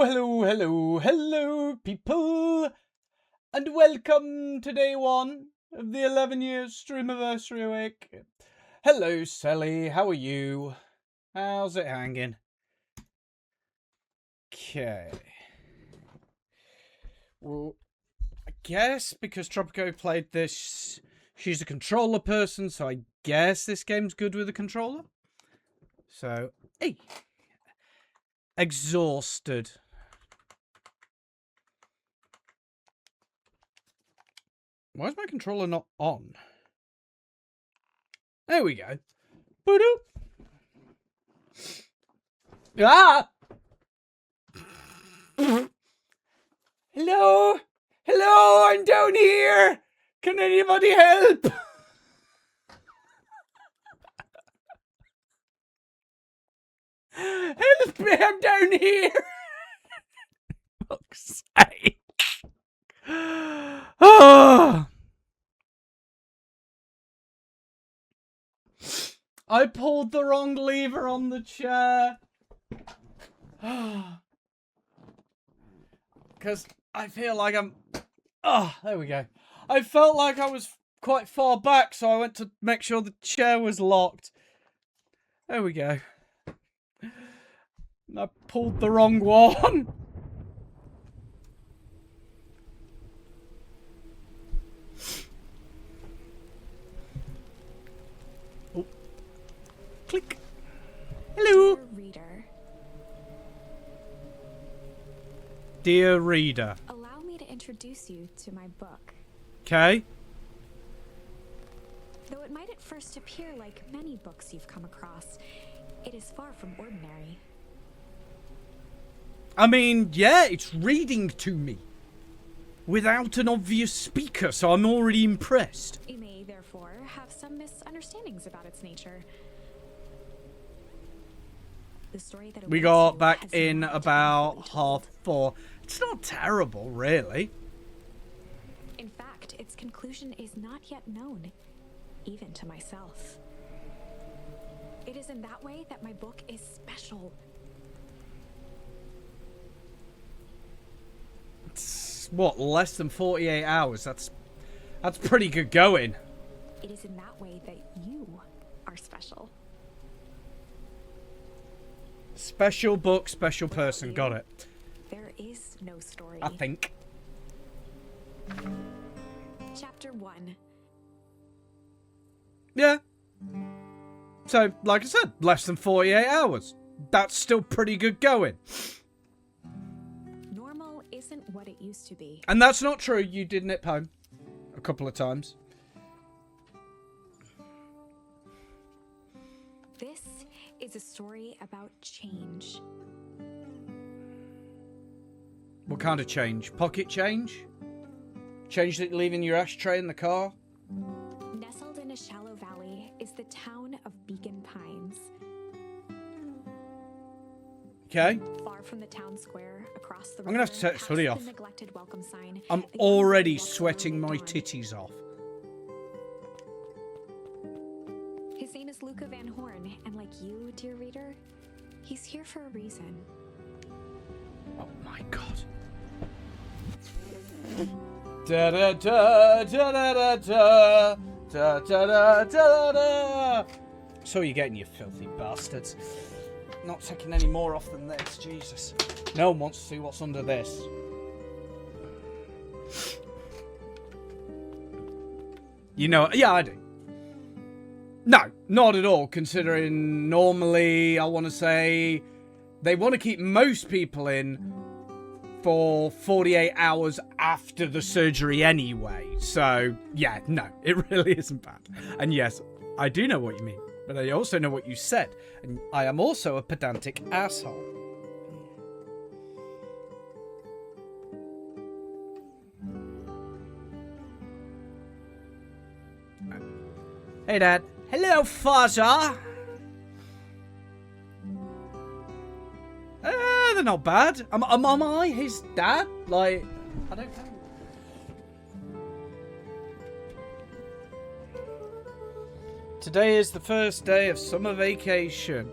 Hello, people, and welcome to day one of the 11-year Streamiversary week. Hello, Sally, how are you? How's it hanging? Okay. Well, I guess because Tropico played this, she's a controller person, so I guess this game's good with a controller. So, hey. Exhausted. Why is my controller not on? There we go. Boo-doo. Ah! Hello? Hello, I'm down here! Can anybody help? Help me, I'm down here! Fuck's sake. Oh. I pulled the wrong lever on the chair. Because I feel like I'm... Oh, there we go. I felt like I was quite far back, so I went to make sure the chair was locked. There we go. I pulled the wrong one. Oh. Click. Hello. Dear reader. Dear reader. Allow me to introduce you to my book. Okay. Though it might at first appear like many books you've come across, it is far from ordinary. I mean, yeah, it's reading to me. Without an obvious speaker, so I'm already impressed. You may, therefore, have some misunderstandings about its nature. The story that We got back in about 4:30. It's not terrible, really. In fact, its conclusion is not yet known, even to myself. It is in that way that my book is special. It's, what, less than 48 hours? That's pretty good going. It is in that way that you are special. Special book, special person. Got it. There is no story. I think. Chapter 1. Yeah. So, like I said, less than 48 hours. That's still pretty good going. Normal isn't what it used to be. And that's not true. You did nip home a couple of times. This is a story about change. What kind of change? Pocket change? Change that you leave in your ashtray in the car? Nestled in a shallow valley is the town of Beacon Pines. Okay. Far from the town square, across the I'm gonna have to take this hoodie off. neglected welcome sign. I'm already sweating my titties off. His name is Luca Van Horn, and like you, dear reader, he's here for a reason. Oh my god. Da da da da da da da da da da da. So you're getting, you filthy bastards. Not taking any more off than this, Jesus. No one wants to see what's under this. You know, yeah, I do. No, not at all, considering normally, I want to say, they want to keep most people in for 48 hours after the surgery anyway. So, yeah, no, it really isn't bad. And yes, I do know what you mean, but I also know what you said. And I am also a pedantic asshole. Hey, Dad. Hello, Father. They're not bad. Am I his dad? Like, I don't know. Today is the first day of summer vacation.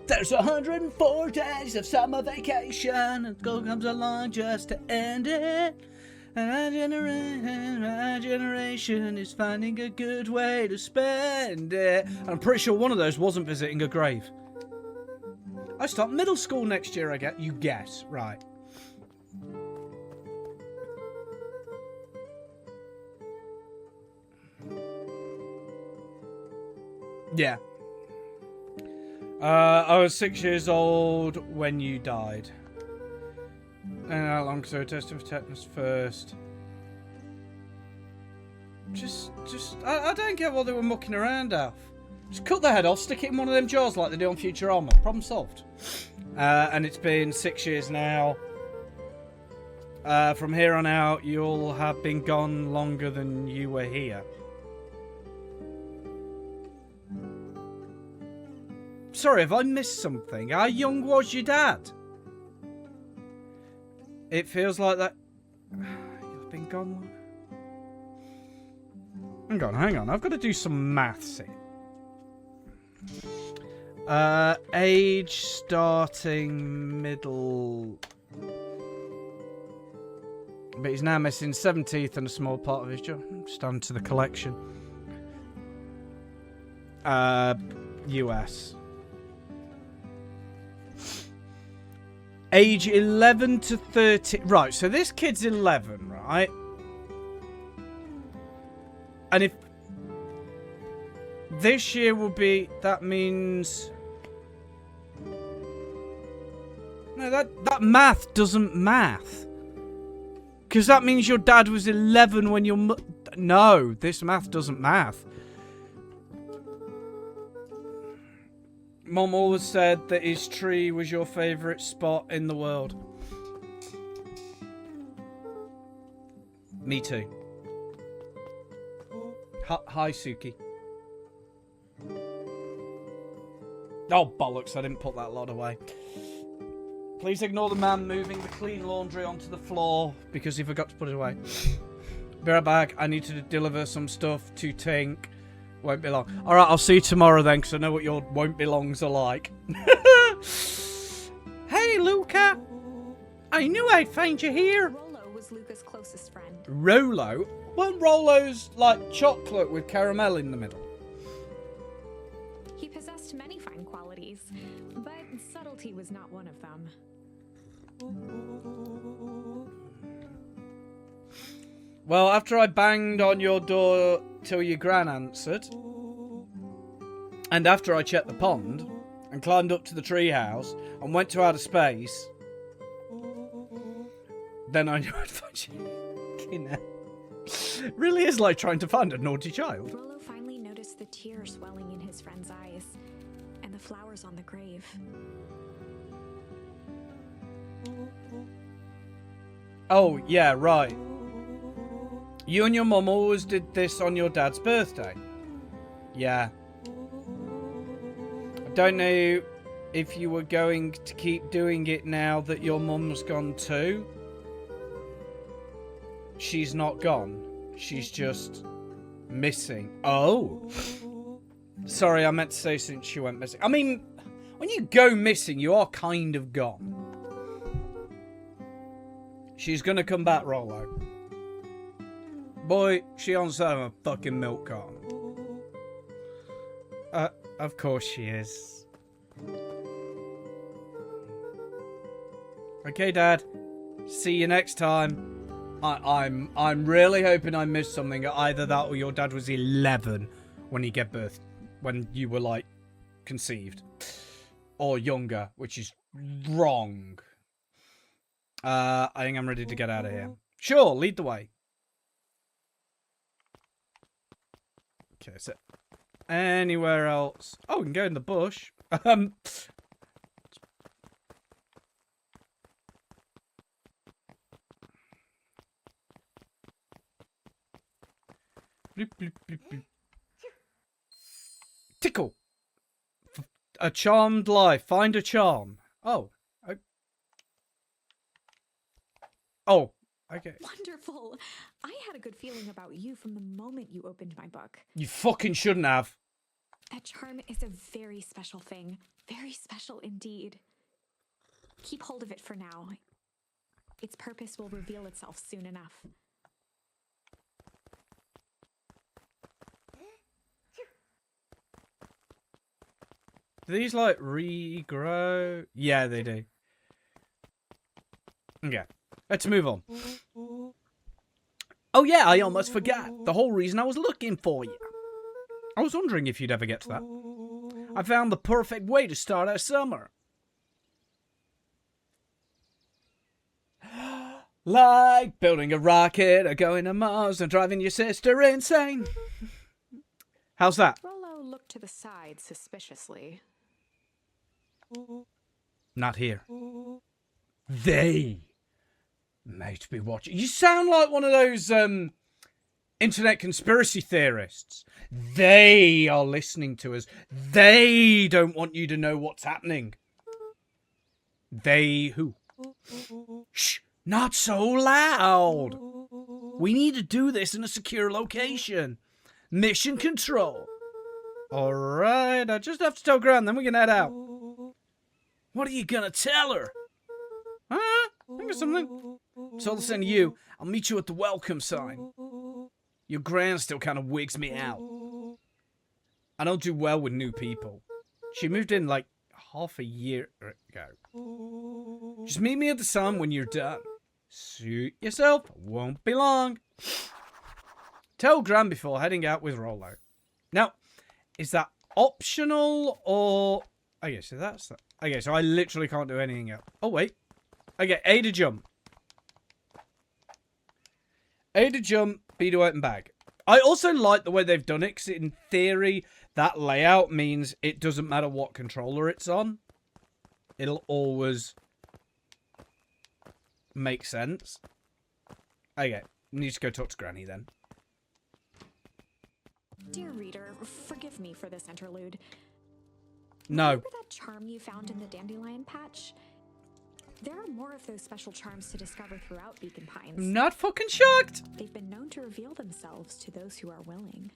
There's 104 days of summer vacation, and school comes along just to end it. And our generation is finding a good way to spend it. And I'm pretty sure one of those wasn't visiting a grave. I start middle school next year, I get. You guess, right. Yeah. I was 6 years old when you died. And how long? So tested for tetanus first. I don't get what they were mucking around, Alf. Just cut the head off, stick it in one of them jars like they do on Futurama. Problem solved. And it's been 6 years now. From here on out, you'll have been gone longer than you were here. Sorry, have I missed something? How young was your dad? It feels like that... You've been gone... Hang on. I've got to do some maths here. Age, starting, middle... But he's now missing 7 teeth and a small part of his jaw. Just on to the collection. US. Age 11 to 13. Right, so this kid's 11, right? And if this year will be, that means... No, that math doesn't math. Because that means your dad was 11 when your no, this math doesn't math. Mom always said that his tree was your favourite spot in the world. Me too. Hi, Suki. Oh, bollocks, I didn't put that lot away. Please ignore the man moving the clean laundry onto the floor because he forgot to put it away. Be right back. I need to deliver some stuff to Tink. Won't be long. Alright, I'll see you tomorrow then, because I know what your won't be longs are like. Hey, Luca! I knew I'd find you here! Rolo was Luca's closest friend. Rolo? Weren't Rolos like chocolate with caramel in the middle? He possessed many fine qualities, but subtlety was not one of them. Well, after I banged on your door till your gran answered, and after I checked the pond, and climbed up to the treehouse, and went to outer space, then I knew I'd find you. Really is like trying to find a naughty child. Rolo finally noticed the tears swelling in his friend's eyes, and the flowers on the grave. Oh, yeah, right. You and your mum always did this on your dad's birthday. Yeah. I don't know if you were going to keep doing it now that your mum's gone too. She's not gone. She's just missing. Oh. Sorry, I meant to say since she went missing. I mean, when you go missing, you are kind of gone. She's gonna come back, Rolo. Boy, she owns a fucking milk carton. Of course she is. Okay, Dad. See you next time. I'm really hoping I missed something. Either that or your dad was 11 when he gave birth, when you were like conceived, or younger, which is wrong. I think I'm ready to get out of here. Sure, lead the way. Okay, so anywhere else? Oh, we can go in the bush. Bloop, bloop, bloop, bloop. Tickle. A charmed life. Find a charm. Oh. Oh. Okay. Wonderful. I had a good feeling about you from the moment you opened my book. You fucking shouldn't have. That charm is a very special thing. Very special indeed. Keep hold of it for now. Its purpose will reveal itself soon enough. Do these, like, regrow? Yeah, they do. Okay, let's move on. Oh yeah, I almost forgot. The whole reason I was looking for you. I was wondering if you'd ever get to that. I found the perfect way to start our summer. Like building a rocket or going to Mars and driving your sister insane. How's that? Rollo looked to the side suspiciously. Not here. They might be watching. You sound like one of those internet conspiracy theorists. They are listening to us. They don't want you to know what's happening. They who? Shh, not so loud. We need to do this in a secure location. Mission control. Alright, I just have to tell Gran, then we can head out. What are you gonna tell her? Huh? Think of something. So I'll send you. I'll meet you at the welcome sign. Your Gran still kind of wigs me out. I don't do well with new people. She moved in like half a year ago. Just meet me at the sign when you're done. Suit yourself. Won't be long. Tell Gran before heading out with Rollo. Now, is that optional or... Okay, so that's that. Okay, so I literally can't do anything else. Oh, wait. Okay, A to jump. A to jump, B to open bag. I also like the way they've done it, because in theory, that layout means it doesn't matter what controller it's on. It'll always make sense. Okay, need to go talk to Granny then. Dear reader, forgive me for this interlude. No. Remember that charm you found in the dandelion patch? There are more of those special charms to discover throughout Beacon Pines. I'm not fucking shocked. They've been known to reveal themselves to those who are willing.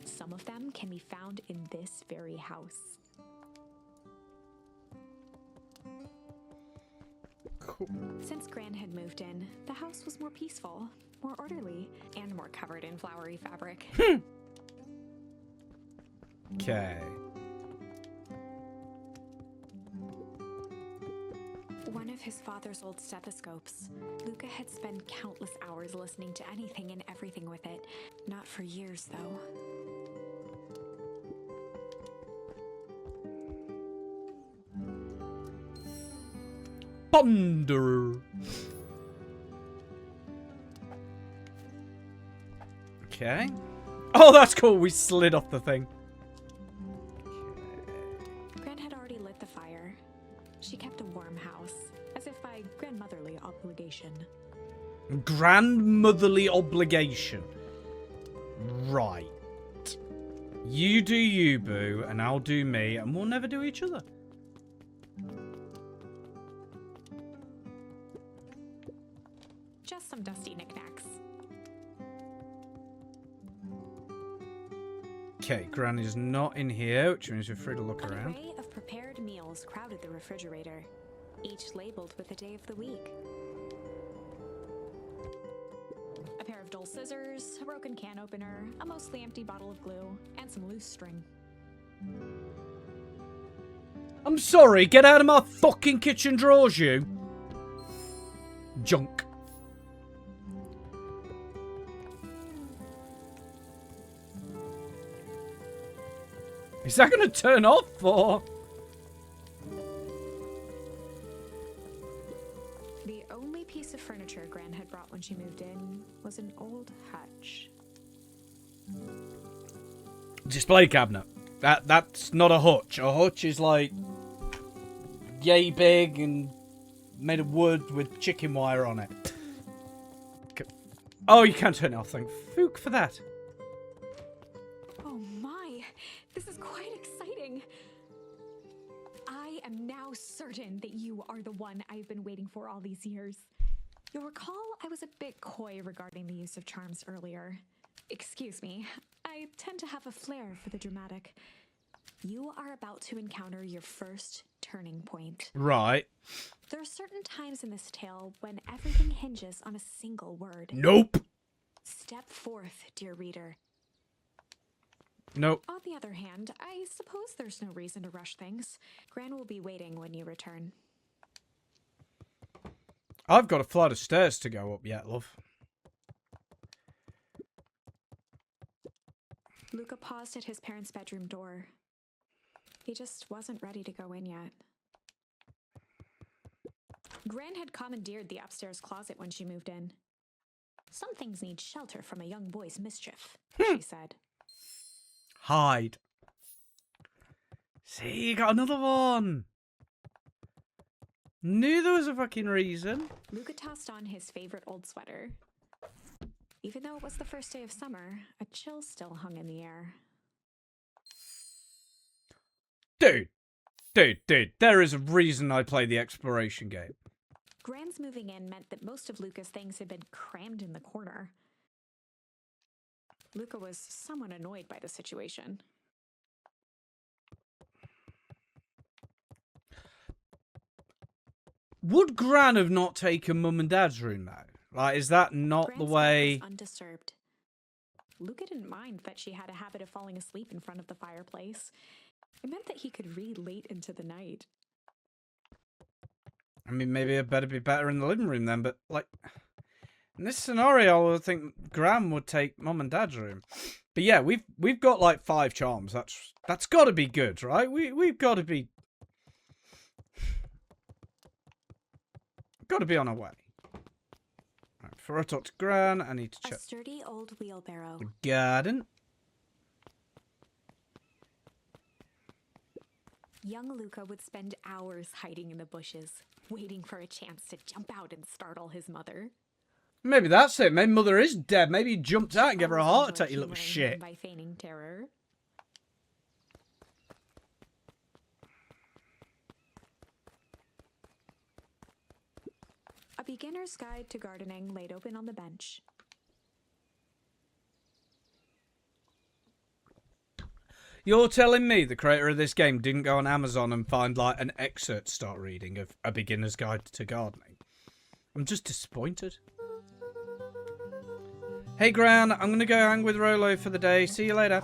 Some of them can be found in this very house. Cool. Since Gran had moved in, the house was more peaceful, more orderly, and more covered in flowery fabric. Okay. One of his father's old stethoscopes. Luca had spent countless hours listening to anything and everything with it. Not for years, though. Ponder. Okay. Oh, that's cool. We slid off the thing. Gran had already lit the fire. She kept a warm house, as if by grandmotherly obligation. Grandmotherly obligation. Right. You do you, boo, and I'll do me, and we'll never do each other. Just some dusty knickknacks. Okay, Gran is not in here, which means we're free to look An around. array of prepared meals crowded the refrigerator, each labeled with the day of the week. A pair of dull scissors, a broken can opener, a mostly empty bottle of glue, and some loose string. I'm sorry, get out of my fucking kitchen drawers, you. Junk. Is that going to turn off, or...? The only piece of furniture Gran had brought when she moved in was an old hutch. Display cabinet. That's not a hutch. A hutch is like... yay big and made of wood with chicken wire on it. Oh, you can't turn it off, thank fuck for that. Oh my, this is quite exciting. I am now certain that you are the one I've been waiting for all these years. You'll recall I was a bit coy regarding the use of charms earlier. Excuse me. I tend to have a flair for the dramatic. You are about to encounter your first turning point. Right. There are certain times in this tale when everything hinges on a single word. Nope. Step forth, dear reader. Nope. On the other hand, I suppose there's no reason to rush things. Gran will be waiting when you return. I've got a flight of stairs to go up yet, love. Luca paused at his parents' bedroom door. He just wasn't ready to go in yet. Gran had commandeered the upstairs closet when she moved in. Some things need shelter from a young boy's mischief, she said. Hide. See, you got another one. Knew there was a fucking reason. Luca tossed on his favorite old sweater. Even though it was the first day of summer, a chill still hung in the air. Dude, there is a reason I play the exploration game. Gran's moving in meant that most of Luca's things had been crammed in the corner. Luca was somewhat annoyed by the situation. Would Gran have not taken Mum and Dad's room now? Like, is that not Gran's the bed way? was undisturbed. Luca didn't mind that she had a habit of falling asleep in front of the fireplace. It meant that he could read late into the night. I mean, maybe it better be better in the living room then, but, like, in this scenario, I would think Gran would take Mum and Dad's room. But yeah, we've got, like, 5 charms. That's got to be good, right? We've got to be... Got to be on our way. Right, before I talk to Gran, I need to A check sturdy old wheelbarrow. the garden. Young Luca would spend hours hiding in the bushes, waiting for a chance to jump out and startle his mother. Maybe that's it. Maybe Mother is dead. Maybe he jumped out and gave her a Always heart enjoyed attack, you little humoring shit. him by feigning terror. A beginner's guide to gardening laid open on the bench. You're telling me the creator of this game didn't go on Amazon and find, like, an excerpt to start reading of A Beginner's Guide to Gardening? I'm just disappointed. Hey, Gran, I'm going to go hang with Rolo for the day. See you later.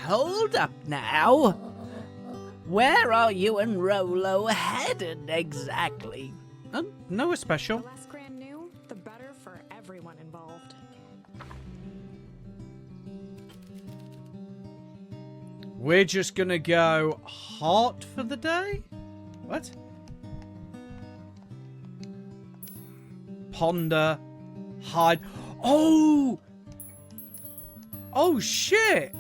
Hold up now. Where are you and Rolo headed exactly? Nowhere special. The less Gran knew, the better for everyone involved. We're just going to go hot for the day? What? Ponder. Hide. Oh! Oh, shit!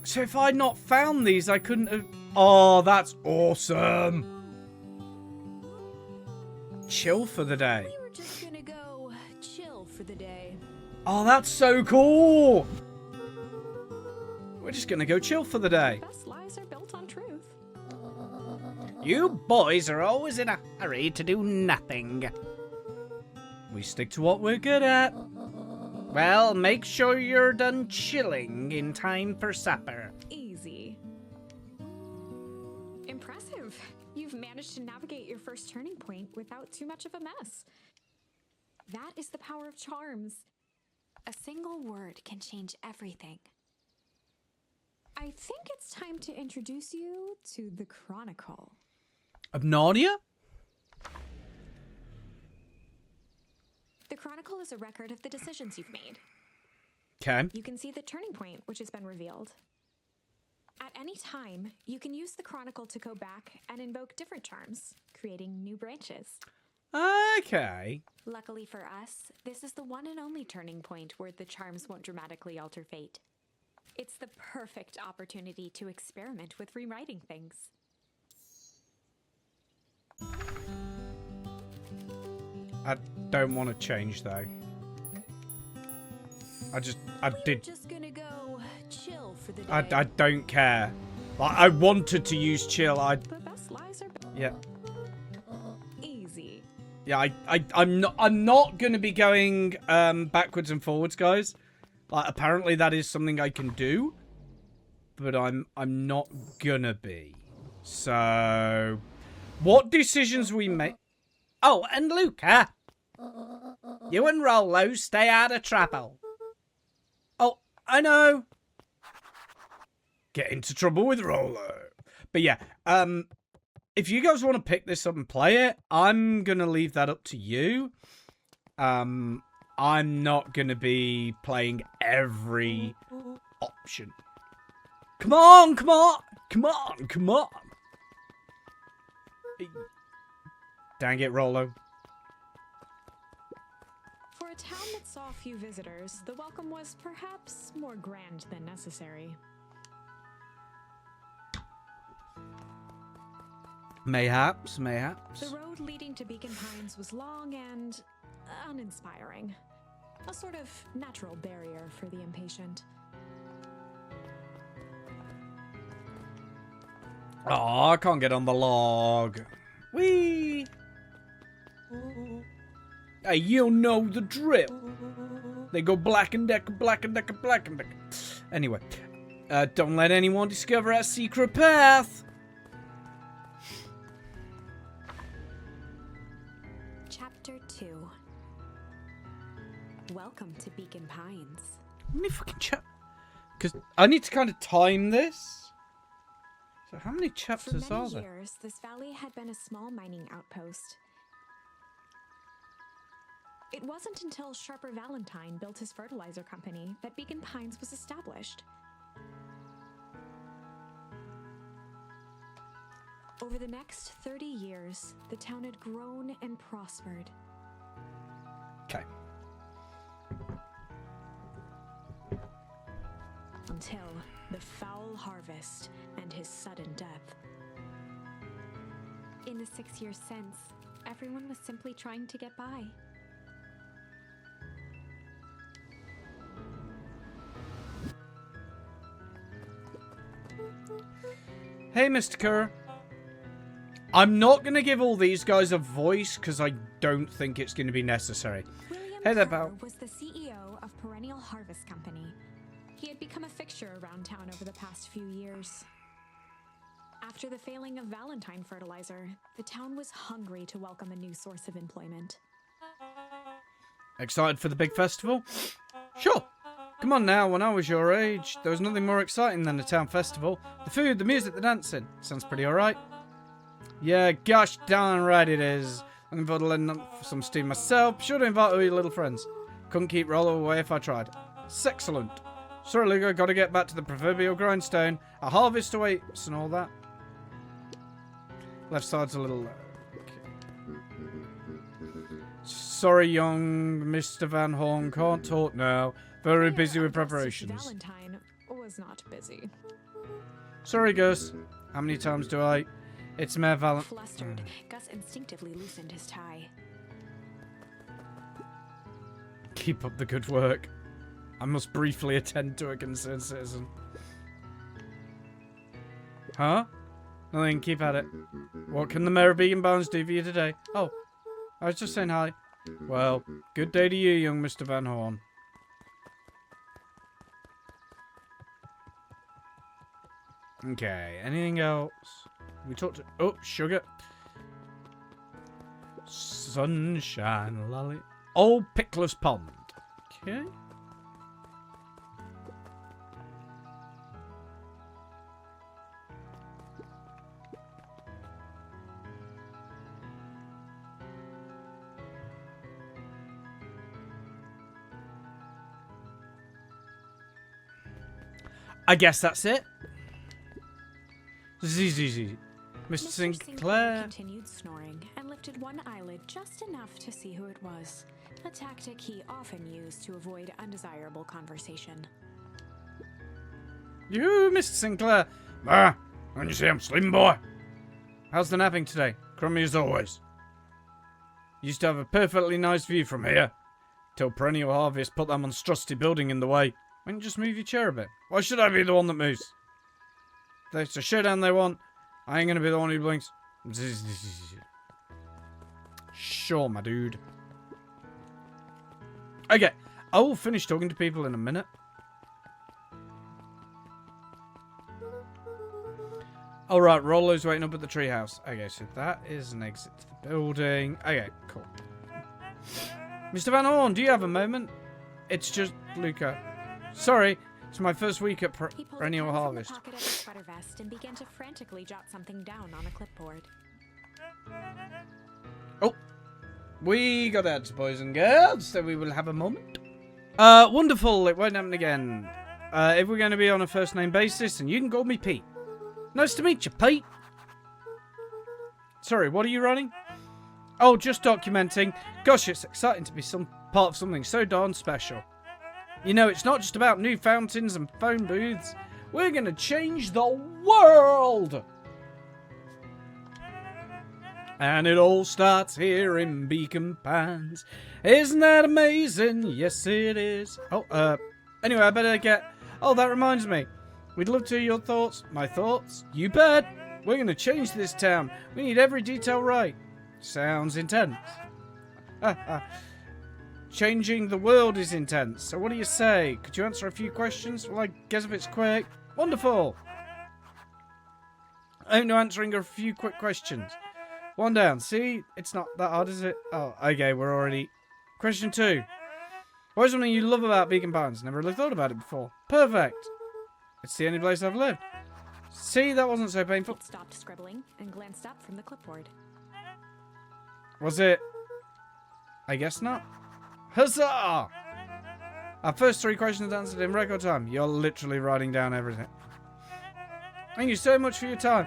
So if I'd not found these, I couldn't have... Oh, that's awesome! Chill for the day. We were just gonna go chill for the day. Oh, that's so cool! We're just gonna go chill for the day. Best lies are built on truth. You boys are always in a hurry to do nothing. We stick to what we're good at. Well, make sure you're done chilling in time for supper. Easy. Impressive. You've managed to navigate your first turning point without too much of a mess. That is the power of charms. A single word can change everything. I think it's time to introduce you to the Chronicle. Of Narnia? The Chronicle is a record of the decisions you've made. Okay. You can see the turning point, which has been revealed. At any time, you can use the Chronicle to go back and invoke different charms, creating new branches. Okay. Luckily for us, this is the one and only turning point where the charms won't dramatically alter fate. It's the perfect opportunity to experiment with rewriting things. I don't want to change, though. I We were just gonna go chill for the day. I don't care. Like, I wanted to use chill. The best lies are Yeah. easy. Yeah, I'm not gonna be going backwards and forwards, guys. Like, apparently that is something I can do, but I'm not gonna be. So, what decisions we make? Oh, and Luca, you and Rollo stay out of trouble. Oh, I know. Get into trouble with Rollo. But yeah, if you guys want to pick this up and play it, I'm gonna leave that up to you. I'm not gonna be playing every option. Come on, come on, come on, come on. Dang it, Rollo. For a town that saw few visitors, the welcome was perhaps more grand than necessary. Mayhaps, mayhaps. The road leading to Beacon Pines was long and uninspiring. A sort of natural barrier for the impatient. Oh, I can't get on the log. Whee! Hey, you know the drill. They go Black and Decker, Black and Decker, Black and Decker. Anyway, don't let anyone discover our secret path. Chapter 2. Welcome to Beacon Pines. How many fucking Because I need to kind of time this. So how many chapters For are many there? years, this valley had been a small mining outpost. It wasn't until Sharper Valentine built his fertilizer company that Beacon Pines was established. Over the next 30 years, the town had grown and prospered. Okay. Until the foul harvest and his sudden death. In the 6 years since, everyone was simply trying to get by. Hey, Mr. Kerr. I'm not going to give all these guys a voice because I don't think it's going to be necessary. William Hey there, Kerr pal. was the CEO of Perennial Harvest Company. He had become a fixture around town over the past few years. After the failing of Valentine Fertilizer, the town was hungry to welcome a new source of employment. Excited for the big festival? Sure. Come on now, when I was your age, there was nothing more exciting than a town festival. The food, the music, the dancing. Sounds pretty alright. Yeah, gosh darn right it is. Looking forward to letting up some steam myself. Sure to invite all your little friends. Couldn't keep Rollo away if I tried. Excellent. Sorry, Luke, I gotta get back to the proverbial grindstone. A harvest awaits and all that. Left side's a little... Sorry, young Mr. Van Horn, can't talk now. Very busy with preparations. Valentine was not busy. Sorry, Gus. How many times do I... It's Mayor Valentine. Flustered, Gus instinctively loosened his tie. Keep up the good work. I must briefly attend to a concerned citizen. Huh? Nothing, keep at it. What can the Mayor of Beacon Pines do for you today? Oh, I was just saying hi. Well, good day to you, young Mr. Van Horn. Okay, anything else? We talked to... Oh, sugar. Sunshine Lolly. Old Pickless Pond. Okay. I guess that's it. Mr. Mr. Sinclair. continued snoring and lifted one eyelid just enough to see who it was, a tactic he often used to avoid undesirable conversation. You, Mr. Sinclair. Ah, don't you see I'm sleeping, boy? How's the napping today? Crummy as always. Used to have a perfectly nice view from here. Till Perennial Harvest put that monstrosity building in the way. Why don't you just move your chair a bit? Why should I be the one that moves? There's a showdown they want. I ain't gonna be the one who blinks. Shh. sure, my dude. Okay, I will finish talking to people in a minute. Alright, Rollo's waiting up at the treehouse. Okay, so that is an exit to the building. Okay, cool. Mr. Van Horn, do you have a moment? It's just Luca. Sorry, it's my first week at He pulled Perennial a pen Harvest. from the pocket of his sweater vest and began to frantically jot something down on a clipboard. Oh, we got ads, boys and girls, so we will have a moment. Wonderful, it won't happen again. If we're going to be on a first name basis, and you can call me Pete. Nice to meet you, Pete. Sorry, what are you running? Oh, just documenting. Gosh, it's exciting to be some part of something so darn special. You know, it's not just about new fountains and phone booths. We're going to change the world! And it all starts here in Beacon Pines. Isn't that amazing? Yes, it is. Oh, anyway, I better get... Oh, that reminds me. We'd love to hear your thoughts. My thoughts? You bet. We're going to change this town. We need every detail right. Sounds intense. Changing the world is intense. So what do you say? Could you answer a few questions? Well, I guess if it's quick. Wonderful. I'm now answering a few quick questions. One down. See? It's not that hard, is it? Oh, okay. We're already... Question 2. What is something you love about Beacon Pines? Never really thought about it before. Perfect. It's the only place I've lived. See? That wasn't so painful. Pete stopped scribbling and glanced up from the clipboard. Was it? I guess not. Huzzah! Our first 3 questions answered in record time. You're literally writing down everything. Thank you so much for your time.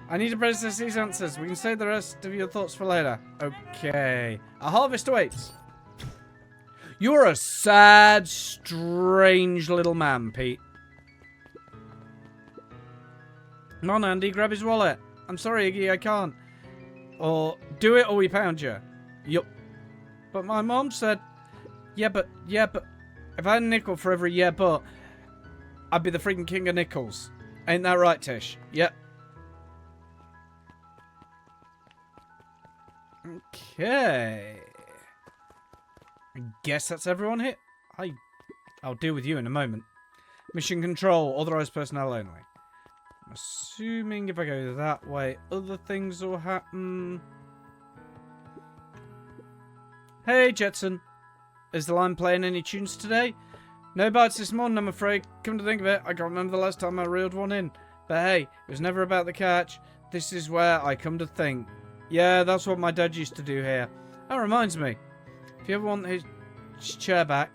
I need to process these answers. We can save the rest of your thoughts for later. Okay. A harvest awaits. You're a sad, strange little man, Pete. Come on, Andy, grab his wallet. I'm sorry, Iggy, I can't. Or do it or we pound you. Yup. But my mom said, yeah, but, if I had a nickel for every yeah, but, I'd be the freaking king of nickels. Ain't that right, Tish? Yep. Okay. I guess that's everyone hit. I'll deal with you in a moment. Mission control, authorized personnel only. I'm assuming if I go that way, other things will happen. Hey, Jetson. Is the line playing any tunes today? No bites this morning, I'm afraid. Come to think of it, I can't remember the last time I reeled one in. But hey, it was never about the catch. This is where I come to think. Yeah, that's what my dad used to do here. That reminds me. If you ever want his chair back,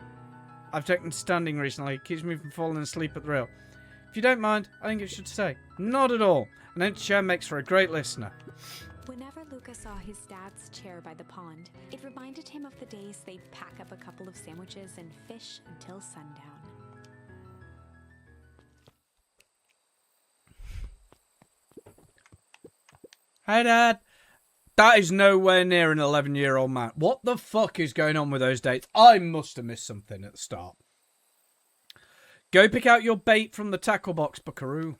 I've taken standing recently. It keeps me from falling asleep at the rail. If you don't mind, I think it should stay. Not at all. An empty chair makes for a great listener. Whenever Luca saw his dad's chair by the pond, it reminded him of the days they'd pack up a couple of sandwiches and fish until sundown. Hey, Dad. That is nowhere near an 11-year-old man. What the fuck is going on with those dates? I must have missed something at the start. Go pick out your bait from the tackle box, buckaroo.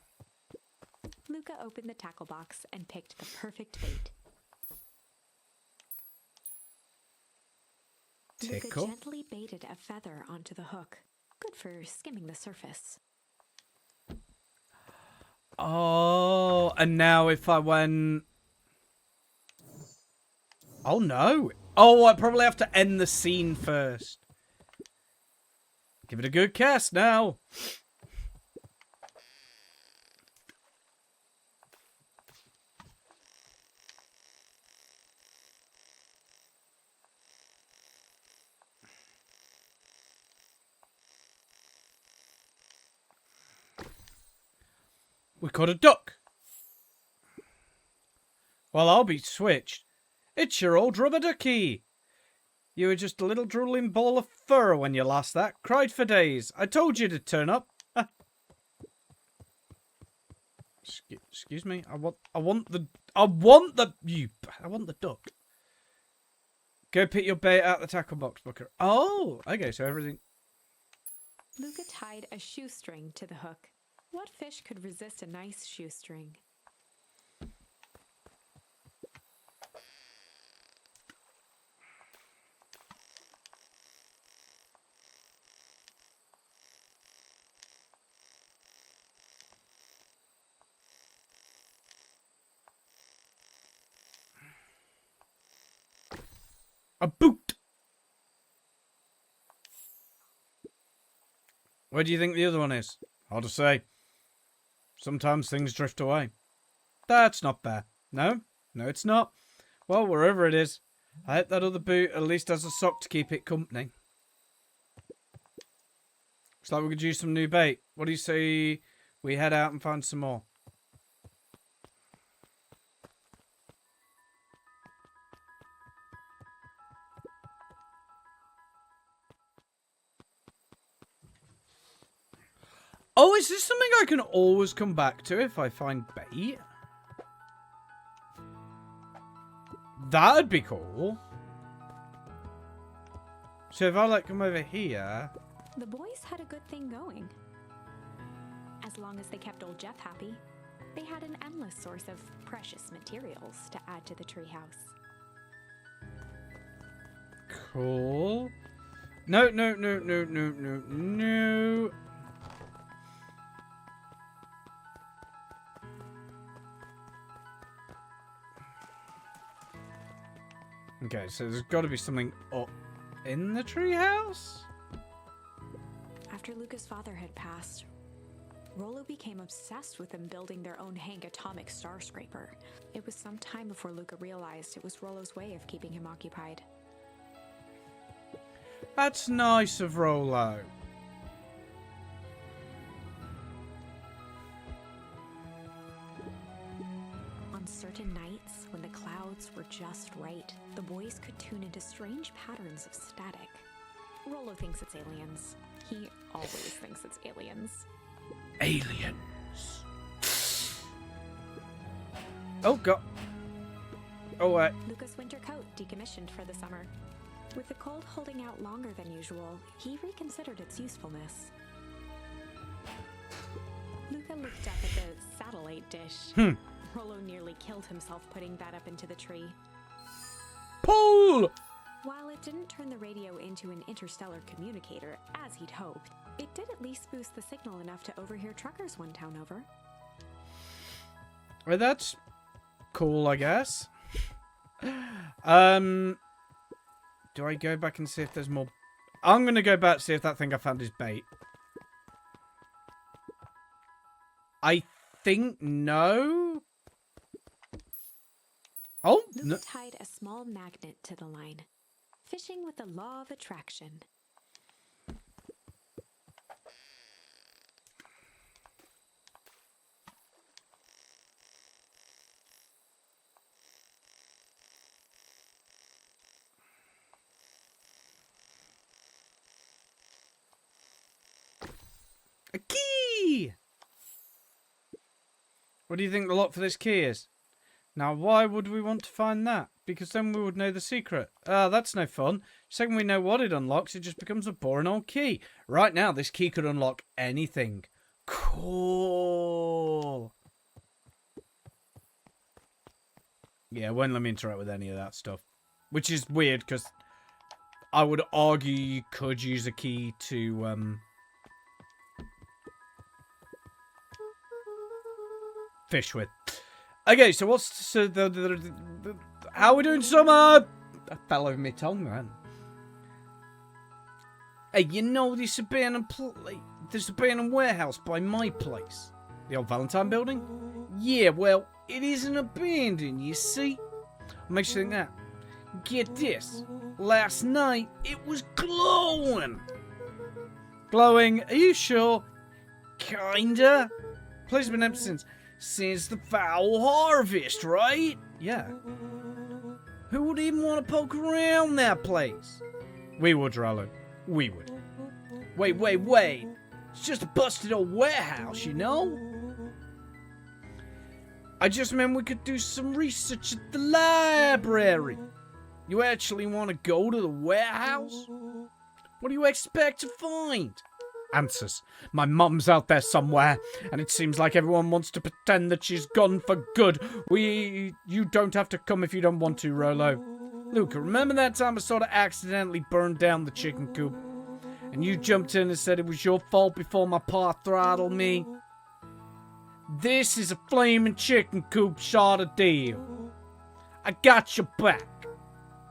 Luca opened the tackle box and picked the perfect bait. Tickle? Luca gently baited a feather onto the hook. Good for skimming the surface. Oh, and now if I went... Oh, no. Oh, I probably have to end the scene first. Give it a good cast now. We caught a duck. Well, I'll be switched. It's your old rubber ducky. You were just a little drooling ball of fur when you lost that. Cried for days. I told you to turn up. Excuse me. I want the duck. Go pick your bait out the tackle box, Booker. Oh, okay. So everything. Luca tied a shoestring to the hook. What fish could resist a nice shoestring? A boot. Where do you think the other one is? Hard to say. Sometimes things drift away. That's not fair. No, it's not. Well, wherever it is, I hope that other boot at least has a sock to keep it company. Looks like we could use some new bait. What do you say we head out and find some more? Oh, is this something I can always come back to if I find bait? That'd be cool. So if I like come over here... The boys had a good thing going. As long as they kept old Jeff happy, they had an endless source of precious materials to add to the treehouse. Cool. No. Okay, so there's got to be something up in the treehouse? After Luca's father had passed, Rollo became obsessed with them building their own Hank atomic star scraper. It was some time before Luca realized it was Rollo's way of keeping him occupied. That's nice of Rollo. On certain nights, when the clouds were just right, the boys could tune into strange patterns of static. Rollo thinks it's aliens. He always thinks it's aliens. Aliens. Oh, God. Oh, Luca's winter coat decommissioned for the summer. With the cold holding out longer than usual, he reconsidered its usefulness. Luca looked up at the satellite dish. Rollo nearly killed himself putting that up into the tree. Pull! While it didn't turn the radio into an interstellar communicator, as he'd hoped, it did at least boost the signal enough to overhear truckers one town over. Well, that's cool, I guess. Do I go back and see if there's more? I'm going to go back to see if that thing I found is bait. I think no. Oh, Luca no. tied a small magnet to the line, fishing with the law of attraction. A key! What do you think the lock for this key is? Now, why would we want to find that? Because then we would know the secret. Ah, that's no fun. Second we know what it unlocks, it just becomes a boring old key. Right now, this key could unlock anything. Cool. Yeah, it won't let me interact with any of that stuff. Which is weird, because I would argue you could use a key to, fish with. Okay, so what's how are we doing, Summer? I fell over my tongue, man. Hey, you know this abandoned warehouse by my place, the old Valentine building. Yeah, well, it isn't abandoned, you see. What makes you think that? Get this. Last night it was glowing. Glowing? Are you sure? Kinda. Place has been empty since the foul harvest, right? Yeah. Who would even want to poke around that place? We would, Rollo. We would. Wait. It's just a busted old warehouse, you know? I just meant we could do some research at the library. You actually want to go to the warehouse? What do you expect to find? Answers. My mum's out there somewhere, and it seems like everyone wants to pretend that she's gone for good. You don't have to come if you don't want to, Rollo. Luca, remember that time I sort of accidentally burned down the chicken coop? And you jumped in and said it was your fault before my pa throttled me? This is a flaming chicken coop sort of deal. I got your back.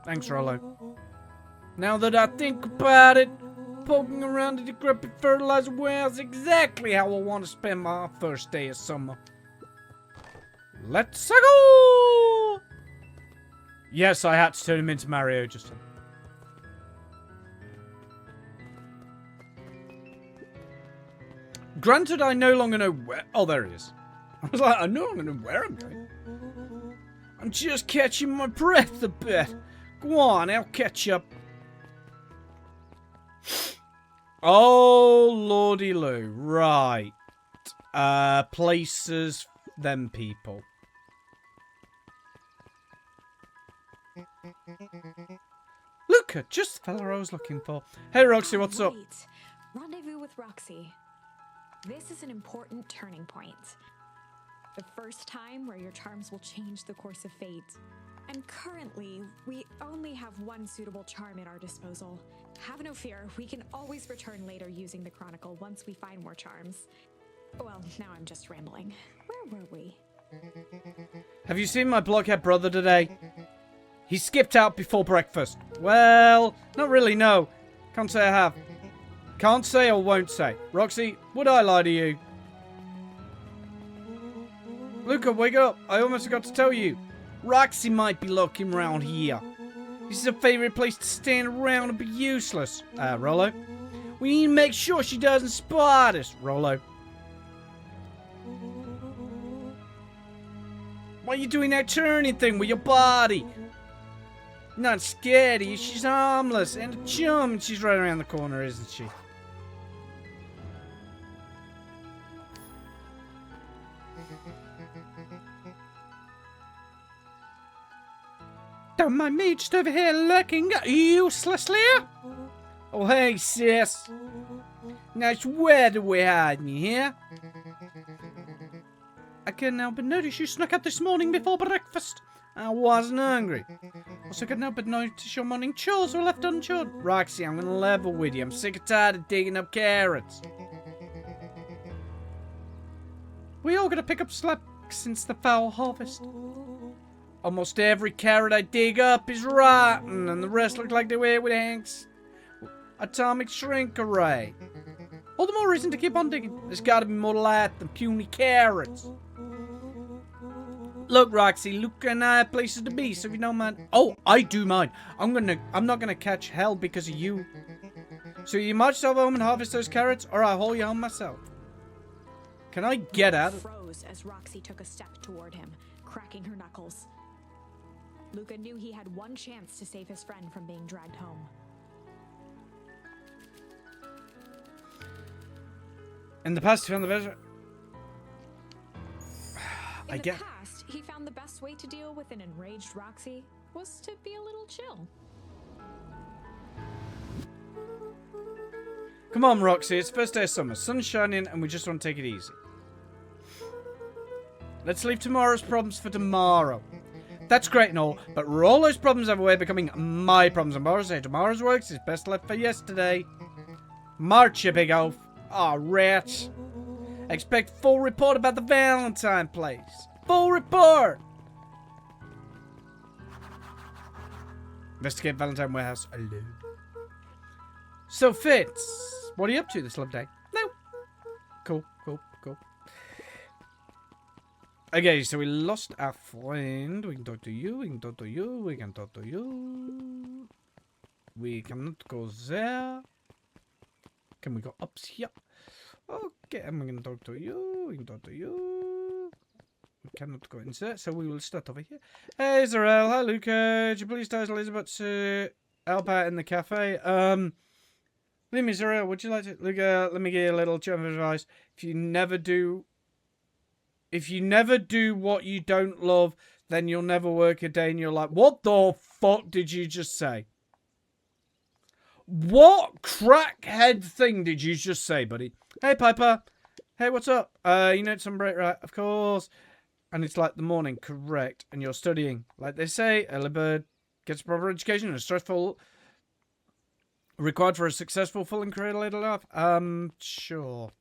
Thanks, Rollo. Now that I think about it, poking around the decrepit fertilizer warehouse is exactly how I want to spend my first day of summer. Let's go! Yes, I had to turn him into Mario just then. Granted, I no longer know where... Oh, there he is. I was like, I no longer know where I'm going. I'm just catching my breath a bit. Go on, I'll catch up. Oh, lordy loo. Right. Places, them people. Look, just the fella I was looking for. Hey, Roxy, what's up? Right. Rendezvous with Roxy. This is an important turning point. The first time where your charms will change the course of fate. And currently, we only have one suitable charm at our disposal. Have no fear, we can always return later using the Chronicle once we find more charms. Well, now I'm just rambling. Where were we? Have you seen my blockhead brother today? He skipped out before breakfast. Well, not really, no. Can't say I have. Can't say or won't say. Roxy, would I lie to you? Luca, wake up. I almost forgot to tell you. Roxy might be lurking around here. This is her favorite place to stand around and be useless. Rollo. We need to make sure she doesn't spot us, Rollo. Why are you doing that turning thing with your body? Not scared of you. She's harmless and a chum, and she's right around the corner, isn't she? Don't mind me, just over here lurking uselessly. Oh, hey, sis. Nice weather we're hiding here. I couldn't help but notice you snuck out this morning before breakfast. I wasn't hungry. Also couldn't help but notice your morning chores were left unchewed. Roxy, I'm gonna level with you. I'm sick and tired of digging up carrots. We all gotta pick up slack since the foul harvest. Almost every carrot I dig up is rotten, and the rest look like they were with Hank's atomic shrink array. All the more reason to keep on digging. There's gotta be more light than puny carrots. Look, Roxy, Luca and I have places to be, so if you don't mind... Oh, I do mind. I'm not gonna catch hell because of you. So you march yourself home and harvest those carrots, or I'll haul you home myself. Can I get out? Froze as Roxy took a step toward him, cracking her knuckles. Luca knew he had one chance to save his friend from being dragged home. In the past, he found the best... In the past, he found the best way to deal with an enraged Roxy was to be a little chill. Come on, Roxy, it's first day of summer. Sun's shining and we just want to take it easy. Let's leave tomorrow's problems for tomorrow. That's great and all, but Rollo's problems have a way of becoming my problems. And Boris say tomorrow's works is best left for yesterday. March, you big oaf. Aw, rats. Expect full report about the Valentine place. Full report! Investigate Valentine warehouse alone. So, Fitz, what are you up to this love day? No. Cool. Okay, so we lost our friend. We can talk to you. We can talk to you. We can talk to you. We cannot go there. Can we go up here? Okay, I'm going to talk to you. We can talk to you. We cannot go inside, so we will start over here. Hey, Zarel. Hi, Luca. Could you please tell Elizabeth to help out in the cafe? Leave me, Zarel. Would you like to... Luca, let me give you a little gem of advice. If you never do what you don't love, then you'll never work a day in your life. What the fuck did you just say? What crackhead thing did you just say, buddy? Hey, Piper. Hey, what's up? You know it's on break, right? Of course. And it's like the morning, correct. And you're studying. Like they say, early bird gets a proper education and a stressful... required for a successful, full and career-later life. Sure.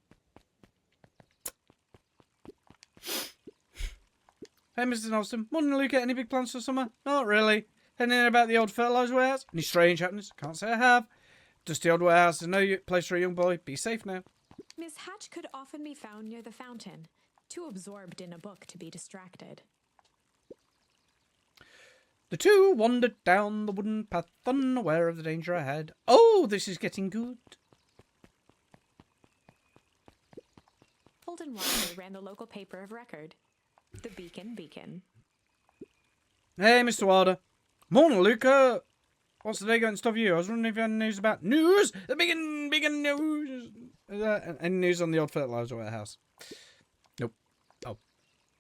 Hey, Mr. Nelson. Morning, Luca. Any big plans for summer? Not really. Anything about the old fertilizer warehouse? Any strange happenings? Can't say I have. Dusty old warehouse is no place for a young boy. Be safe now. Miss Hatch could often be found near the fountain, too absorbed in a book to be distracted. The two wandered down the wooden path, unaware of the danger ahead. Oh, this is getting good. Holden Wilder ran the local paper of record, the Beacon. Hey, Mr. Wilder. Morning, Luca. What's the day going to stop you? I was wondering if you had any news about news. The big news. Any news on the old fertilizer warehouse? Nope. Oh.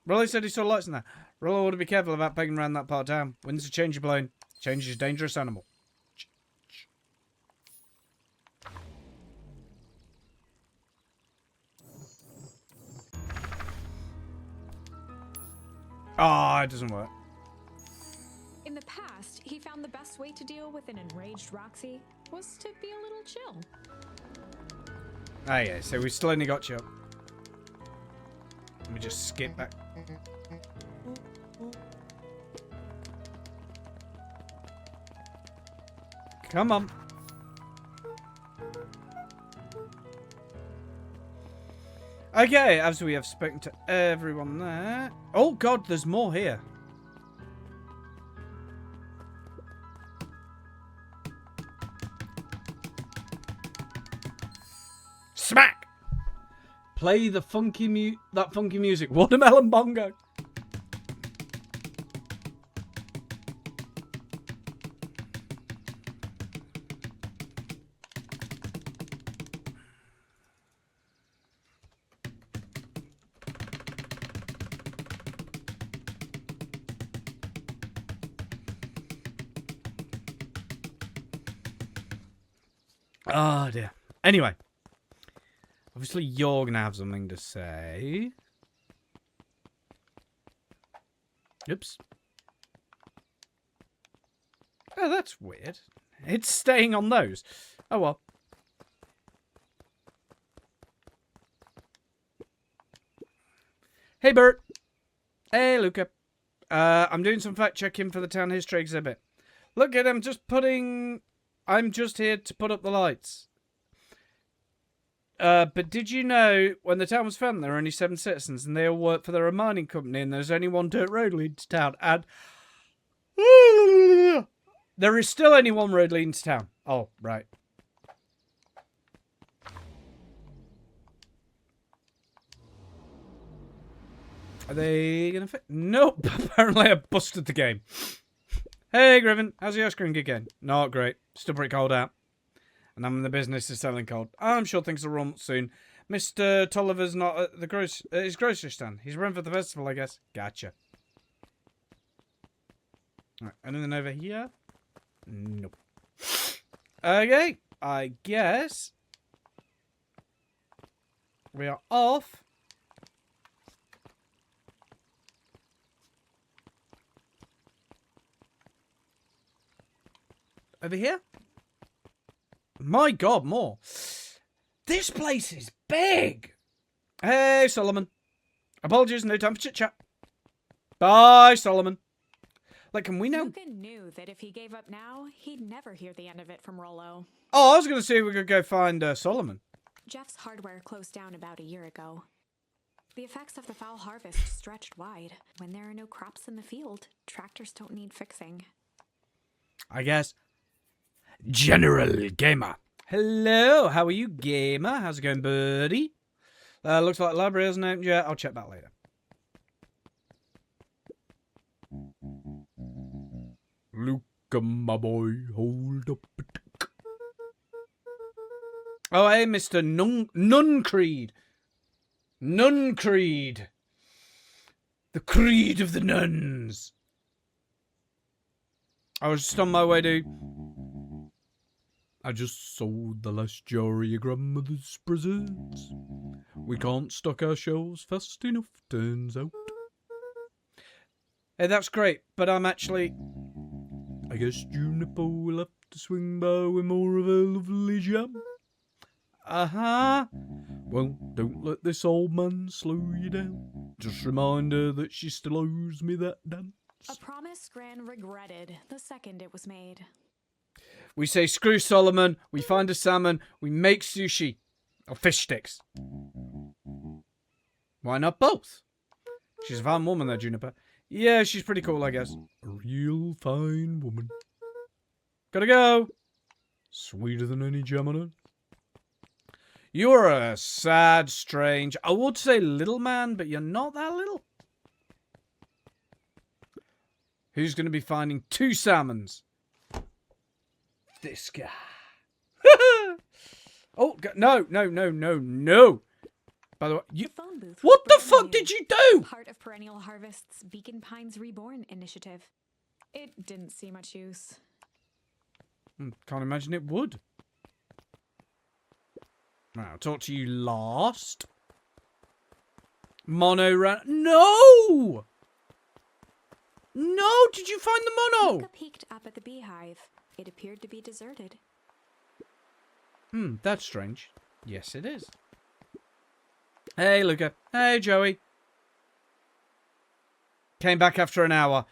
Rollo said he saw lights in there. Rollo ought to be careful about pegging around that part of town. Winds are changing blowing. Change is a dangerous animal. Ah, it doesn't work. In the past, he found the best way to deal with an enraged Roxy was to be a little chill. Ah, yeah, so we still only got you up. Let me just skip back. Come on. Okay, as we have spoken to everyone there. Oh god, there's more here. Smack! Play the funky music. Watermelon bongo. Oh dear. Anyway. Obviously you're going to have something to say. Oops. Oh, that's weird. It's staying on those. Oh well. Hey Bert. Hey Luca. I'm doing some fact checking for the town history exhibit. Look at I'm just here to put up the lights. But did you know when the town was founded there were only 7 citizens and they all worked for their own mining company and there's only one dirt road leading to town and there is still only one road leading to town. Oh, right. Are they gonna fit? Nope. Apparently I busted the game. Hey Griffin, how's your ice cream gig going? Not great. Still pretty cold out. And I'm in the business of selling cold. I'm sure things will run soon. Mr. Tolliver's not at the his grocery stand. He's run for the festival, I guess. Gotcha. Alright, anything over here? Nope. Okay, I guess we are off. Over here? My god, more. This place is big. Hey, Solomon. Apologies, no time for chit-chat. Bye, Solomon. Like, can we know? Luca knew that if he gave up now, he'd never hear the end of it from Rollo. Oh, I was going to see if we could go find Solomon. Jeff's hardware closed down about a year ago. The effects of the foul harvest stretched wide. When there are no crops in the field, tractors don't need fixing. I guess. General Gamer. Hello, how are you, Gamer? How's it going, buddy? Looks like the library hasn't opened yet. I'll check that later. Luca, my boy, hold up. Oh, hey, Mr. Nuncreed. Nuncreed. The creed of the nuns. I was just on my way to... I just sold the last jar of your grandmother's presents. We can't stock our shelves fast enough, turns out. Hey, that's great, but I'm actually... I guess Juniper will have to swing by with more of her lovely jam. Uh-huh. Well, don't let this old man slow you down. Just remind her that she still owes me that dance. A promise Gran regretted the second it was made. We say screw Solomon, we find a salmon, we make sushi. Or fish sticks. Why not both? She's a fine woman, though, Juniper. Yeah, she's pretty cool, I guess. A real fine woman. Gotta go. Sweeter than any Gemini. You're a sad, strange, I would say little man, but you're not that little. Who's going to be finding 2 salmons? This guy. Oh, no. By the way, The phone booth. what the was fuck brand new, did you do? Part of Perennial Harvest's Beacon Pines Reborn initiative. It didn't see much use. Can't imagine it would. Right, I'll talk to you last. Mono ran. No! No! Did you find the mono? Luca peeked up at the beehive. It appeared to be deserted. That's strange. Yes, it is. Hey, Luca. Hey, Joey. Came back after an hour.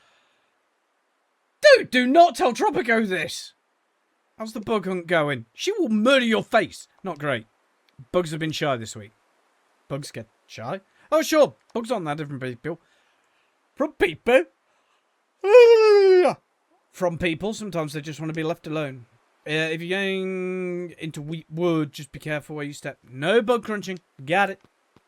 Dude, do not tell Tropico this. How's the bug hunt going? She will murder your face. Not great. Bugs have been shy this week. Bugs get shy? Oh, sure. Bugs aren't that different people. From people? From people. Sometimes they just want to be left alone. If you're going into wheat wood, just be careful where you step. No bug crunching. Got it.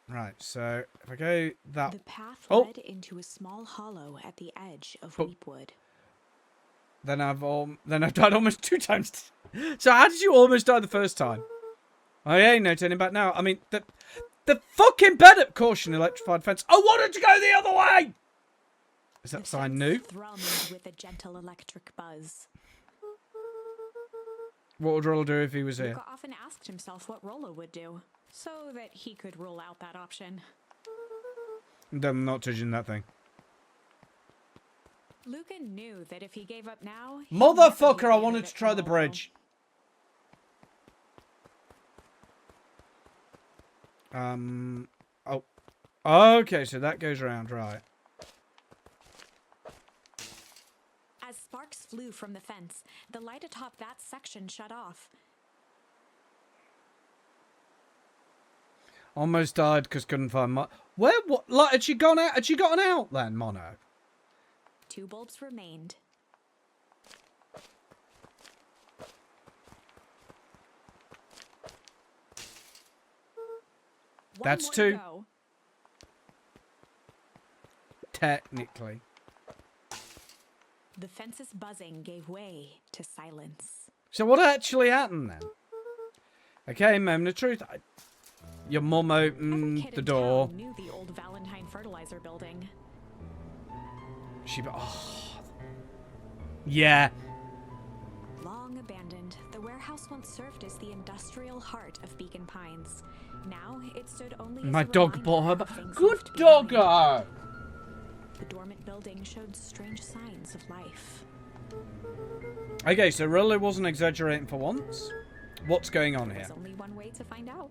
Right, so if I go that... The path Oh. led into a small hollow at the edge of Oh. Weepwood. Then I've died almost 2 times. So how did you almost die the first time? Oh, yeah, no turning back now. I mean, the fucking bed up caution electrified fence. I wanted to go the other way! Is that The sign fence new? thrummed with a gentle electric buzz. What would Rollo do if he was here? Luca often asked himself what Rollo would do, so that he could rule out that option. I'm not touching that thing. Luca knew that if he gave up now, he'd never be Motherfucker, I handed wanted it to try the Rollo. bridge. Oh. Okay, so that goes around, right. As sparks flew from the fence, the light atop that section shut off. Almost died because couldn't find my... Where, what? Like, had she gone out? Had she gotten out then, Mono? 2 bulbs remained. That's One more 2. to go. Technically. The fence's buzzing gave way to silence. So what actually happened then? Okay, moment of truth. Your mum Every opened kid the in door. town knew the old Valentine fertilizer building. She... Oh. Yeah. Long abandoned, the warehouse once served as the industrial heart of Beacon Pines. Now it stood only as My a dog reminder bought her... of things Good left behind. doggo! The dormant building showed strange signs of life. Okay, so Rollo wasn't exaggerating for once. What's going on here? There's only one way to find out.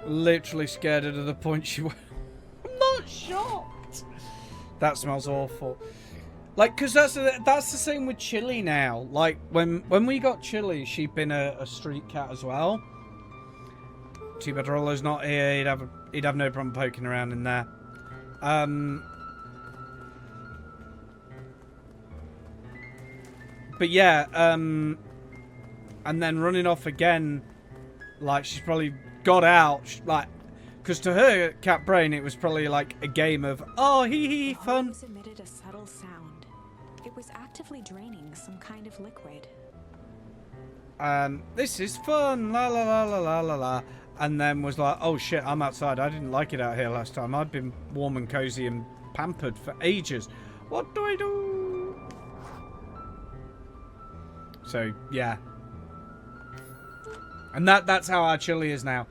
Literally scared her to the point she went... I'm not shocked! That smells awful. Like, because that's the same with Chili now. Like, when we got Chili, she'd been a street cat as well. Too bad Rollo's not here. He'd have no problem poking around in there. But yeah, and then running off again, like, she's probably got out, like, because to her cat brain, it was probably like a game of, oh, hee, The fun. hose emitted a subtle sound. It was actively draining some kind of liquid. This is fun, la la la la la la la. And then was like, oh shit, I'm outside. I didn't like it out here last time. I'd been warm and cozy and pampered for ages. What do I do? So, yeah. And that's how our Chili is now.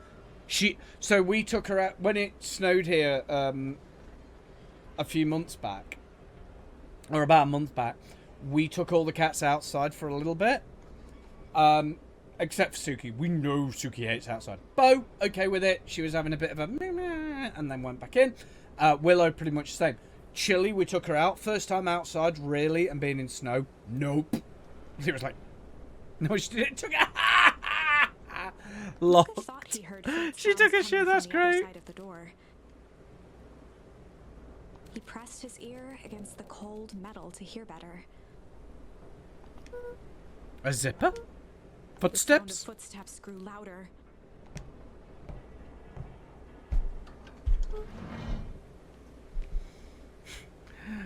So we took her out when it snowed here a few months back. Or about a month back. We took all the cats outside for a little bit. Except for Suki. We know Suki hates outside. Bo, okay with it. She was having a bit of a meh, and then went back in. Willow, pretty much the same. Chili, we took her out. First time outside, really, and being in snow. Nope. She was like, no, she didn't. Took her. Lol. Thought he heard She took a shit, that's great. Side of the door. He pressed his ear against the cold metal to hear better. A zipper? The sound Footsteps? of footsteps grew louder.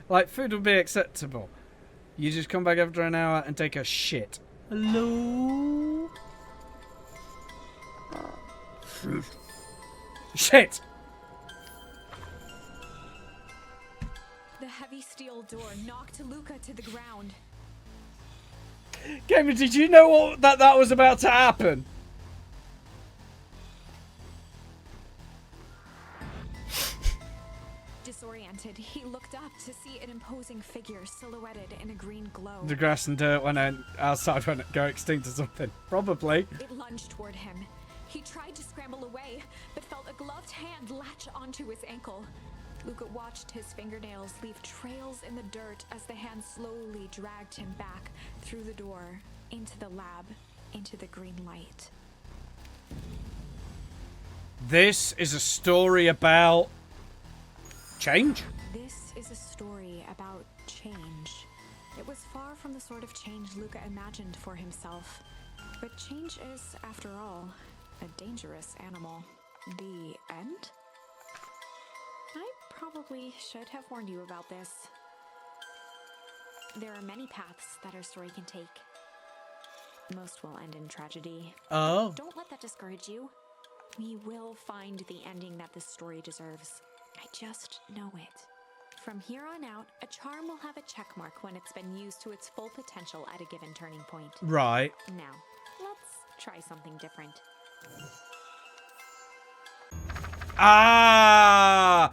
Like, food would be acceptable. You just come back after an hour and take a shit. Hello? Shit! The heavy steel door knocked Luca to the ground. Gamer, did you know that was about to happen? Disoriented, he looked up to see an imposing figure silhouetted in a green glow. The grass and dirt outside went go extinct or something. Probably. It lunged toward him. He tried to scramble away, but felt a gloved hand latch onto his ankle. Luca watched his fingernails leave trails in the dirt as the hand slowly dragged him back through the door, into the lab, into the green light. This is a story about change. This is a story about change. It was far from the sort of change Luca imagined for himself. But change is, after all, a dangerous animal. The end? I probably should have warned you about this. There are many paths that our story can take. Most will end in tragedy. Oh. Don't let that discourage you. We will find the ending that this story deserves. I just know it. From here on out, a charm will have a check mark when it's been used to its full potential at a given turning point. Right. Now, let's try something different. Ah!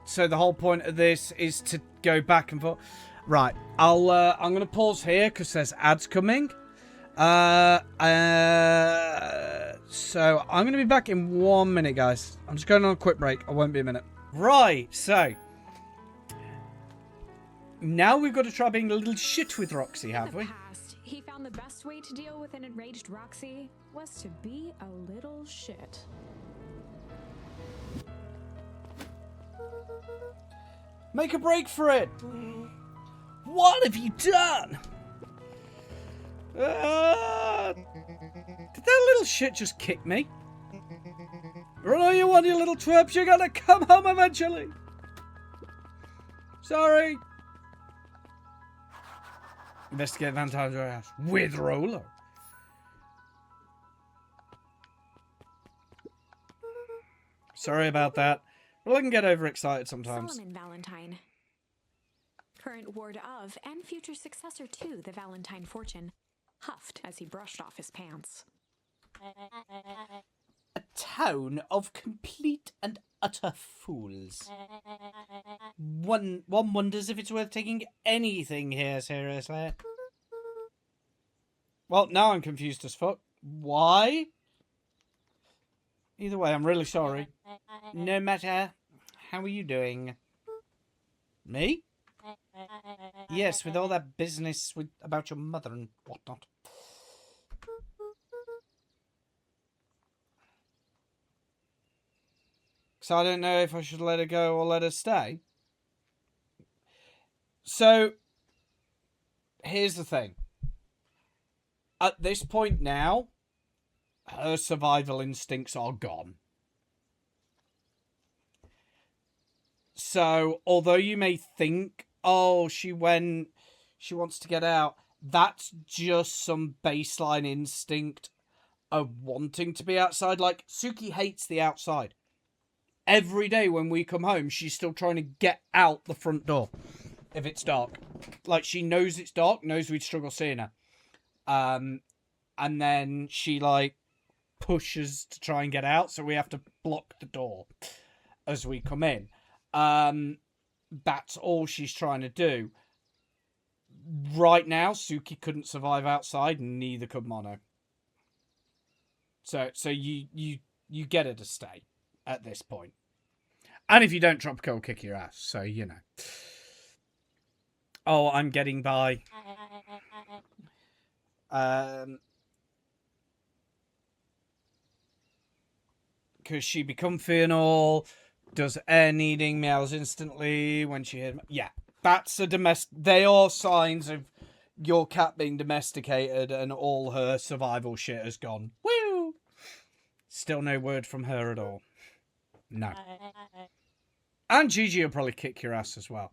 So the whole point of this is to go back and forth. Right. I'm going to pause here because there's ads coming. So I'm going to be back in 1 minute, guys. I'm just going on a quick break. I won't be a minute. Right. So now we've got to try being a little shit with Roxy, have we? In the past, he found the best way to deal with an enraged Roxy was to be a little shit. Make a break for it. What have you done? Did that little shit just kick me? Run all you want, you little twerps. You're gonna come home eventually. Sorry. Investigate Valentine's house with Rolo. Sorry about that. Well, I can get overexcited sometimes. Solomon Valentine. Current ward of and future successor to the Valentine fortune, huffed as he brushed off his pants. A town of complete and utter fools. One wonders if it's worth taking anything here seriously. Well, now I'm confused as fuck. Why? Either way, I'm really sorry. No matter. How are you doing? Me? Yes, with all that business about your mother and whatnot. So I don't know if I should let her go or let her stay. So, here's the thing. At this point now, her survival instincts are gone. So, although you may think, oh, she wants to get out, that's just some baseline instinct of wanting to be outside. Like, Suki hates the outside. Every day when we come home, she's still trying to get out the front door if it's dark. Like, she knows it's dark, knows we'd struggle seeing her. And then she, like, pushes to try and get out, so we have to block the door as we come in. That's all she's trying to do. right now, Suki couldn't survive outside, and neither could Mono. So you get her to stay at this point. And if you don't, Tropico will kick your ass. So, you know. Oh, I'm getting by. Because she be comfy and all. Does air needing, meows instantly when she hears... Yeah, that's a domestic... They are signs of your cat being domesticated and all her survival shit has gone. Woo! Still no word from her at all. No. And Gigi will probably kick your ass as well.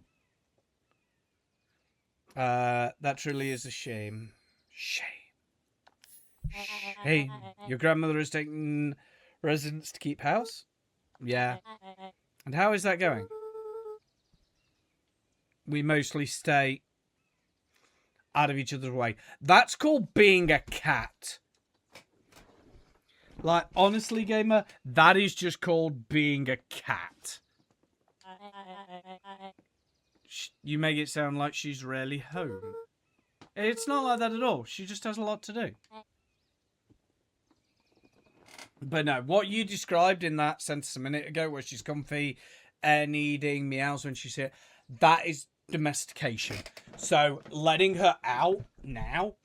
That truly is a shame. Shame. Hey, your grandmother is taking residence to keep house? Yeah. And how is that going? We mostly stay out of each other's way. That's called being a cat. Like, honestly, gamer, that is just called being a cat. You make it sound like she's rarely home. It's not like that at all. She just has a lot to do. But no, what you described in that sentence a minute ago, where she's comfy, air needing, meows when she's here, that is domestication. So letting her out now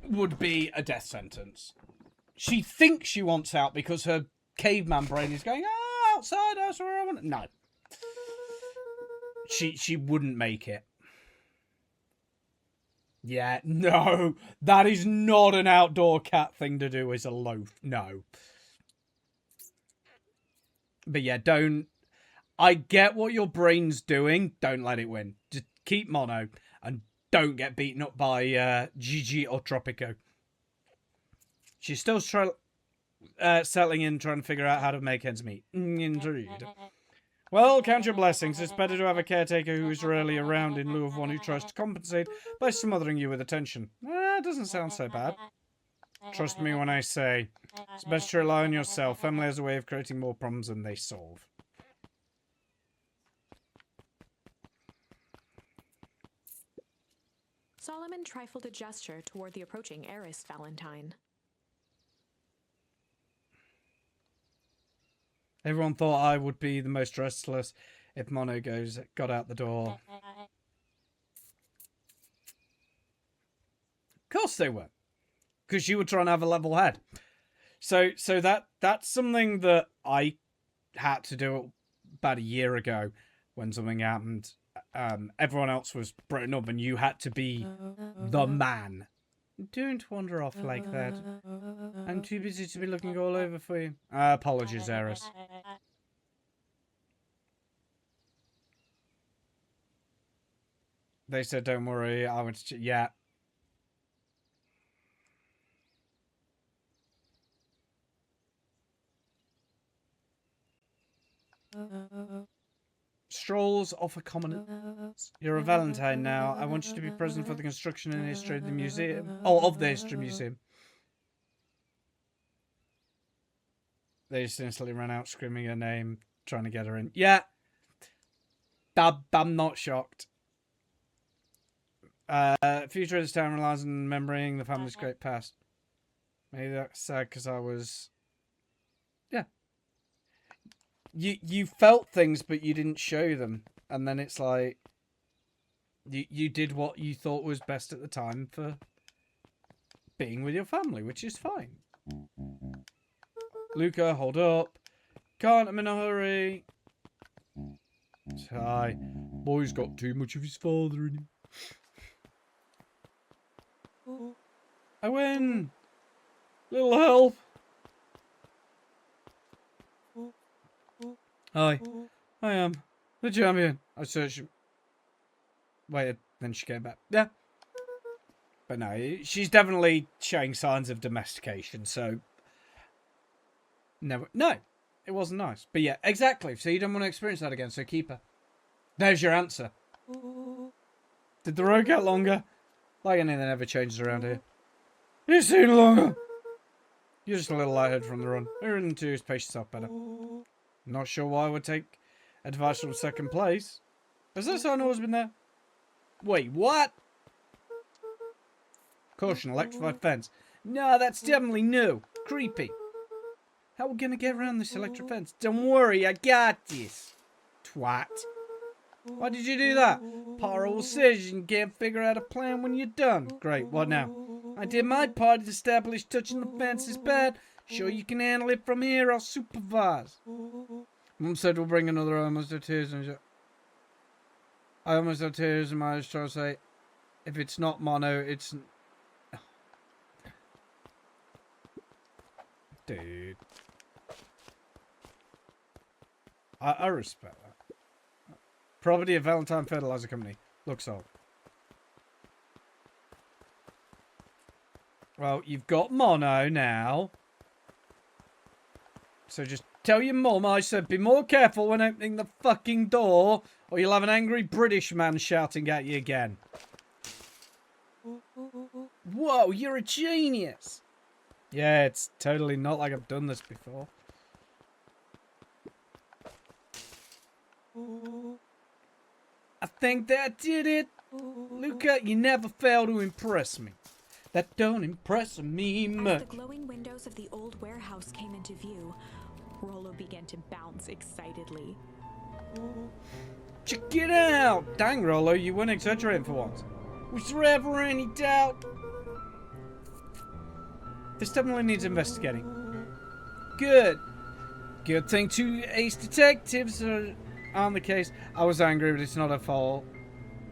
would be a death sentence. She thinks she wants out because her caveman brain is going, oh, outside, that's where I want it. No. She wouldn't make it. Yeah, no. That is not an outdoor cat thing to do as a loaf. No. But yeah, don't... I get what your brain's doing. Don't let it win. Just keep Mono. And don't get beaten up by Gigi or Tropico. She's still settling in, trying to figure out how to make ends meet. Indeed. Well, count your blessings. It's better to have a caretaker who is rarely around in lieu of one who tries to compensate by smothering you with attention. It doesn't sound so bad. Trust me when I say, it's best to rely on yourself. Family has a way of creating more problems than they solve. Solomon trifled a gesture toward the approaching heiress Valentine. Everyone thought I would be the most restless if Mono got out the door. Of course they were. Because you were trying to have a level head. So that's something that I had to do about a year ago when something happened. Everyone else was brought up and you had to be the man. Don't wander off like that. I'm too busy to be looking all over for you. Apologies, Eris. They said, don't worry, I went to... Yeah. Strolls offer common... You're a Valentine now. I want you to be present for the construction and history of the museum. Oh, of the History Museum. They just instantly ran out screaming her name, trying to get her in. Yeah. I'm not shocked. Future of this town relies on remembering the family's great past. Maybe that's sad because I was... Yeah. You felt things, but you didn't show them. And then it's like... You did what you thought was best at the time for being with your family, which is fine. Luca, hold up. Can't, I'm in a hurry. Hi. Boy's got too much of his father in him. I win! Little help! Hi. I am the champion. I searched... Waited, then she came back. Yeah. But no, she's definitely showing signs of domestication, so... No, it wasn't nice. But yeah, exactly. So you don't want to experience that again, so keep her. There's your answer. Did the road get longer? Like anything never changes around here. You've seen longer. You're just a little lightheaded from the run. You're in to pace yourself better. Not sure why I would take advice from second place. Has that sign always been there? Wait, what? Caution, electrified fence. No, that's definitely new. Creepy. How are we gonna get around this electric fence? Don't worry, I got this. Twat. Why did you do that? Poirot says you can't figure out a plan when you're done. Great, what now? I did my part to establish touching the fence is bad. Sure you can handle it from here, I'll supervise. Mum said we'll bring another. I almost have tears in my eyes trying to say, if it's not mono, it's... Dude. I respect that. Property of Valentine Fertilizer Company. Looks old. Well, you've got mono now. So just tell your mum I said be more careful when opening the fucking door, or you'll have an angry British man shouting at you again. Whoa, you're a genius. Yeah, it's totally not like I've done this before. I think that did it. Luca, you never fail to impress me. That don't impress me much. As the glowing windows of the old warehouse came into view, Rollo began to bounce excitedly. Check it out! Dang, Rollo, you weren't exaggerating for once. Was there ever any doubt? This definitely needs investigating. Good. Good thing two ace detectives are on the case. I was angry, but it's not her fault.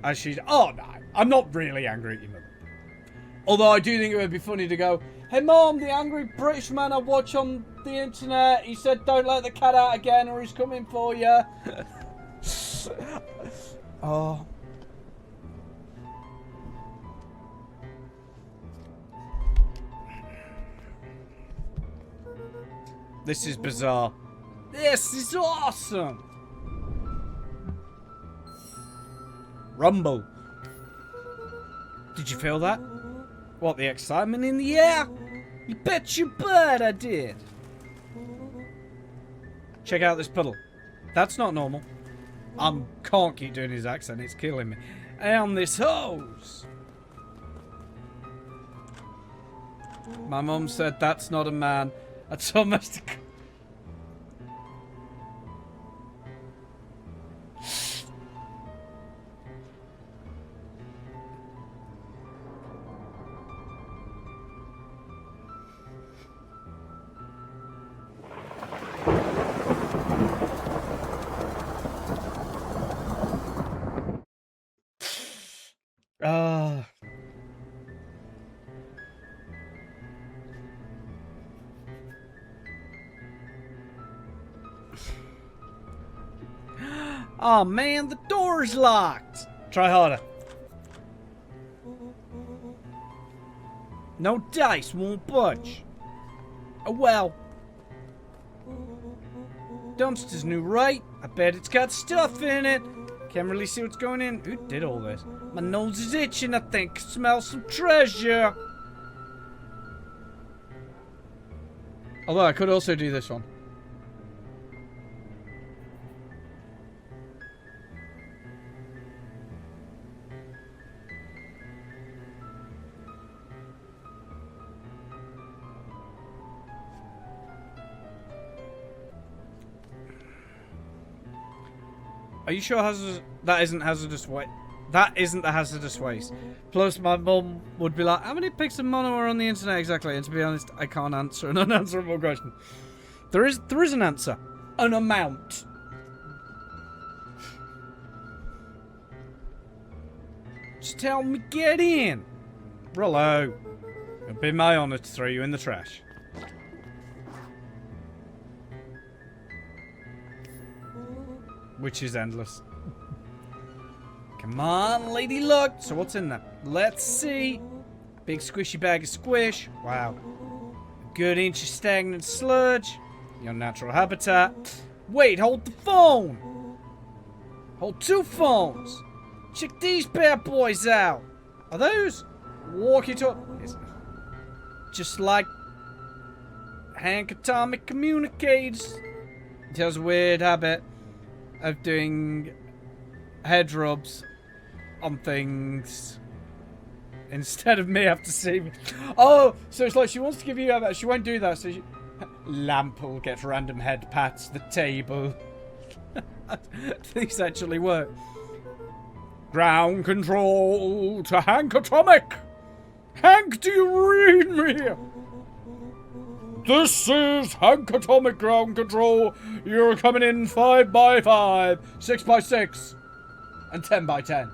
As she's... Oh, no. I'm not really angry at you, mother. Although I do think it would be funny to go, hey, Mom, the angry British man I watch on the internet, he said don't let the cat out again or he's coming for you. Oh. This is bizarre. This is awesome. Rumble. Did you feel that? What, the excitement in the air? You bet your butt I did. Check out this puddle. That's not normal. Can't keep doing his accent, it's killing me. And this hose. My mum said that's not a man. That's almost a... Oh man, the door's locked. Try harder. No dice, won't budge. Oh well. Dumpster's new, right? I bet it's got stuff in it. Can't really see what's going in. Who did all this? My nose is itching, I think. Smell some treasure. Although I could also do this one. Are you sure that isn't hazardous waste? That isn't the hazardous waste. Plus, my mum would be like, how many pics of mono are on the internet exactly? And to be honest, I can't answer an unanswerable question. There is an answer. An amount. Just tell me, get in. Rollo. It'd be my honour to throw you in the trash. Which is endless. Come on, lady luck. So what's in there? Let's see. Big squishy bag of squish. Wow. A good inch of stagnant sludge. Your natural habitat. Wait, hold the phone. Hold two phones. Check these bad boys out. Are those walkie-talkies? Just like Hank Atomic communicates. He has a weird habit of doing head rubs on things instead of me have to see me. Oh, so it's like she wants to give you that. She won't do that. So Lamp will get random head pats the table. These actually work. Ground control to Hank Atomic. Hank, do you read me? This is Hank Atomic ground control. You're coming in 5 by 5, 6 by 6, and 10 by 10.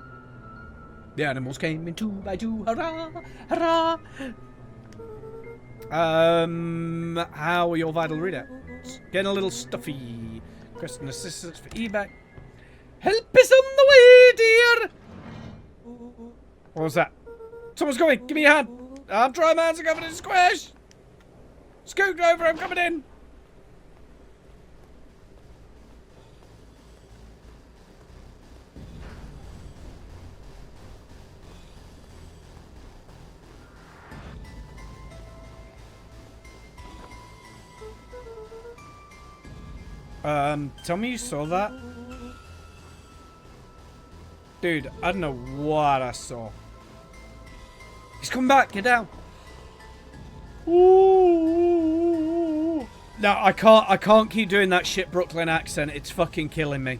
The animals came in 2 by 2. Hurrah! Hurrah! How are your vital readouts? Getting a little stuffy. Requesting assistance for evac. Help is on the way, dear! What was that? Someone's coming! Give me a hand! I'm trying my hands are covered in squish! Scoot over, I'm coming in! Tell me you saw that? Dude, I don't know what I saw. He's coming back, get down. Ooh. No, I can't keep doing that shit Brooklyn accent. It's fucking killing me.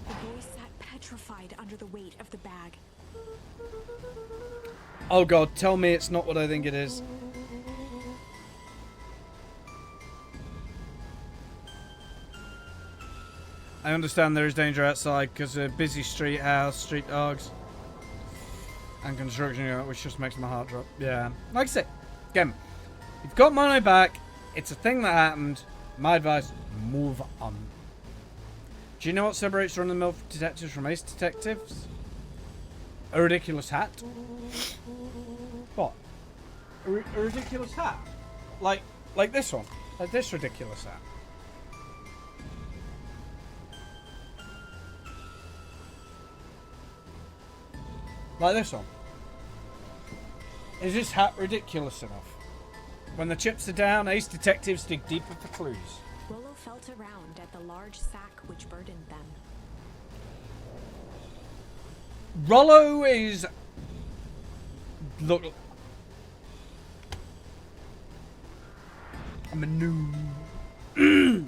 The boy sat petrified under the weight of the bag. Oh god, tell me it's not what I think it is. I understand there is danger outside because of busy street house, street dogs, and construction, which just makes my heart drop. Yeah. Like I said, again, you've got money back. It's a thing that happened. My advice, move on. Do you know what separates run-of-the-mill detectives from ace detectives? A ridiculous hat. What? A ridiculous hat? Like this one. Like this ridiculous hat. Like this one. Is this hat ridiculous enough? When the chips are down, ace detectives dig deeper for clues. Rollo felt around at the large sack which burdened them. Rollo is... Look... I'm a noob.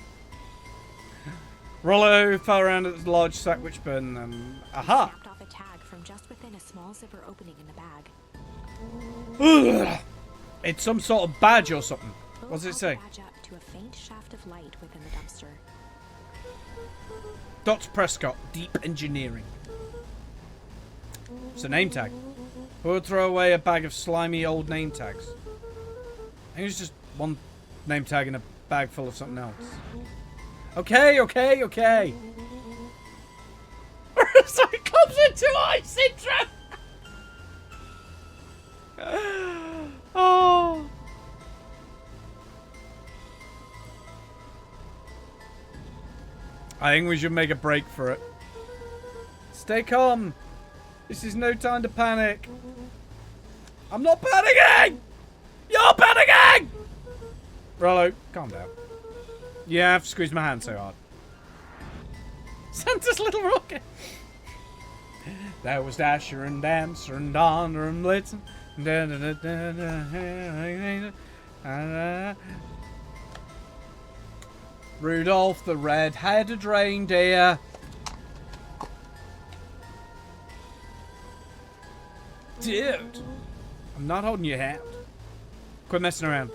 Rollo fell around at the large sack which burned them. Aha! Snapped off a tag from just within a small zipper opening in the bag. Ugh. It's some sort of badge or something. Rollo What does it held say? the badge up to a faint shaft of light within the dumpster. Dot Prescott, Deep Engineering. It's a name tag. Who would throw away a bag of slimy old name tags? I think it's just one name tag in a bag full of something else. Okay. So it comes into ice syndrome! Oh. I think we should make a break for it. Stay calm. This is no time to panic. I'm not panicking! You're panicking! Rollo, calm down. Yeah, I've squeezed my hand so hard. Santa's little rocket. There was Dasher and Dancer and Donner and Blitzen. Rudolph the red-headed reindeer. Dude, I'm not holding your hand. Quit messing around.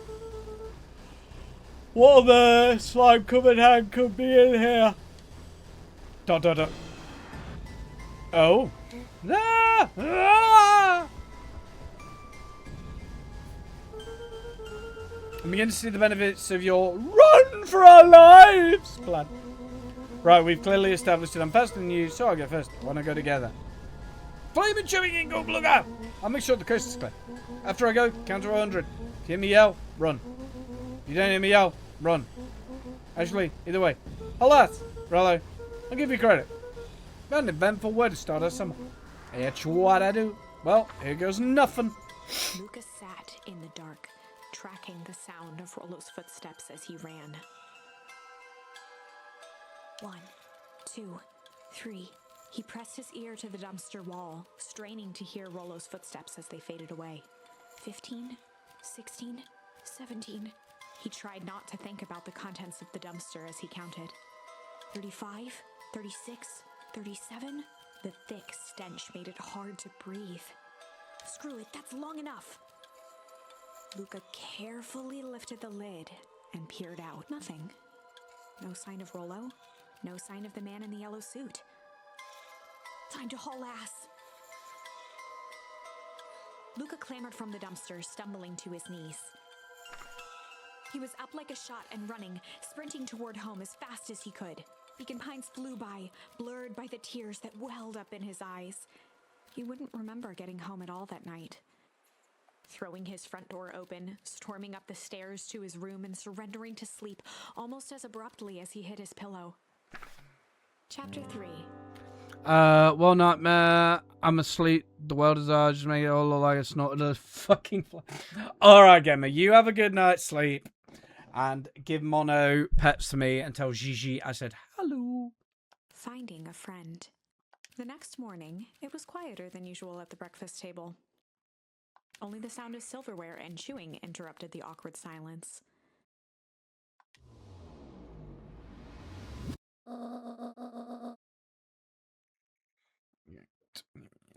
What the slime covered hand could be in here? Dot. Oh. Ah! Ah! I'm beginning to see the benefits of your run for our lives plan. Right, we've clearly established that I'm faster than you, so I'll go first. Want to go together? Flame and chewing in, go look out! I'll make sure the coast is clear. After I go, count to 100. If you hear me yell, run. If you don't hear me yell, run. Actually, either way. Alas, Rollo, I'll give you credit. What an eventful way to start our summer. It's what I do. Well, here goes nothing. Lucas sat in the dark, tracking the sound of Rollo's footsteps as he ran. 1, 2, 3. He pressed his ear to the dumpster wall, straining to hear Rollo's footsteps as they faded away. 15, 16, 17. He tried not to think about the contents of the dumpster as he counted. 35, 36, 37. The thick stench made it hard to breathe. Screw it, that's long enough. Luca carefully lifted the lid and peered out. Nothing. No sign of Rollo. No sign of the man in the yellow suit. Time to haul ass. Luca clambered from the dumpster, stumbling to his knees. He was up like a shot and running, sprinting toward home as fast as he could. Beacon Pines flew by, blurred by the tears that welled up in his eyes. He wouldn't remember getting home at all that night. Throwing his front door open, storming up the stairs to his room and surrendering to sleep almost as abruptly as he hit his pillow. Chapter 3. One nightmare. I'm asleep. The world is ours. Just make it all look like I snorted a fucking fly. Alright, Gemma. You have a good night's sleep. And give Mono pets to me and tell Gigi I said hello. Finding a friend. The next morning, it was quieter than usual at the breakfast table. Only the sound of silverware and chewing interrupted the awkward silence.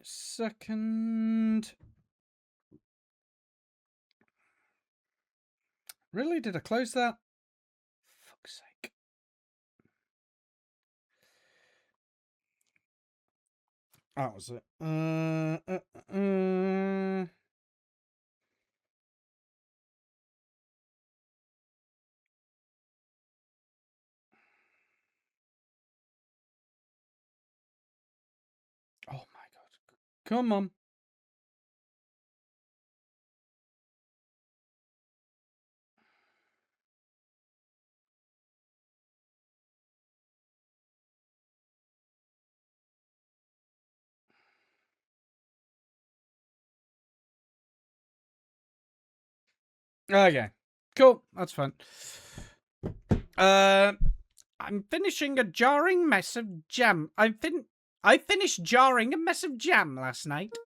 Second. Really? Did I close that? Fuck's sake. That was it. Oh my god. Come on. Okay. Cool. That's fine. I'm finishing a jarring mess of jam. I finished jarring a mess of jam last night.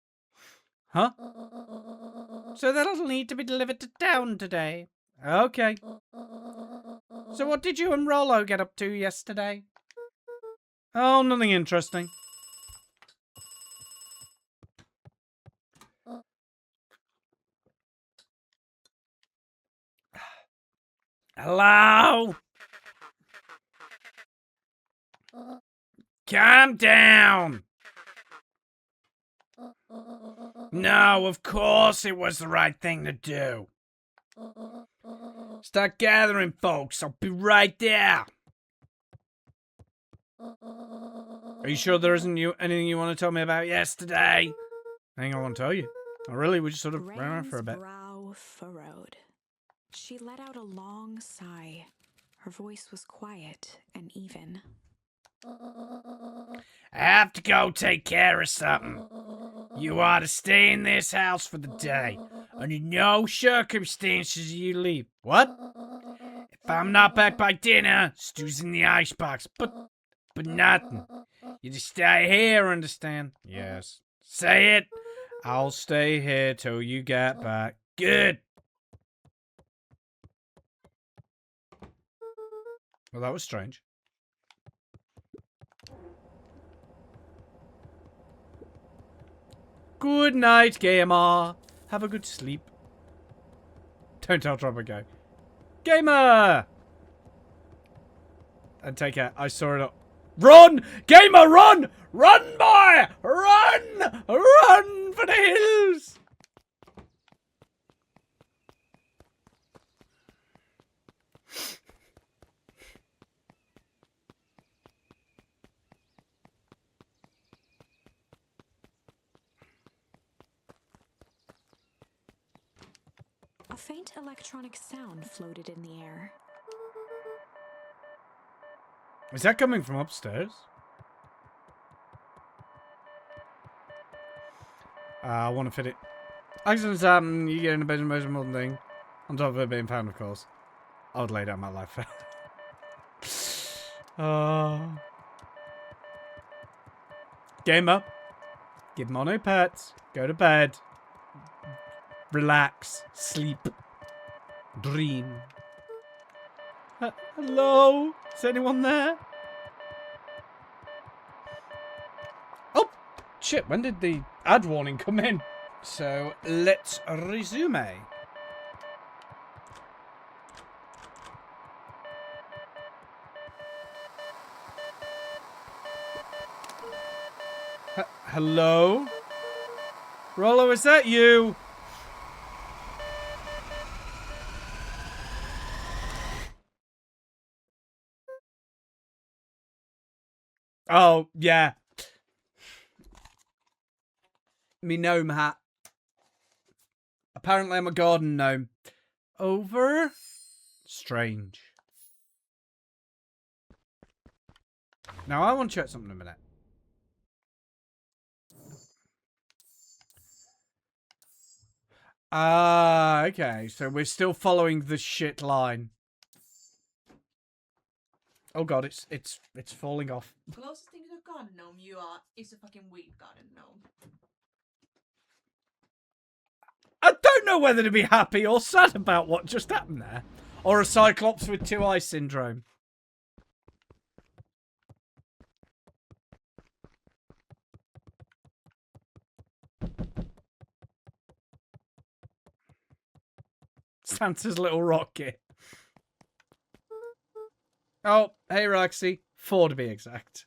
Huh? So that'll need to be delivered to town today. Okay. So what did you and Rollo get up to yesterday? Oh, nothing interesting. Hello? Calm down. No, of course it was the right thing to do. Start gathering, folks. I'll be right there. Are you sure there isn't anything you want to tell me about yesterday? Anything I want to tell you? Oh, really? We just sort of ran around for a bit. Brow furrowed. She let out a long sigh. Her voice was quiet and even. I have to go take care of something. You are to stay in this house for the day. Under no circumstances you leave. What? If I'm not back by dinner, stew's in the icebox. But nothing. You just stay here, understand? Yes. Say it. I'll stay here till you get back. Good. Well, that was strange. Good night, gamer. Have a good sleep. Don't tell Trump go. Gamer! And take care. I saw it up. Run! Gamer, run! Run, boy! Run! Run for the hills! A faint electronic sound floated in the air. Is that coming from upstairs? I want to fit it. Accidents happen, you get in a bed of most modern thing. On top of it being found, of course. I would lay down my life. Gamer. Give Mono pets. Go to bed. Relax. Sleep. Dream. Hello? Is anyone there? Oh! Shit, when did the ad warning come in? So, let's resume. Hello? Rollo, is that you? Oh, yeah. Me gnome hat. Apparently I'm a garden gnome. Over? Strange. Now I want to check something in a minute. Ah, okay. So we're still following the shit line. Oh god, it's falling off. Closest thing to a garden gnome you are is a fucking weed garden gnome. I don't know whether to be happy or sad about what just happened there. Or a Cyclops with 2 eye syndrome. Santa's little rocket. Oh, hey Roxy. 4 to be exact.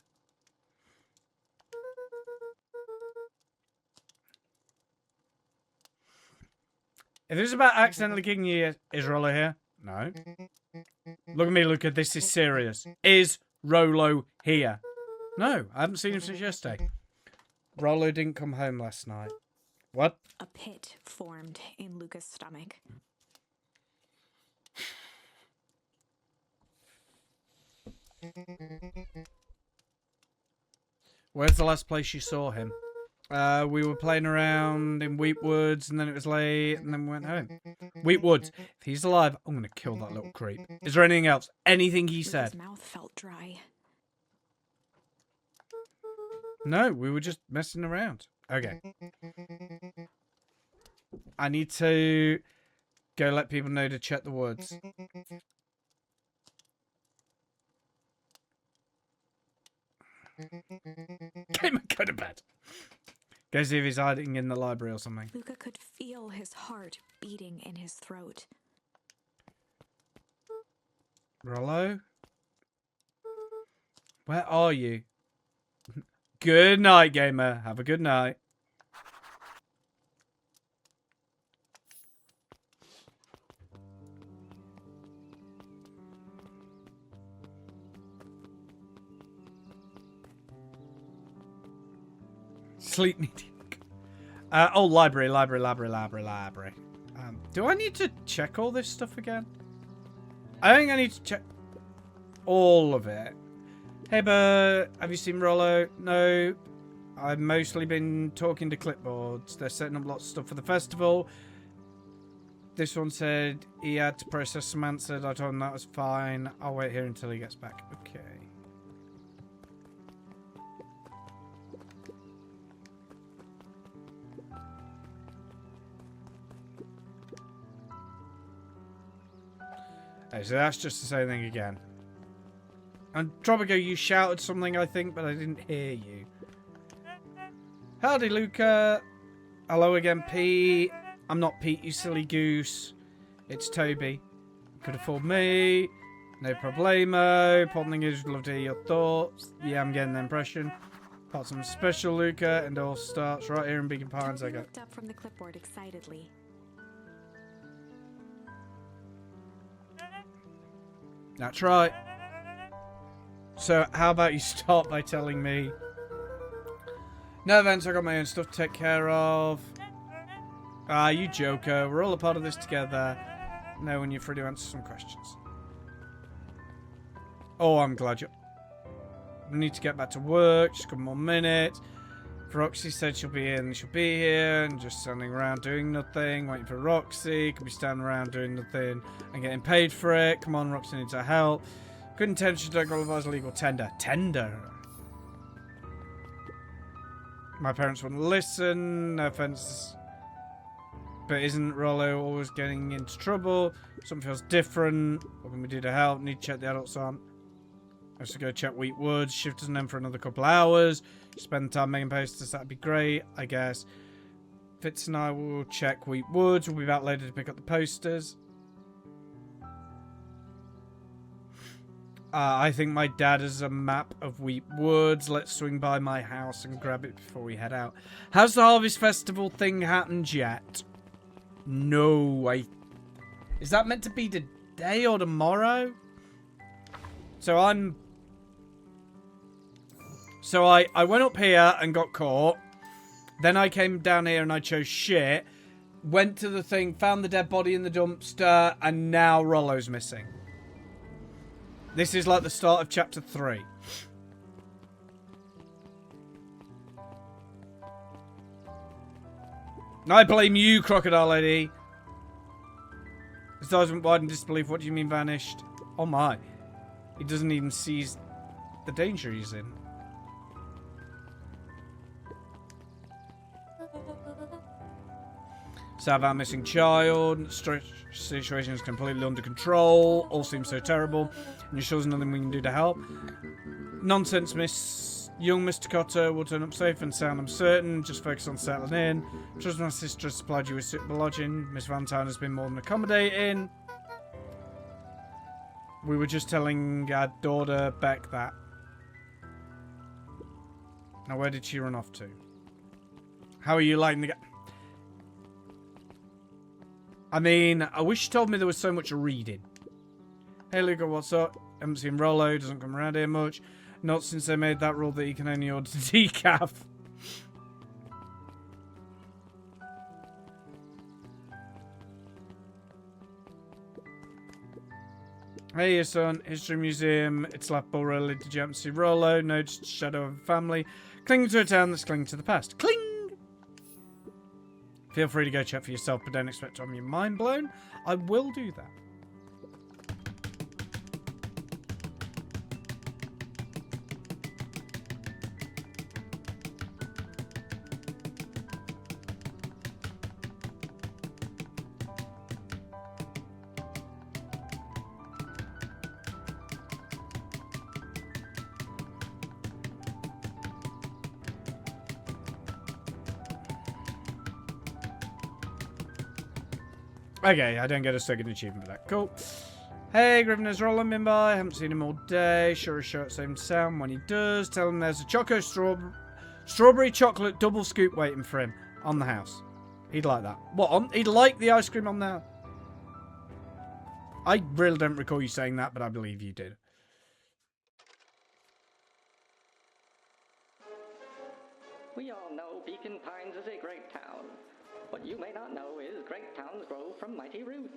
If this is about accidentally kicking you, is Rollo here? No. Look at me, Luca. This is serious. Is Rollo here? No, I haven't seen him since yesterday. Rollo didn't come home last night. What? A pit formed in Luca's stomach. Where's the last place you saw him? We were playing around in Wheatwoods, and then it was late, and then we went home. Wheatwoods. If he's alive, I'm going to kill that little creep. Is there anything else? Anything he said? His mouth felt dry. No, we were just messing around. Okay. I need to go let people know to check the woods. Came and go to bed. Go see if he's hiding in the library or something. Luca could feel his heart beating in his throat. Rollo? Where are you? Good night, gamer. Have a good night. Sleep meeting. Oh, library. Do I need to check all this stuff again? I think I need to check all of it. Hey, Bert, have you seen Rollo? No. I've mostly been talking to clipboards. They're setting up lots of stuff for the festival. This one said he had to process some answers. I told him that was fine. I'll wait here until he gets back. Okay. Okay, so that's just the same thing again. And Tropico, you shouted something, I think, but I didn't hear you. Howdy, Luca. Hello again, Pete. I'm not Pete, you silly goose. It's Toby. Could have fooled me. No problemo. Popping is love to hear your thoughts. Yeah, I'm getting the impression. Got some special, Luca, and it all starts right here in Beacon Pines. Toby looked up from the clipboard excitedly. That's right. So, how about you start by telling me? No events, I got my own stuff to take care of. Ah, you joker. We're all a part of this together. Know when you're free to answer some questions. Oh, I'm glad you... We need to get back to work. Just a couple more minutes. Roxy said she'll be in, she'll be here, and just standing around doing nothing, waiting for Roxy. Could be standing around doing nothing and getting paid for it. Come on, Roxy needs our help. Good intentions don't qualify as a legal tender. Tender. My parents wouldn't listen. No offense. But isn't Rollo always getting into trouble? Something feels different. What can we do to help? Need to check the adults aren't. I have to go check Wheat Woods. Shift doesn't end for another couple hours. Spend time making posters. That'd be great, I guess. Fitz and I will check Wheat Woods. We'll be back later to pick up the posters. I think my dad has a map of Wheat Woods. Let's swing by my house and grab it before we head out. Has the Harvest Festival thing happened yet? No, Is that meant to be today or tomorrow? So I went up here and got caught. Then I came down here and I chose shit. Went to the thing, found the dead body in the dumpster, and now Rollo's missing. This is like the start of chapter 3. I blame you, Crocodile Lady. His eyes went wide in disbelief. What do you mean vanished? Oh my. He doesn't even see the danger he's in. Sad about missing child. Situation is completely under control. All seems so terrible. And you're sure there's nothing we can do to help? Nonsense, Miss. Young Mr. Cotter will turn up safe and sound, I'm certain. Just focus on settling in. Trust my sister has supplied you with suitable lodging. Miss Valentine has been more than accommodating. We were just telling our daughter Beck that. Now, where did she run off to? How are you liking the... I mean, I wish you told me there was so much reading. Hey, Luca, what's up? Haven't seen Rollo. Doesn't come around here much. Not since they made that rule that he can only order decaf. Hey, your son. History Museum. It's laughable, really. Did you happen to see Rollo? No, just a shadow of a family. Clinging to a town that's clinging to the past. Cling! Feel free to go check for yourself, but don't expect to have your mind blown. I will do that. Okay, I don't get a second achievement for that. Cool. Hey, Griffin's rolling been by. Haven't seen him all day. Sure as short same sound when he does. Tell him there's a choco strawberry chocolate double scoop waiting for him on the house. He'd like that. What? He'd like the ice cream on there? I really don't recall you saying that, but I believe you did. We all know Beacon Pines is a great town. What you may not know is great towns grow from mighty roots.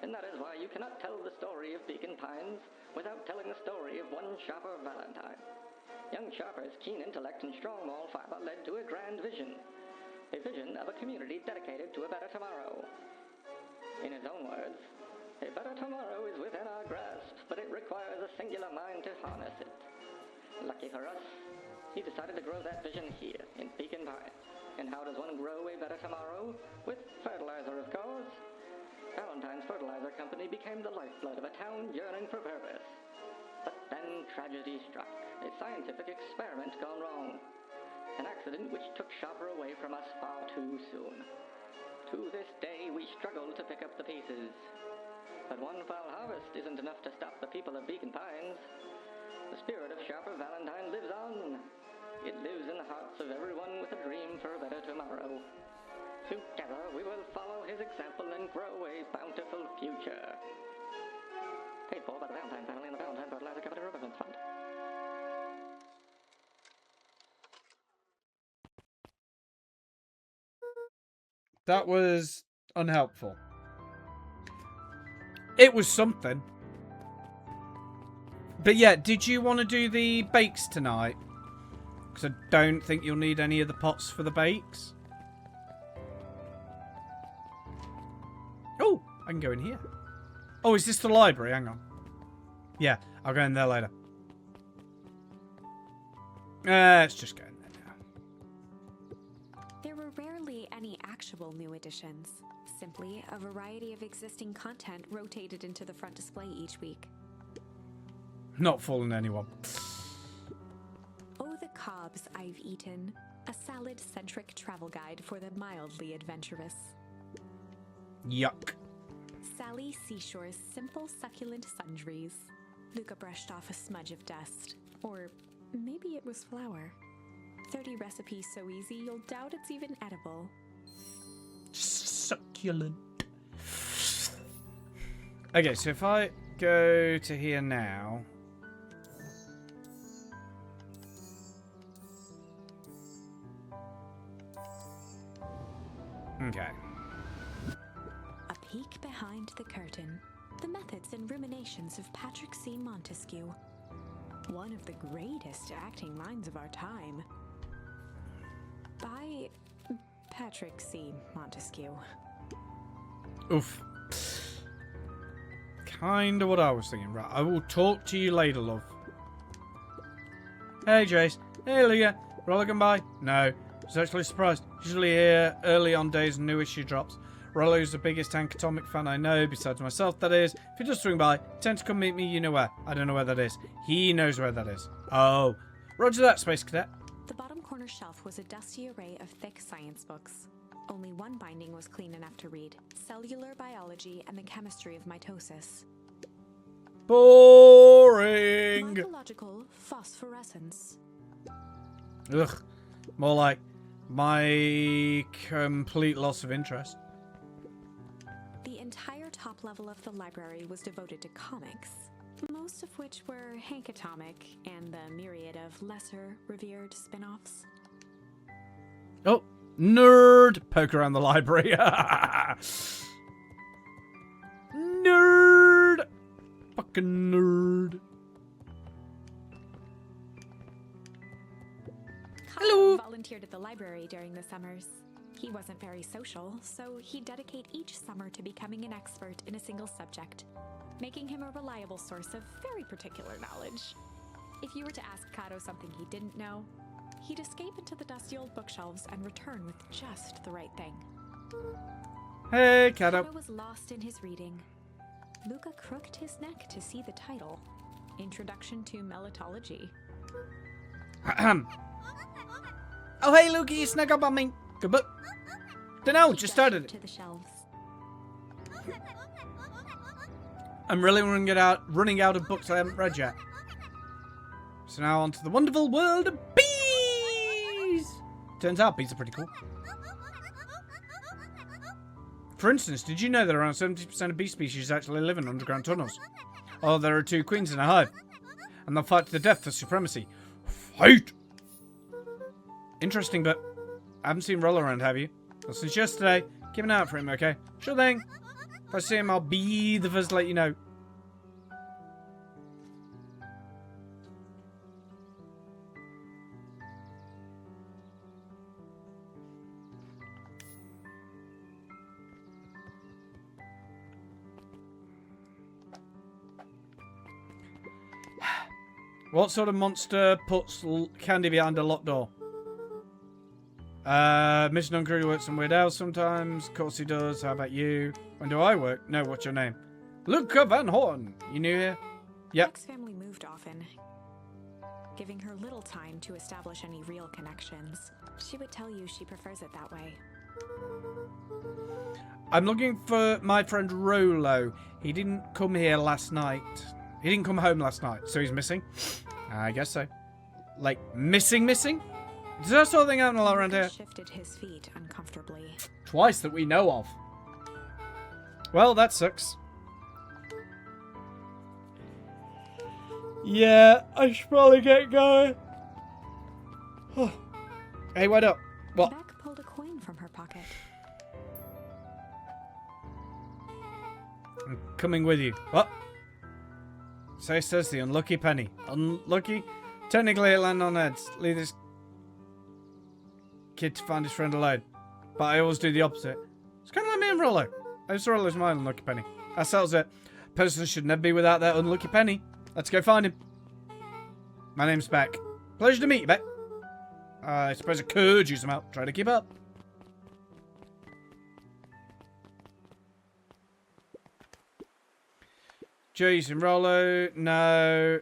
And that is why you cannot tell the story of Beacon Pines without telling the story of one Sharper Valentine. Young Sharper's keen intellect and strong moral fiber led to a grand vision. A vision of a community dedicated to a better tomorrow. In his own words, a better tomorrow is within our grasp, but it requires a singular mind to harness it. Lucky for us, he decided to grow that vision here in Beacon Pines. And how does one grow a better tomorrow? With fertilizer, of course. Valentine's Fertilizer Company became the lifeblood of a town yearning for purpose. But then tragedy struck. A scientific experiment gone wrong. An accident which took Sharper away from us far too soon. To this day, we struggle to pick up the pieces. But one foul harvest isn't enough to stop the people of Beacon Pines. The spirit of Sharper Valentine lives on. It lives in the hearts of everyone with a dream for a better tomorrow. Together, we will follow his example and grow a bountiful future. Paid for by the Valentine family and the Valentine Fertilizer Company Remembrance Fund. That was unhelpful. It was something. But yeah, did you want to do the bakes tonight? Because I don't think you'll need any of the pots for the bakes. Oh, I can go in here. Oh, is this the library? Hang on. Yeah, I'll go in there later. Let's just go in there now. actual new additions. Simply a variety of existing content rotated into the front display each week. Not fooling anyone. Oh, the cobs I've eaten. A salad-centric travel guide for the mildly adventurous. Yuck. Sally Seashore's simple succulent sundries. Luca brushed off a smudge of dust. Or maybe it was flour. 30 recipes so easy you'll doubt it's even edible. Succulent. Okay, so if I go to here now. Okay. A peek behind the curtain. The methods and ruminations of Patrick C. Montesquieu. One of the greatest acting minds of our time. By Patrick C. Montesquieu. Oof. Kinda what I was thinking. Right, I will talk to you later, love. Hey, Jace. Hey, Leah. Roller come by? No. I was actually surprised. Usually here early on days new issue drops. Rollo's the biggest Hank Atomic fan I know, besides myself, that is. If you just swing by, tend to come meet me, you know where. I don't know where that is. He knows where that is. Oh. Roger that, Space Cadet. The bottom corner shelf was a dusty array of thick science books. Only one binding was clean enough to read. Cellular Biology and the Chemistry of Mitosis. Boring! Morphological Phosphorescence. Ugh. More like my complete loss of interest. The entire top level of the library was devoted to comics, most of which were Hank Atomic and the myriad of lesser revered spin-offs. Oh, nerd! Poke around the library. Nerd! Fucking nerd. Kyle volunteered at the library during the summers. He wasn't very social, so he'd dedicate each summer to becoming an expert in a single subject, making him a reliable source of very particular knowledge. If you were to ask Kato something he didn't know, he'd escape into the dusty old bookshelves and return with just the right thing. Hey, Kato. Kato was lost in his reading. Luca crooked his neck to see the title, Introduction to Melitology. Ahem. Oh, hey, Luke, you snuck up on me. Good book. Dunno, He just dashed started it. to the shelves. I'm really running out of books I haven't read yet. So now on to the wonderful world of bees! Turns out bees are pretty cool. For instance, did you know that around 70% of bee species actually live in underground tunnels? Oh, there are 2 queens in a hive. And they'll fight to the death for supremacy. Fight! Interesting, but I haven't seen Roll around, have you? Well, since yesterday, keep an eye out for him, okay? Sure thing. If I see him, I'll be the first to let you know. What sort of monster puts candy behind a locked door? Mission Uncrew works some weird hours sometimes. Of course he does. How about you? When do I work? No, what's your name? Luca Van Horn. You new here? Yep. Beck's family moved often, giving her little time to establish any real connections. She would tell you she prefers it that way. I'm looking for my friend Rolo. He didn't come here last night. He didn't come home last night, so he's missing? I guess so. Like, missing? Is that sort of thing happening a lot around Luca here? shifted his feet uncomfortably. Twice that we know of. Well, that sucks. Yeah, I should probably get going. Hey, wait up. What? Beck pulled a coin from her pocket. I'm coming with you. What? So says the unlucky penny. Unlucky? Technically it landed on heads. Leave this kid to find his friend alone. But I always do the opposite. It's kind of like me and Rollo. I just Rollo's my unlucky penny. That settles it. Person should never be without their unlucky penny. Let's go find him. My name's Beck. Pleasure to meet you, Beck. I suppose I could use some help. Try to keep up. Joe using Rollo. No.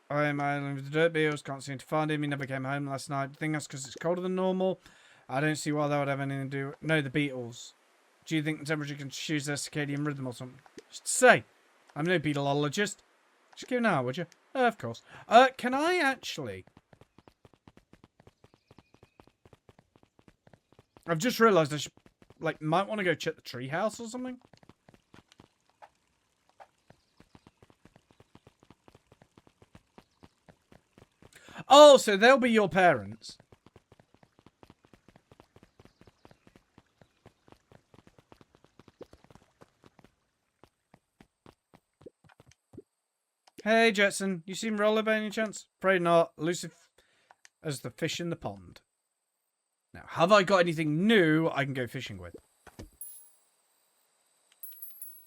I'm island with the dirt beetles. Can't seem to find him. He never came home last night. I think that's because it's colder than normal. I don't see why that would have anything to do. No, the beetles. Do you think the temperature can choose their circadian rhythm or something? Just say. I'm no beetleologist. Just give an hour, would you? Of course. Can I actually... I've just realised I should, like, might want to go check the treehouse or something. Oh, so they'll be your parents. Hey, Jetson. You seen Roller by any chance? Afraid not. Elusive as the fish in the pond. Now, have I got anything new I can go fishing with?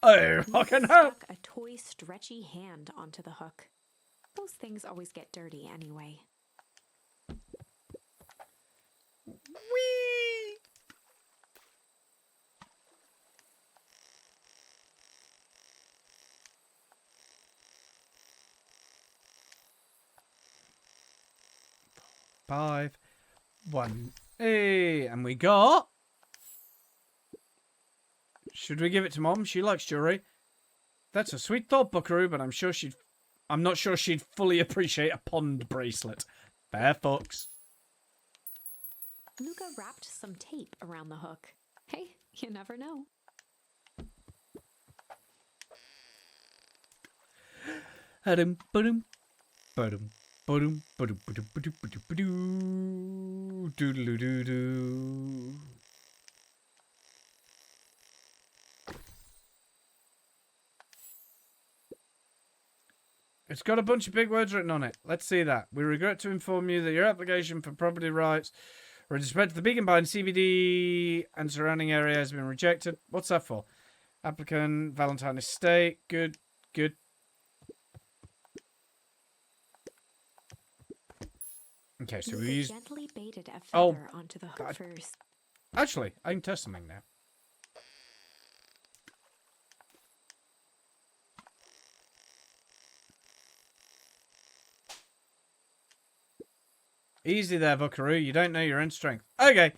Oh, I can have. Stuck a toy stretchy hand onto the hook. Those things always get dirty anyway. Whee! Five, 1. Hey, and we got... Should we give it to Mom? She likes jewelry. That's a sweet thought, Buckaroo, but I'm not sure she'd fully appreciate a pond bracelet. Fair fucks. Luca wrapped some tape around the hook. Hey, you never know. Ba-dum, ba-dum, ba-dum, ba-dum, ba-dum, ba-dum, ba-dum, ba-dum, ba-dum, doodle-doo-doo. It's got a bunch of big words written on it. Let's see that. We regret to inform you that your application for property rights with respect to the Beacon Pines CBD and surrounding area has been rejected. What's that for? Applicant, Valentine Estate. Good, good. Okay, so we use... gently baited a Oh, feather onto the hook God. first. Actually, I can test something now. Easy there, Buckaroo. You don't know your own strength. Okay.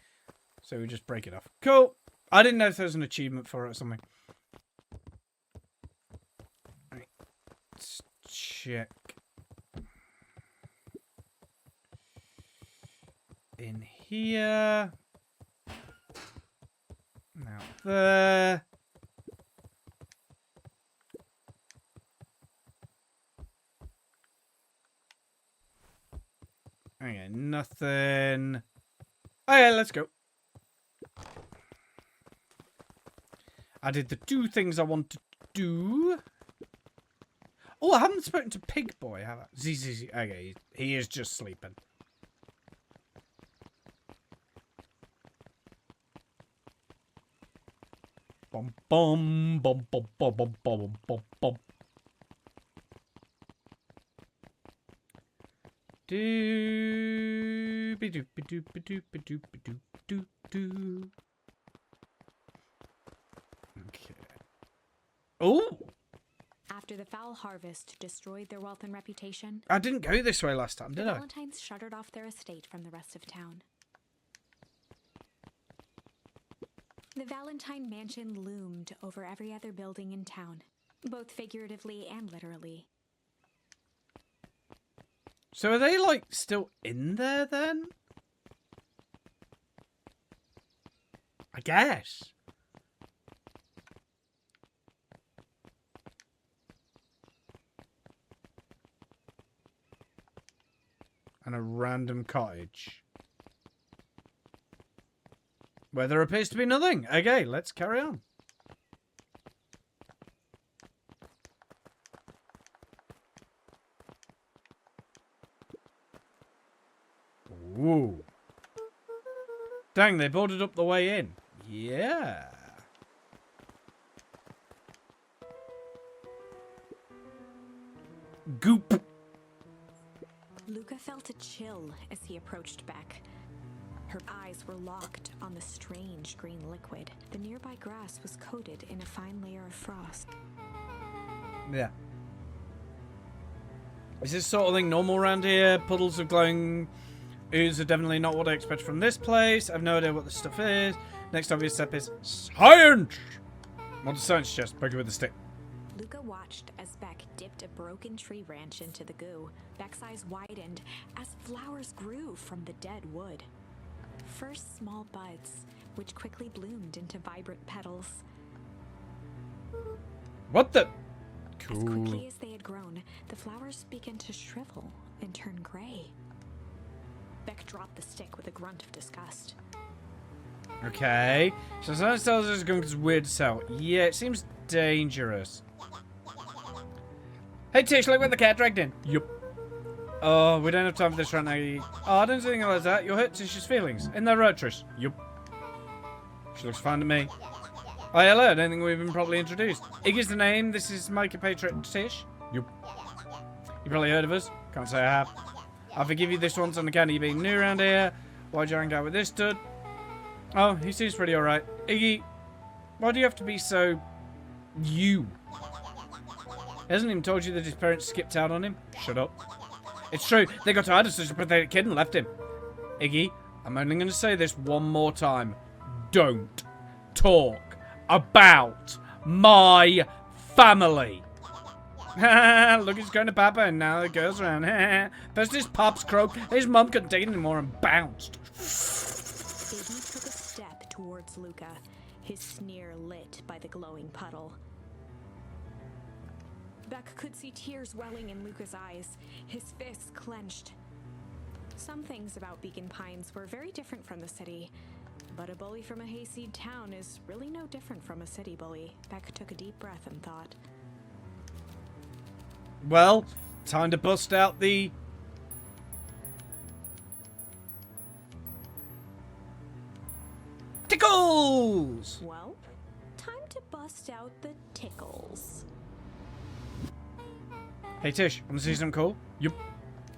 So we just break it off. Cool. I didn't know if there was an achievement for it or something. Right. Let's check. In here. Now there. Okay, nothing. Okay, let's go. I did the 2 things I wanted to do. Oh, I haven't spoken to Pig Boy, have I? Z. Okay, he is just sleeping. Bum bum bum bum bum bum bum bum bum. Do be do be do be do be do be do do do. Okay. Oh, After the foul harvest destroyed their wealth and reputation, I didn't go this way last time, the did I? Valentines shuttered off their estate from the rest of town. The Valentine mansion loomed over every other building in town, both figuratively and literally. So are they like still in there then? I guess. And a random cottage. Where there appears to be nothing. Okay, let's carry on. Ooh. Dang, they boarded up the way in. Yeah. Goop. Luca felt a chill as he approached Beck. Her eyes were locked on the strange green liquid. The nearby grass was coated in a fine layer of frost. Yeah. Is this sort of thing normal around here? Puddles of glowing ooze are definitely not what I expect from this place. I have no idea what this stuff is. Next obvious step is science! What's a science chest? Poke it with a stick. Luca watched as Beck dipped a broken tree branch into the goo. Beck's eyes widened as flowers grew from the dead wood. First small buds, which quickly bloomed into vibrant petals. What the? As Cool. quickly as they had grown, the flowers began to shrivel and turn gray. Beck dropped the stick with a grunt of disgust. Okay. So science tells us going is weird to sell. Yeah, it seems dangerous. Hey Tish, look what the cat dragged in. Yup. Oh, we don't have time for this right now. Oh, I don't think like that. You'll hurt Tish's feelings. Isn't that right, Trish? Yup. She looks fine to me. Oh, hello. I don't think we've been properly introduced. Iggy's the name. This is my compatriot Tish. Yup. You probably heard of us. Can't say I have. I'll forgive you this once on account of you being new around here. Why'd you hang out with this dude? Oh, he seems pretty alright. Iggy, why do you have to be so... you? He hasn't even told you that his parents skipped out on him? Shut up. It's true, they got tired of such a pathetic kid and left him. Iggy, I'm only going to say this one more time. Don't talk about my family. Look, he's going to Papa and now the girl's around. First his pops croaked, his mum couldn't take it anymore and bounced. Iggy took a step towards Luca, his sneer lit by the glowing puddle. Beck could see tears welling in Luca's eyes, his fists clenched. Some things about Beacon Pines were very different from the city, but a bully from a hayseed town is really no different from a city bully. Beck took a deep breath and thought. Well, time to bust out the... tickles! Well, time to bust out the tickles. Hey Tish, want to see something cool? Yup.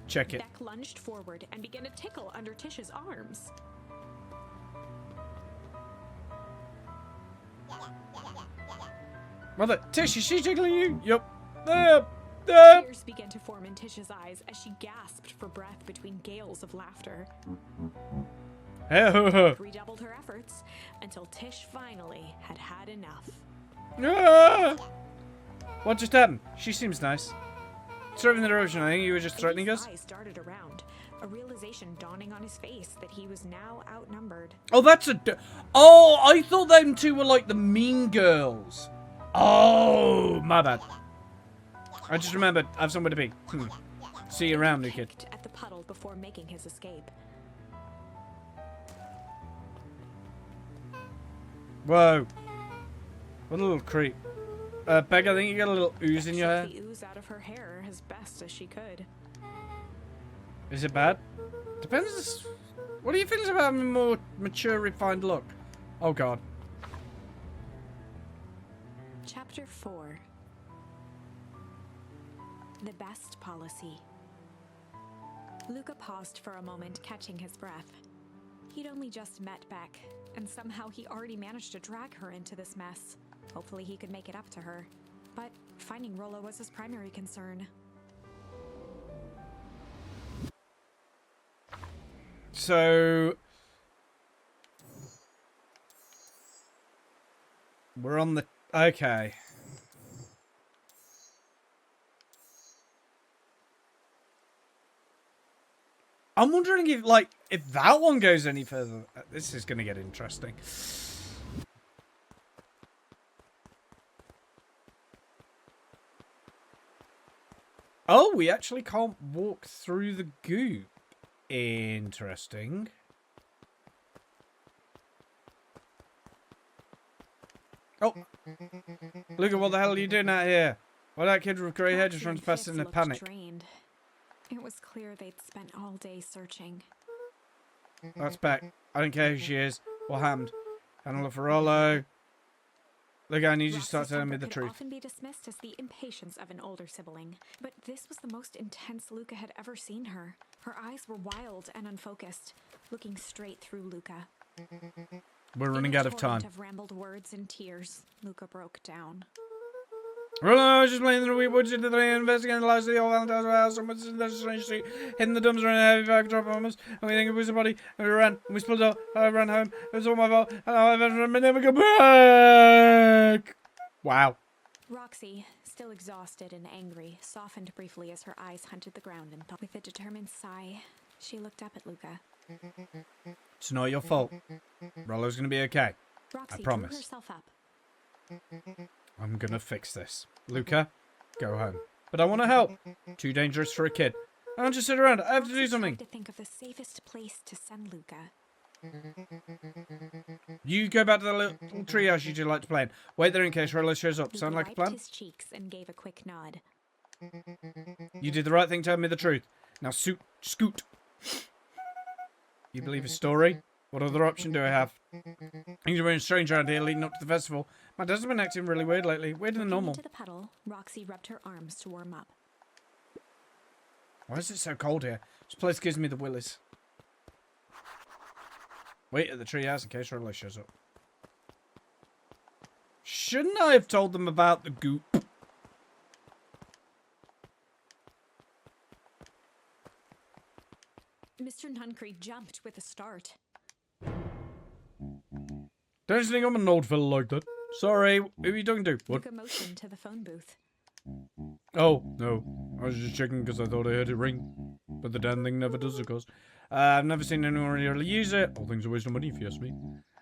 Check it. Beck lunged forward and began to tickle under Tish's arms. Mother, Tish, is she tickling you? Yup. Tears began to form in Tish's eyes as she gasped for breath between gales of laughter. Redoubled her efforts until Tish finally had had enough. What just happened? She seems nice. Sort of in the direction, I think you were just threatening us. His eyes darted around, a realization dawning on his face that he was now outnumbered. Oh, that's a... oh, I thought them two were like the mean girls. Oh, my bad. I just remembered I have somewhere to be. See you around, new kid. Kicked at the puddle before making his escape. Whoa. What a little creep. Beck, I think you got a little ooze in your hair. The ooze out of her hair as best as she could. Is it bad? Depends. What do you think about a more mature, refined look? Oh, God. Chapter 4. The best policy. Luca paused for a moment, catching his breath. He'd only just met Beck, and somehow he already managed to drag her into this mess. Hopefully he could make it up to her. But finding Rollo was his primary concern. So... we're on the... okay. I'm wondering if, like, if that one goes any further. This is going to get interesting. Oh, we actually can't walk through the goop. Interesting. Oh. Look at what the hell are you doing out here? Why that kid with grey hair just runs past in a panic? Drained. It was clear they'd spent all day searching. That's Beck. I don't care who she is. What happened? Gonna look for Rollo. Look, I need you to start telling me the truth. Often be dismissed as the impatience of an older sibling, but this was the most intense Luca had ever seen her. Her eyes were wild and unfocused, looking straight through Luca. We're running out of time. Of rambled words and tears, Luca broke down. Rollo, I was just playing in the wee woods into the rain, investigating the lives of the old Valentine's house. Someone's in the strange street, hidden the dumpster in a heavy bag drop on us. And we think it was a body. And we ran. And we split up. I ran home. It was all my fault. And I've never come back. Wow. Roxy, still exhausted and angry, softened briefly as her eyes hunted the ground and thought. With a determined sigh, she looked up at Luca. It's not your fault. Rollo's gonna be okay. Roxy promise. drew herself up. I'm gonna fix this. Luca, go home. But I want to help. Too dangerous for a kid. I can't just sit around. I have to do Roxy something. tried to think of the safest place to send Luca. You go back to the little treehouse you two like to play in. Wait there in case Rollo shows up. Luca Sound like a wiped plan? his cheeks and gave a quick nod. You did the right thing, telling me the truth. Now scoot. You believe his story? What other option do I have? Things are very strange around here leading up to the festival. My dad's been acting really weird lately. Weirder than Looking normal. into the puddle, Roxy rubbed her arms to warm up. Why is it so cold here? This place gives me the willies. Wait at the treehouse in case Rollo shows up. Shouldn't I have told them about the goop? Mr. Nuncreed jumped with a start. Don't you think I'm an old fella like that? Sorry, who are you talking to? What? Luca motioned to the phone booth. Oh, no. I was just checking because I thought I heard it ring. But the damn thing never does, of course. I've never seen anyone really use it. All things are a waste of money, if you ask me.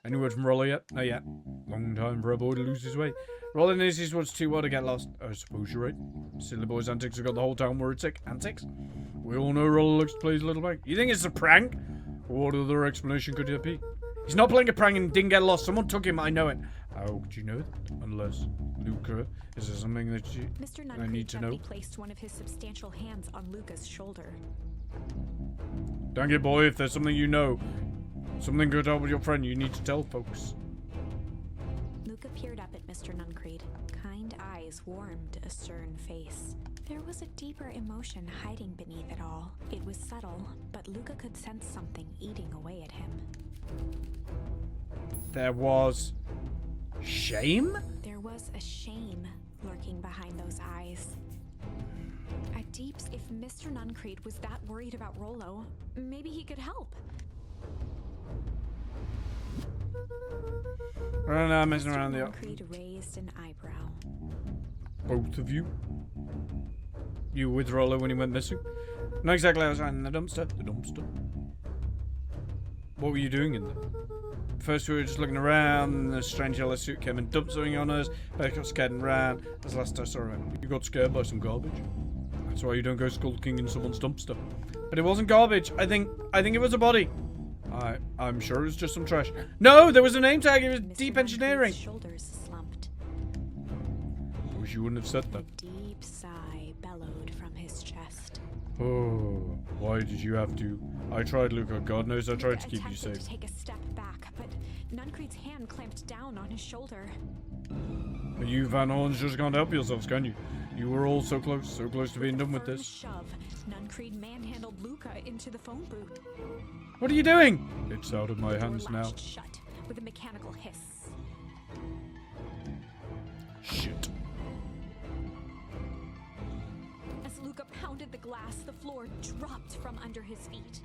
Any word from Rollo yet? Not yet. Long time for a boy to lose his way. Rollo knows his woods too well to get lost. I suppose you're right. Silly boy's antics have got the whole town worried sick. Antics? We all know Rollo likes to play his little prank. You think it's a prank? What other explanation could it be? He's not playing a prank and didn't get lost. Someone took him, I know it. How would you know that? Unless, Luca, is there something that Mr. I need Nuncreed to know? gently placed one of his substantial hands on Luca's shoulder. Dang it, boy, if there's something you know, something good up with your friend, you need to tell folks. Luca peered up at Mr. Nuncreed. Kind eyes warmed a stern face. There was a deeper emotion hiding beneath it all. It was subtle, but Luca could sense something eating away at him. There was shame? There was a shame lurking behind those eyes. A deep... If Mr. Nuncreed was that worried about Rollo, maybe he could help. Right now, I'm messing around the... Nuncreed raised an eyebrow. Both of you? You were with Rollo when he went missing? Not exactly outside in the dumpster. The dumpster. What were you doing in there? First we were just looking around, and the strange yellow suit came and dumped something on us. Both got scared and ran. That's the last I saw him. You got scared by some garbage. That's why you don't go skulking in someone's dumpster. But it wasn't garbage. I think it was a body. I'm sure it was just some trash. No, there was a name tag. It was Mr. Deep Nuncreed's Engineering. shoulders slumped. I wish you wouldn't have said A that. deep sigh bellowed from his chest. Oh, why did you have to? I tried, Luca. God knows I tried to keep you Attempted safe. to take a step back, but Nuncreed's hand clamped down on his shoulder. But you Van Horns just can't help yourselves, can you? You were all so close to being done with Firm this. shove, Nuncreed manhandled Luca into the phone booth. What are you doing? It's out of my The door hands now. latched shut with a mechanical hiss. Shit. As Luca pounded the glass, the floor dropped from under his feet.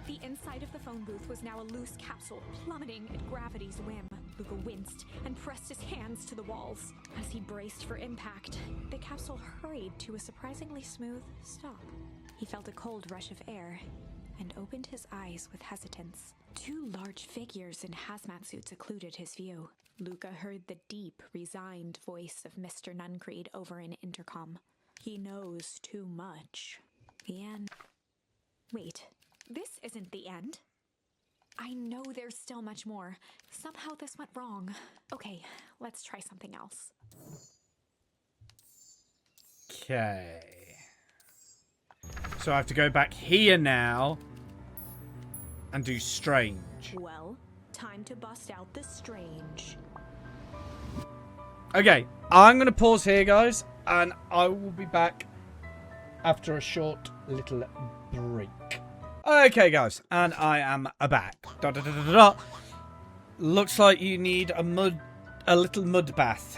The inside of the phone booth was now a loose capsule, plummeting at gravity's whim. Luca winced and pressed his hands to the walls. As he braced for impact, the capsule hurried to a surprisingly smooth stop. He felt a cold rush of air and opened his eyes with hesitance. Two large figures in hazmat suits occluded his view. Luca heard the deep, resigned voice of Mr. Nuncreed over an intercom. He knows too much. The end. Wait, this isn't the end. I know there's still much more. Somehow this went wrong. Okay, let's try something else. Okay. So I have to go back here now and do strange. Well, time to bust out the strange. Okay, I'm going to pause here, guys, and I will be back after a short little break. Okay, guys, and I am back. Da, da, da, da, da. Looks like you need a little mud bath.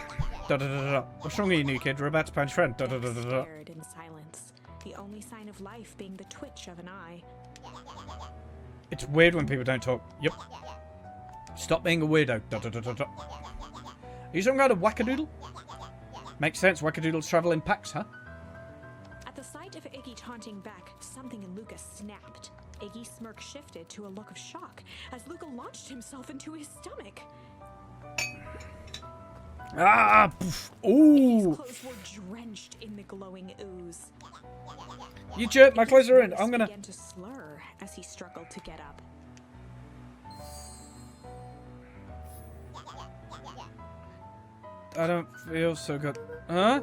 Da da da da. What's wrong with you, new kid? We're about to punch friend. Da da da da da. Stared in silence, the only sign of life being the twitch of an eye. It's weird when people don't talk. Yep. Stop being a weirdo. Da da da da da. Are you some kind of wackadoodle? Makes sense. Wackadoodles travel in packs, huh? At the sight of Iggy taunting back, something in Luca snapped. Iggy's smirk shifted to a look of shock as Luca launched himself into his stomach. Ah! Poof. His Ooh! clothes were drenched in the glowing ooze. You jerk! My clothes are in. His I'm gonna. voice began to slur as he struggled to get up. I don't feel so good. Huh?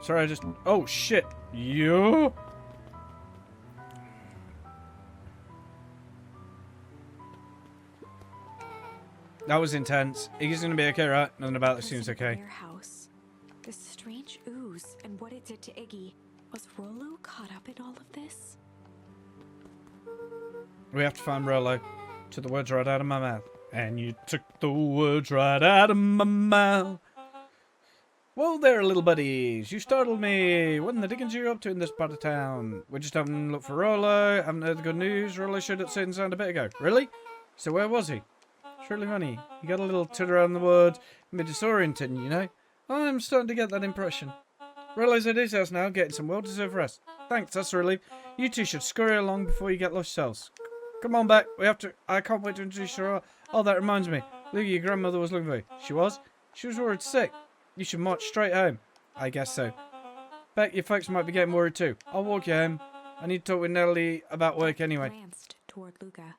Sorry, I just. Oh shit! You? That was intense. Iggy's gonna be okay, right? Nothing about this seems okay. Warehouse. This strange ooze and what it did to Iggy. Was Rollo caught up in all of this? We have to find Rollo. Took the words right out of my mouth. And you took the words right out of my mouth. Whoa there, little buddies. You startled me. What in the dickens are you up to in this part of town? We're just having a look for Rollo. Haven't heard the good news. Rollo showed up safe and sound a bit ago. Really? So where was he? It's really funny. He got a little toot around the woods. A bit disorienting, you know? I'm starting to get that impression. Rollo's at his house now, getting some well-deserved rest. Thanks, that's a relief. You two should scurry along before you get lost yourselves. Come on back. We have to. I can't wait to introduce her. Oh, that reminds me. Look, your grandmother was looking for you. She was? She was worried sick. You should march straight home. I guess so. Bet your folks might be getting worried too. I'll walk you home. I need to talk with Nellie about work anyway. Glanced toward Luca.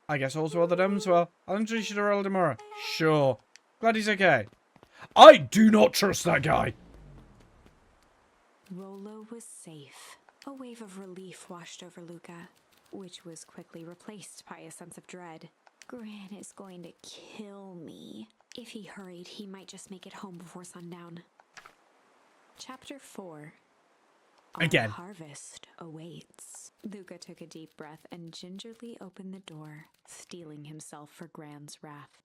I guess all's well that ends well. I'll introduce you to Rollo tomorrow. Sure. Glad he's okay. I do not trust that guy. Rollo was safe. A wave of relief washed over Luca, which was quickly replaced by a sense of dread. Gran is going to kill me. If he hurried, he might just make it home before sundown. Chapter 4. Again. Our harvest awaits. Luca took a deep breath and gingerly opened the door, steeling himself for Gran's wrath.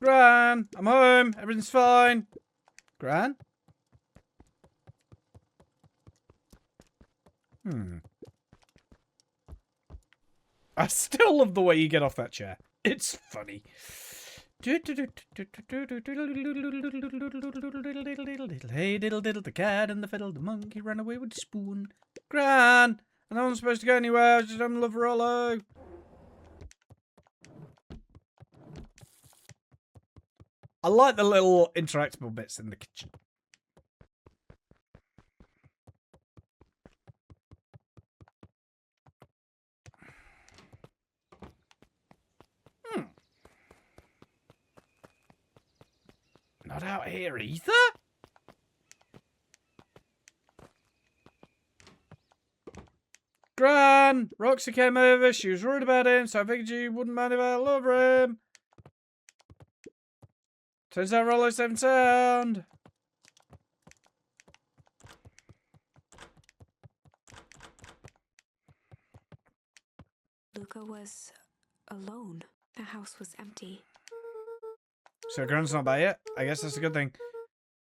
Gran, I'm home. Everything's fine. Gran? I still love the way you get off that chair. It's funny. Hey diddle diddle, the cat and the fiddle, the monkey ran away with the spoon. Gran! I know I'm supposed to go anywhere, I just don't love Rollo. I like the little interactable bits in the kitchen. Not out here either? Gran! Roxy came over, she was worried about him, so I figured you wouldn't mind if I love him. Turns out Rollo's safe and sound. Luca was alone. The house was empty. So Gran's not by yet? I guess that's a good thing.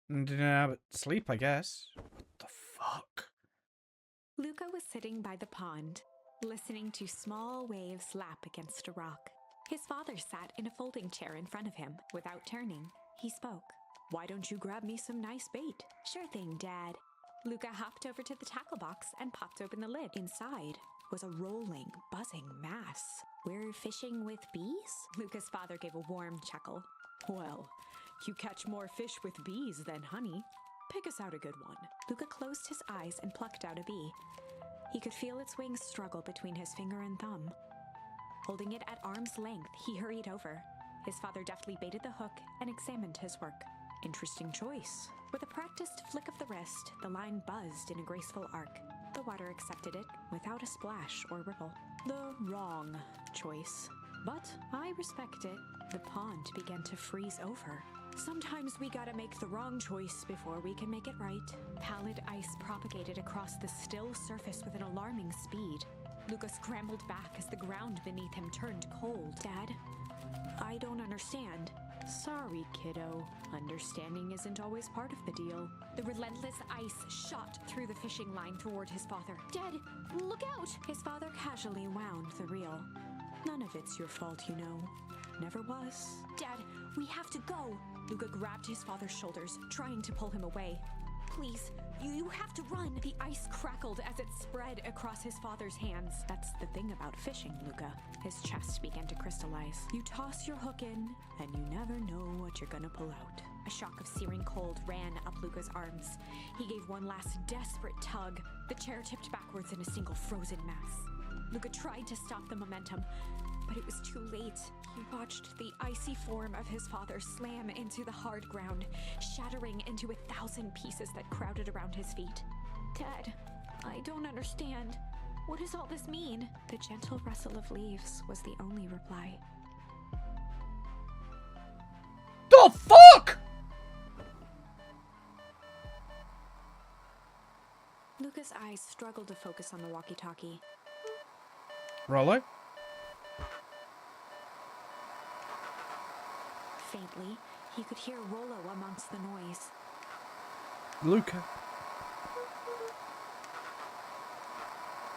But sleep, I guess. What the fuck? Luca was sitting by the pond, listening to small waves lap against a rock. His father sat in a folding chair in front of him. Without turning, he spoke. "Why don't you grab me some nice bait?" "Sure thing, Dad." Luca hopped over to the tackle box and popped open the lid. Inside was a rolling, buzzing mass. "We're fishing with bees?" Luca's father gave a warm chuckle. "Well, you catch more fish with bees than honey. Pick us out a good one." Luca closed his eyes and plucked out a bee. He could feel its wings struggle between his finger and thumb. Holding it at arm's length, he hurried over. His father deftly baited the hook and examined his work. "Interesting choice." With a practiced flick of the wrist, the line buzzed in a graceful arc. The water accepted it without a splash or ripple. The wrong choice. But I respect it. The pond began to freeze over. Sometimes we gotta make the wrong choice before we can make it right. Pallid ice propagated across the still surface with an alarming speed. Luca scrambled back as the ground beneath him turned cold. Dad, I don't understand. Sorry, kiddo. Understanding isn't always part of the deal. The relentless ice shot through the fishing line toward his father. Dad, look out! His father casually wound the reel. None of it's your fault, you know. Never was. Dad, we have to go! Luca grabbed his father's shoulders, trying to pull him away. Please, you have to run! The ice crackled as it spread across his father's hands. That's the thing about fishing, Luca. His chest began to crystallize. You toss your hook in, and you never know what you're gonna pull out. A shock of searing cold ran up Luca's arms. He gave one last desperate tug. The chair tipped backwards in a single frozen mass. Luca tried to stop the momentum, but it was too late. He watched the icy form of his father slam into the hard ground, shattering into 1,000 pieces that crowded around his feet. Dad, I don't understand. What does all this mean? The gentle rustle of leaves was the only reply. The fuck? Luca's eyes struggled to focus on the walkie-talkie. Rollo? Faintly, he could hear Rollo amongst the noise. Luca.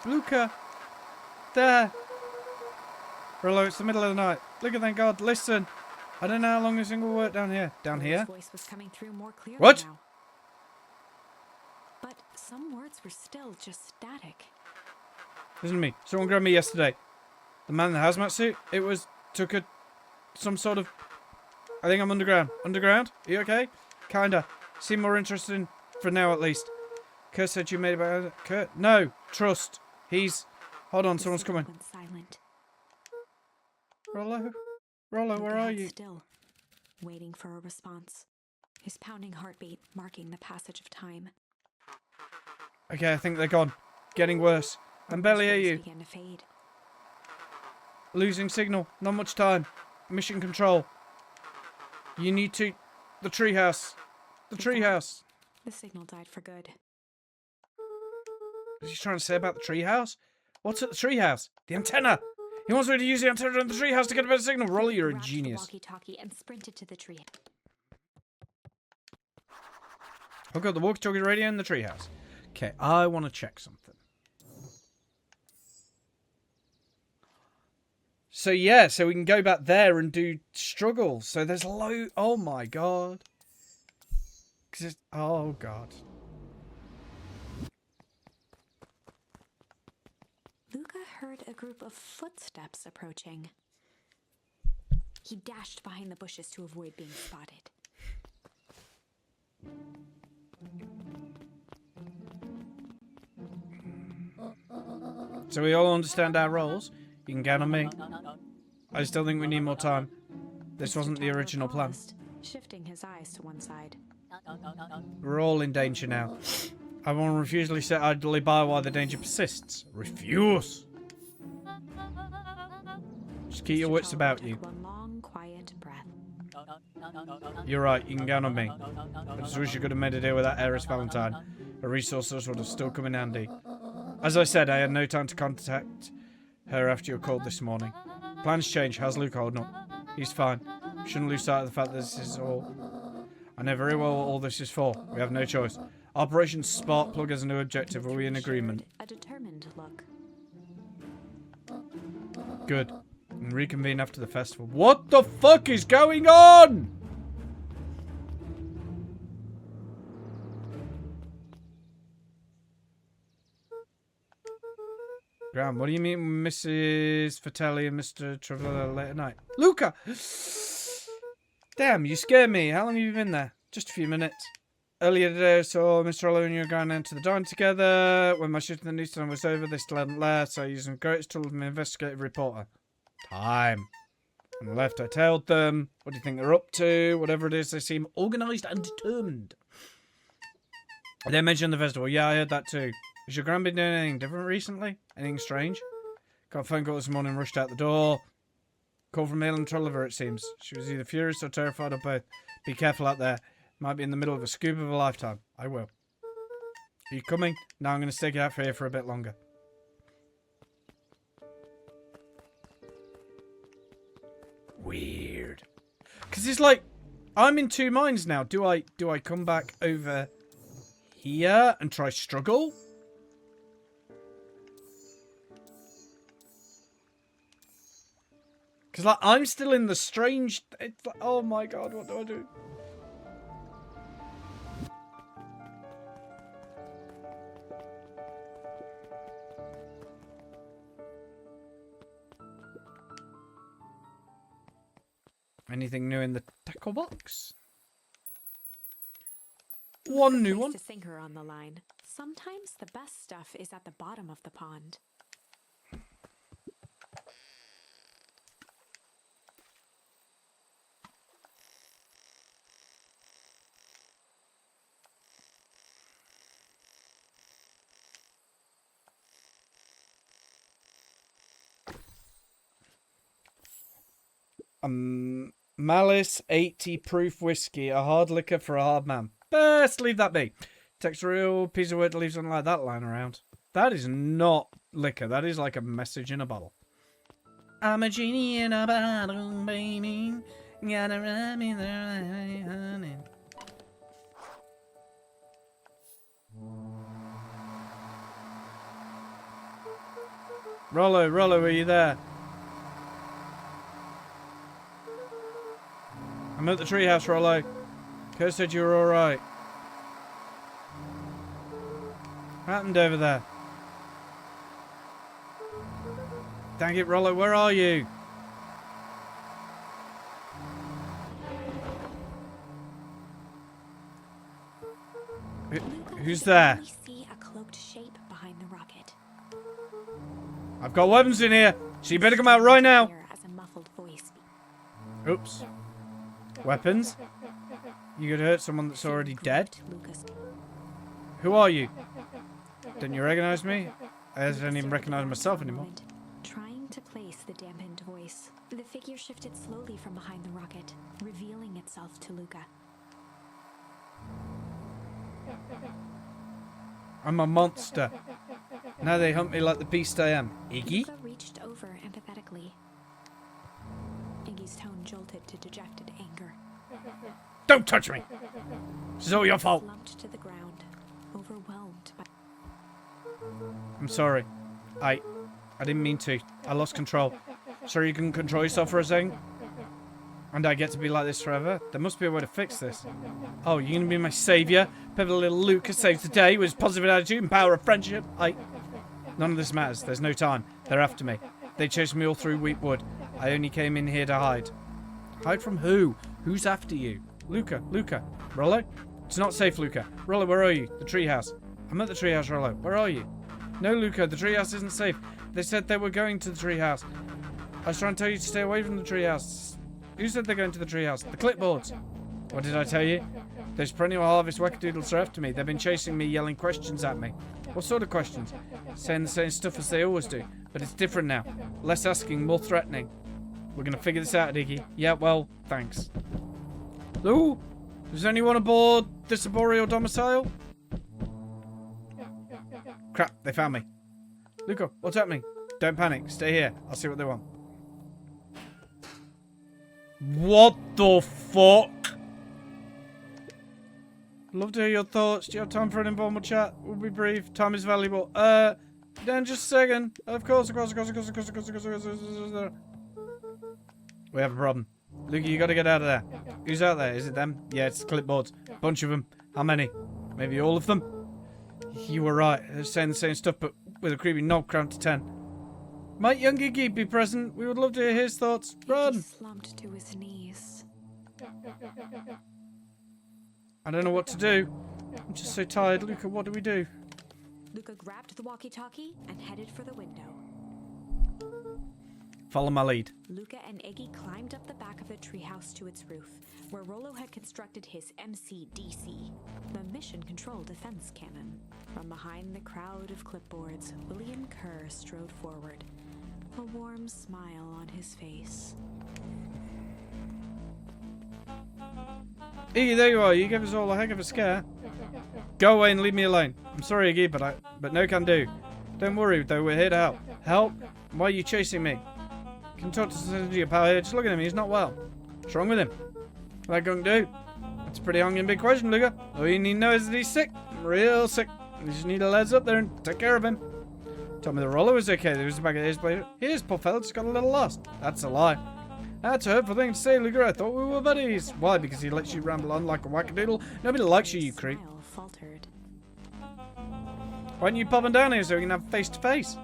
Luca. There. Rollo, it's the middle of the night. Luca, thank God. Listen. I don't know how long this thing will work down here. Down Rollo's here? voice was coming through more clearly What? now. But some words were still just static. Listen to me. Someone grabbed me yesterday. The man in the hazmat suit. It was... some sort of... I think I'm underground. Underground? Are you okay? Kinda. Seem more interesting for now, at least. Kurt said you made about it. Kurt? No. Trust. He's... Hold on, The someone's signal coming. went silent. Rollo? Rollo, Luca where are held you? Still, waiting for a response. His pounding heartbeat marking the passage of time. Okay, I think they're gone. Getting worse. I'm barely hear Rollo's voice you. began to fade. Losing signal. Not much time. Mission control. You need to... The treehouse. The treehouse. The signal died for good. What's he trying to say about the treehouse? What's at the treehouse? The antenna! He wants me to use the antenna in the treehouse to get a better signal. Rollo, you're a Grabbed the genius. walkie-talkie and sprinted to the tree. I've got the walkie-talkie radio in the treehouse. Okay, I want to check something. So yeah, so we can go back there and do struggle. So there's oh my god. Oh god. Luca heard a group of footsteps approaching. He dashed behind the bushes to avoid being spotted. So we all understand our roles. You can count on me. I still think we need more time. This wasn't the Tyler original plan. paused, shifting his eyes to one side. We're all in danger now. I won't refuse to sit idly by while the danger persists. Refuse! Just keep your wits about you. Took one long, quiet breath. You're right, you can count on me. I just wish you could have made a deal with that heiress Valentine. Her resources would have still come in handy. As I said, I had no time to contact her after your call this morning. Plans change. How's Luke holding up? He's fine. Shouldn't lose sight of the fact that this is all... I know very well what all this is for. We have no choice. Operation Sparkplug has a new objective. Are we in agreement? A determined look. Good. And reconvene after the festival. What the fuck is going on? Graham, what do you mean Mrs. Fratelli and Mr. Travella late at night? Luca! Damn, you scared me. How long have you been there? Just a few minutes. Earlier today I saw Mr. Rollo and you going down to the dine together. When my shift in the news time was over, they still hadn't left, so I used some greatest tool of an investigative reporter. Time. On the left, I tailed them. What do you think they're up to? Whatever it is, they seem organised and determined. They mentioned the festival. Yeah, I heard that too. Has your gran been doing anything different recently? Anything strange? Got a phone call this morning, rushed out the door. Call from Helen Trolliver, it seems. She was either furious or terrified or both. Be careful out there. Might be in the middle of a scoop of a lifetime. I will. Are you coming? Now I'm going to stick it out for here for a bit longer. weird. Because it's like, I'm in two minds now. Do I come back over here and try struggle? Because, like, I'm still in the strange... It's like, oh my god, what do I do? Anything new in the tackle box? One new one. To sinker on the line. Sometimes the best stuff is at the bottom of the pond. Malice 80 proof whiskey, a hard liquor for a hard man. Best leave that be. Text a real piece of work to leave something like that lying around. That is not liquor. That is like a message in a bottle. I'm a genie in a bottle, baby. Gotta rub me the right honey. Rollo, are you there? I'm at the treehouse, Rollo. Kurt said you were alright. What happened over there? Dang it, Rollo, where are you? Who's there? We see a cloaked shape behind the rocket. I've got weapons in here, so you better come out right now. As a muffled voice. Oops. Weapons? You could hurt someone that's already dead? Lucas. Who are you? Didn't you recognize me? I don't even recognize myself anymore. Trying to place the dampened voice, the figure shifted slowly from behind the rocket, revealing itself to Luca. I'm a monster. Now they hunt me like the beast I am. Iggy? Luca reached over empathetically. Iggy's tone jolted to dejected anger. Don't touch me! This is all your fault. Slumped to the ground, overwhelmed by... I'm sorry. I didn't mean to. I lost control. Sorry you couldn't control yourself for a second? And I get to be like this forever? There must be a way to fix this. Oh, you're gonna be my saviour? Pivotal little Luca saves the day with his positive attitude and power of friendship? None of this matters. There's no time. They're after me. They chased me all through Wheatwood. I only came in here to hide. Hide from who? Who's after you? Luca. Rollo? It's not safe, Luca. Rollo, where are you? The treehouse. I'm at the treehouse, Rollo. Where are you? No, Luca, the treehouse isn't safe. They said they were going to the treehouse. I was trying to tell you to stay away from the treehouse. Who said they're going to the treehouse? The clipboards. What did I tell you? Those perennial harvest wackadoodles are after me. They've been chasing me, yelling questions at me. What sort of questions? Saying the same stuff as they always do. But it's different now. Less asking, more threatening. We're going to figure this out, Iggy. Yeah, well, thanks. Lou? Is anyone aboard this arboreal domicile? Crap, they found me. Luca, what's happening? Don't panic. Stay here. I'll see what they want. What the fuck? Love to hear your thoughts. Do you have time for an informal chat? We'll be brief. Time is valuable. Then just a second. Of course. We have a problem. Luca, you gotta get out of there. Who's out there? Is it them? Yeah, it's clipboards. Bunch of them. How many? Maybe all of them? You were right. They're saying the same stuff, but with a creepy knob count to 10. Might young Iggy be present? We would love to hear his thoughts. Run! He slumped to his knees. I don't know what to do. I'm just so tired. Luca, what do we do? Luca grabbed the walkie-talkie and headed for the window. Follow my lead. Luca and Iggy climbed up the back of the treehouse to its roof, where Rollo had constructed his MCDC, the Mission Control Defense Cannon. From behind the crowd of clipboards, William Kerr strode forward, a warm smile on his face. Iggy, there you are. You gave us all a heck of a scare. Go away and leave me alone. I'm sorry, Iggy, but no can do. Don't worry, though. We're here to help. Help? Why are you chasing me? Can talk to your pal here. Just look at him. He's not well. What's wrong with him? What that going to do? That's a pretty hungry big question, Luca. All you need to know is that he's sick. Real sick. You just need to let us up there and take care of him. Told me the roller was okay. There was back at his place. His poor fella just got a little lost. That's a lie. That's a hurtful thing to say, Luca. I thought we were buddies. Why? Because he lets you ramble on like a wackadoodle? Nobody likes you, you creep. Smile faltered. Why don't you pop him down here so we can have face to face?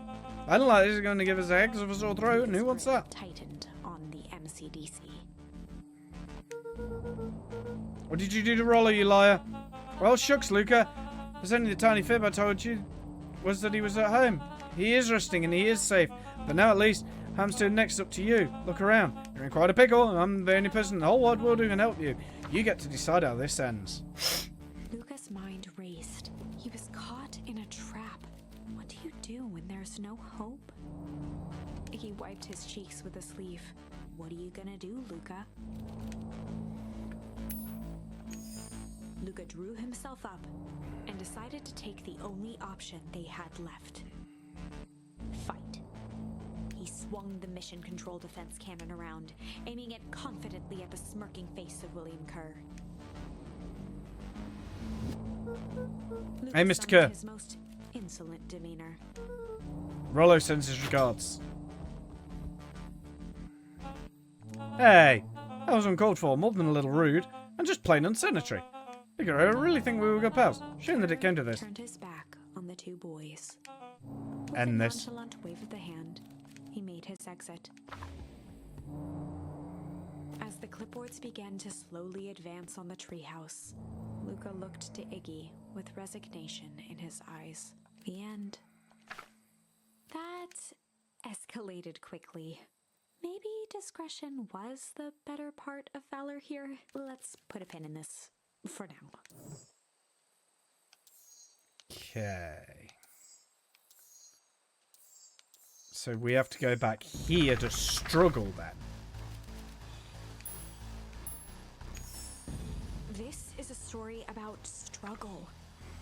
I don't like this. He's going to give us a heck of a sore throat, and who wants that? Tightened on the MCDC. What did you do to Roller, you liar? Well, shucks, Luca. There's only the tiny fib I told you was that he was at home. He is resting and he is safe. But now at least, Hamster next up to you. Look around. You're in quite a pickle, and I'm the only person in the whole wide world who can help you. You get to decide how this ends. Luca's mind raced. He was caught in a trap. What do you do when there's no hope? He wiped his cheeks with a sleeve. What are you gonna do, Luca? Luca drew himself up and decided to take the only option they had left. Fight. He swung the mission control defense cannon around, aiming it confidently at the smirking face of William Kerr. Luca Hey, Mr. summoned Kerr. his most insolent demeanor. Rollo sends his regards. Hey, that was uncalled for, more than a little rude, and just plain unsanitary. Figure, I really think we were good pals. Shame that it came to this. Turned his back on the two boys. With And a this. nonchalant wave of the hand, he made his exit. As the clipboards began to slowly advance on the treehouse, Luca looked to Iggy with resignation in his eyes. The end. That escalated quickly. Maybe discretion was the better part of valor here. Let's put a pin in this for now. Okay. So we have to go back here to struggle then. This is a story about struggle.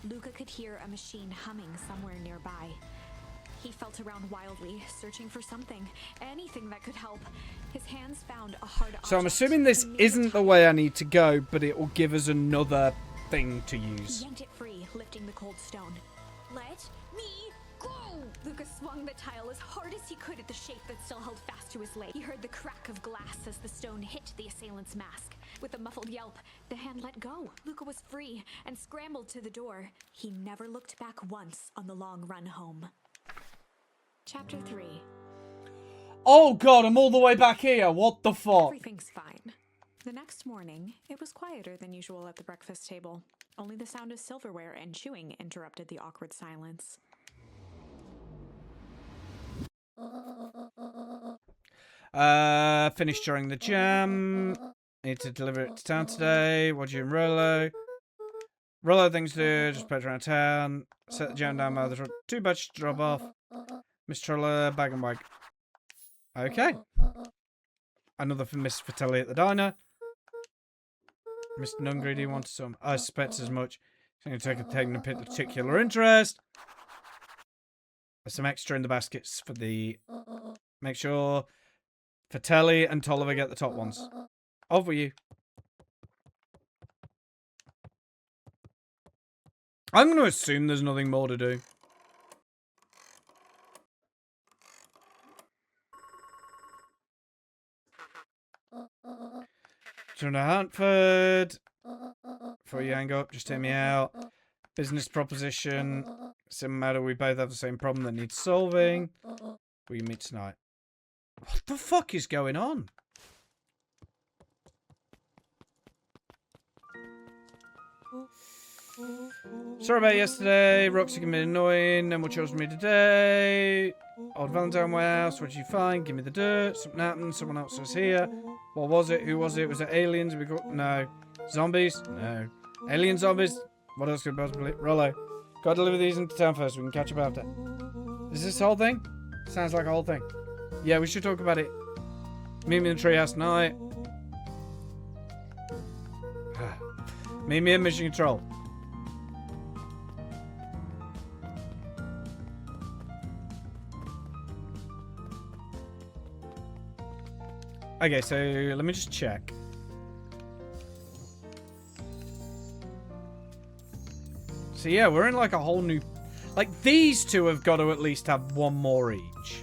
Luca could hear a machine humming somewhere nearby. He felt around wildly, searching for something, anything that could help. His hands found a hard object. So I'm assuming this and made a isn't the tiny- way I need to go, but it will give us another thing to He use. yanked it free, lifting the cold stone. Let me go! Luca swung the tile as hard as he could at the shape that still held fast to his leg. He heard the crack of glass as the stone hit the assailant's mask. With a muffled yelp, the hand let go. Luca was free and scrambled to the door. He never looked back once on the long run home. Chapter 3. Oh god, I'm all the way back here. What the fuck? Everything's fine. The next morning, it was quieter than usual at the breakfast table. Only the sound of silverware and chewing interrupted the awkward silence. Finished during the jam. Need to deliver it to town today. What do you and Rollo? Rollo things to do. Just put it around town. Set the jam down by the truck. 2 batches to drop off. Miss Troller, bag and wag. Okay. Another for Miss Fratelli at the diner. Mr. Nungreedy wanted some. I suspect as much. He's going to take a particular interest. There's some extra in the baskets for the... Make sure Fratelli and Tolliver get the top ones. Over you. I'm going to assume there's nothing more to do. Turn to Hartford. Before you hang up, just hear me out. Business proposition. Same matter, we both have the same problem that needs solving. Will you meet tonight? What the fuck is going on? Sorry about yesterday. Roxy can be annoying. No more chores for me today. Old Valentine warehouse. What did you find? Give me the dirt. Something happened. Someone else was here. What was it? Who was it? Was it aliens? No. Zombies? No. Alien zombies? What else could possibly... Rollo. Gotta deliver these into town first. We can catch up after. Is this the whole thing? Sounds like a whole thing. Yeah, we should talk about it. Meet me in the treehouse tonight. Meet me in Mission Control. Okay, so let me just check. So yeah, we're in like a whole new... Like, these two have got to at least have one more each.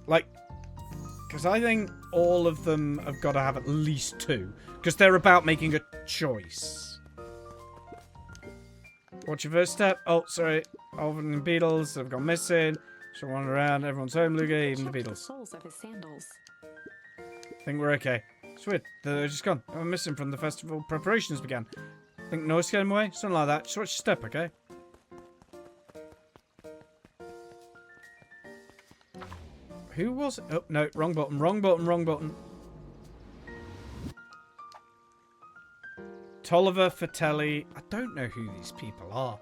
Like, because I think all of them have got to have at least two. Because they're about making a choice. What's your first step? Oh, sorry. Alvin and Beatles have gone missing. So wander around, everyone's home, Luca, even the Checked Beatles. soles of his sandals. Think we're okay. Sweet, they're just gone. I'm missing from the festival preparations began. Think noise scared them away? Something like that. Just watch your step, okay? Who was it? Oh, no, wrong button, wrong button, wrong button. Tolliver, Fratelli. I don't know who these people are.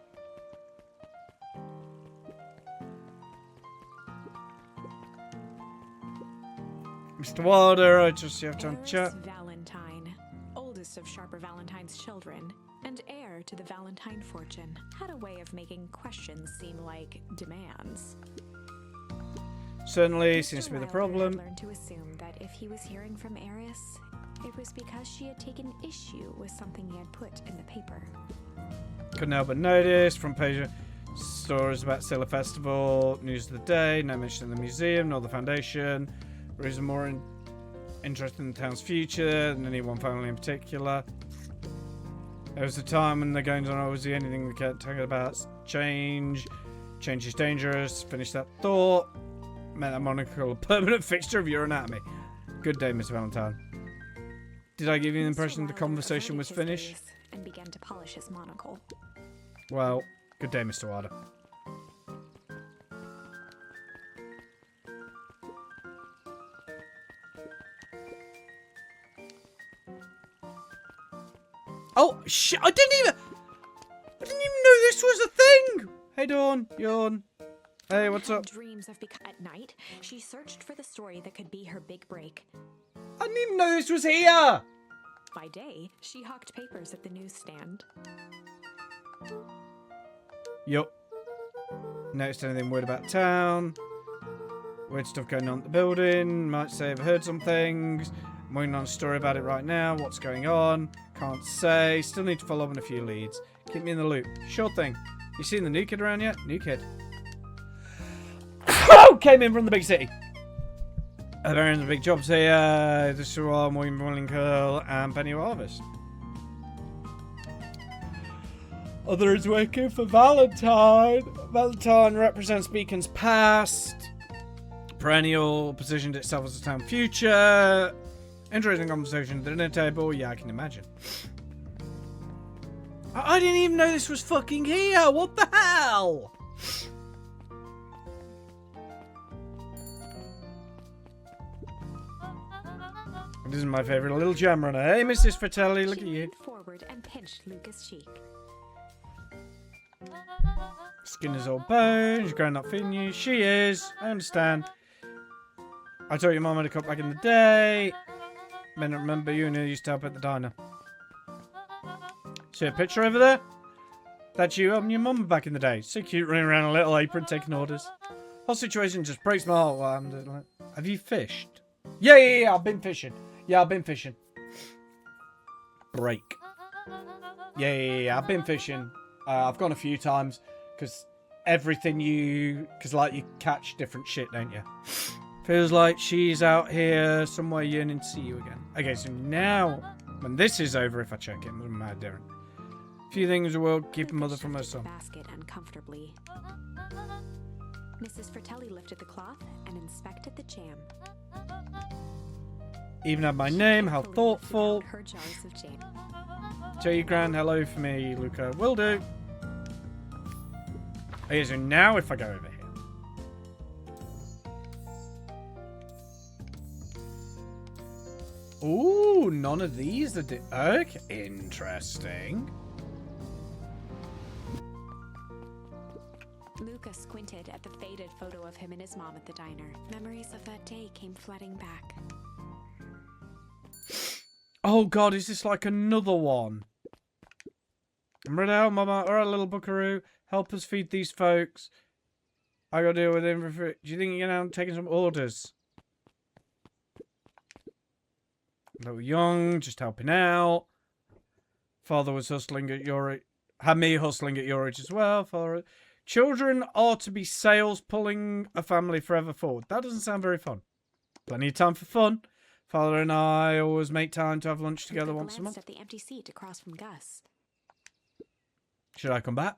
Mr. Wilder, I just have to chat. Valentine, oldest of Sharper Valentine's children, and heir to the Valentine fortune, had a way of making questions seem like demands. Certainly seems to be the Wilder problem. had learned to assume that if he was hearing from Eris, it was because she had taken issue with something he had put in the paper. Couldn't help but notice. Front page stories about Sailor Festival, news of the day, no mention of the museum nor the foundation. Reason more interested in the town's future than any one family in particular. There was a time when the goings on was the only thing we kept talking about. Change is dangerous. Finish that thought. Meant that monocle a permanent fixture of your anatomy. Good day, Miss Valentine. Did I give you the impression the conversation was finished? And began to polish his monocle. Well, good day, Mr. Wilder. Oh, shit, I didn't even know this was a thing! Hey, Dawn, yawn. Hey, what's up? Dreams of at night, she searched for the story that could be her big break. I didn't even know this was here! By day, she hawked papers at the newsstand. Yup. Noticed anything weird about town? Weird stuff going on at the building. Might say I've heard some things. I'm waiting on a story about it right now. What's going on? Can't say. Still need to follow up on a few leads. Keep me in the loop. Sure thing. You seen the new kid around yet? New kid. Came in from the big city. They're in the big jobs here. This is why I'm waiting for Willing Curl and Penny Harvest. Others working for Valentine. Valentine represents Beacon's past. Perennial positioned itself as a town future. Interesting conversation at the dinner table. Yeah, I can imagine. I didn't even know this was fucking here. What the hell? This is my favourite little gem runner. Hey, Mrs. Fratelli, look at you. Leaned forward and pinched Luca's cheek. Skin is all bone. She's grown up feeding you. She is. I understand. I taught your mum how to cook back in the day. May not remember you and I used to help at the diner. See a picture over there? That's you and your mum back in the day. So cute, running around a little apron taking orders. Whole situation just breaks my heart while I'm doing it. Have you fished? Yeah, I've been fishing. Yeah, I've been fishing. Break. Yeah, I've been fishing. I've gone a few times because everything because like you catch different shit, don't you? Feels like she's out here somewhere yearning to see you again. Okay, so now when this is over, if I check in, what am I doing? Few things will keep a mother from her son. Basket uncomfortably. Mrs. Fratelli lifted the cloth and inspected the jam. Even had my name, how thoughtful. Her jars of jam. Tell you grand hello for me, Luca. Will do. Okay, so now if I go over here. Ooh, none of these are okay, interesting. Luca squinted at the faded photo of him and his mom at the diner. Memories of that day came flooding back. Oh god, is this like another one? I'm ready out, mama. Alright, little buckaroo. Help us feed these folks. I gotta deal with him. Do you think you're now taking some orders? A little young, just helping out. Father was hustling at your age. Had me hustling at your age as well. Father. Children are to be sails pulling a family forever forward. That doesn't sound very fun. Plenty of time for fun. Father and I always make time to have lunch together once a month. At the empty seat across from Gus. Should I come back?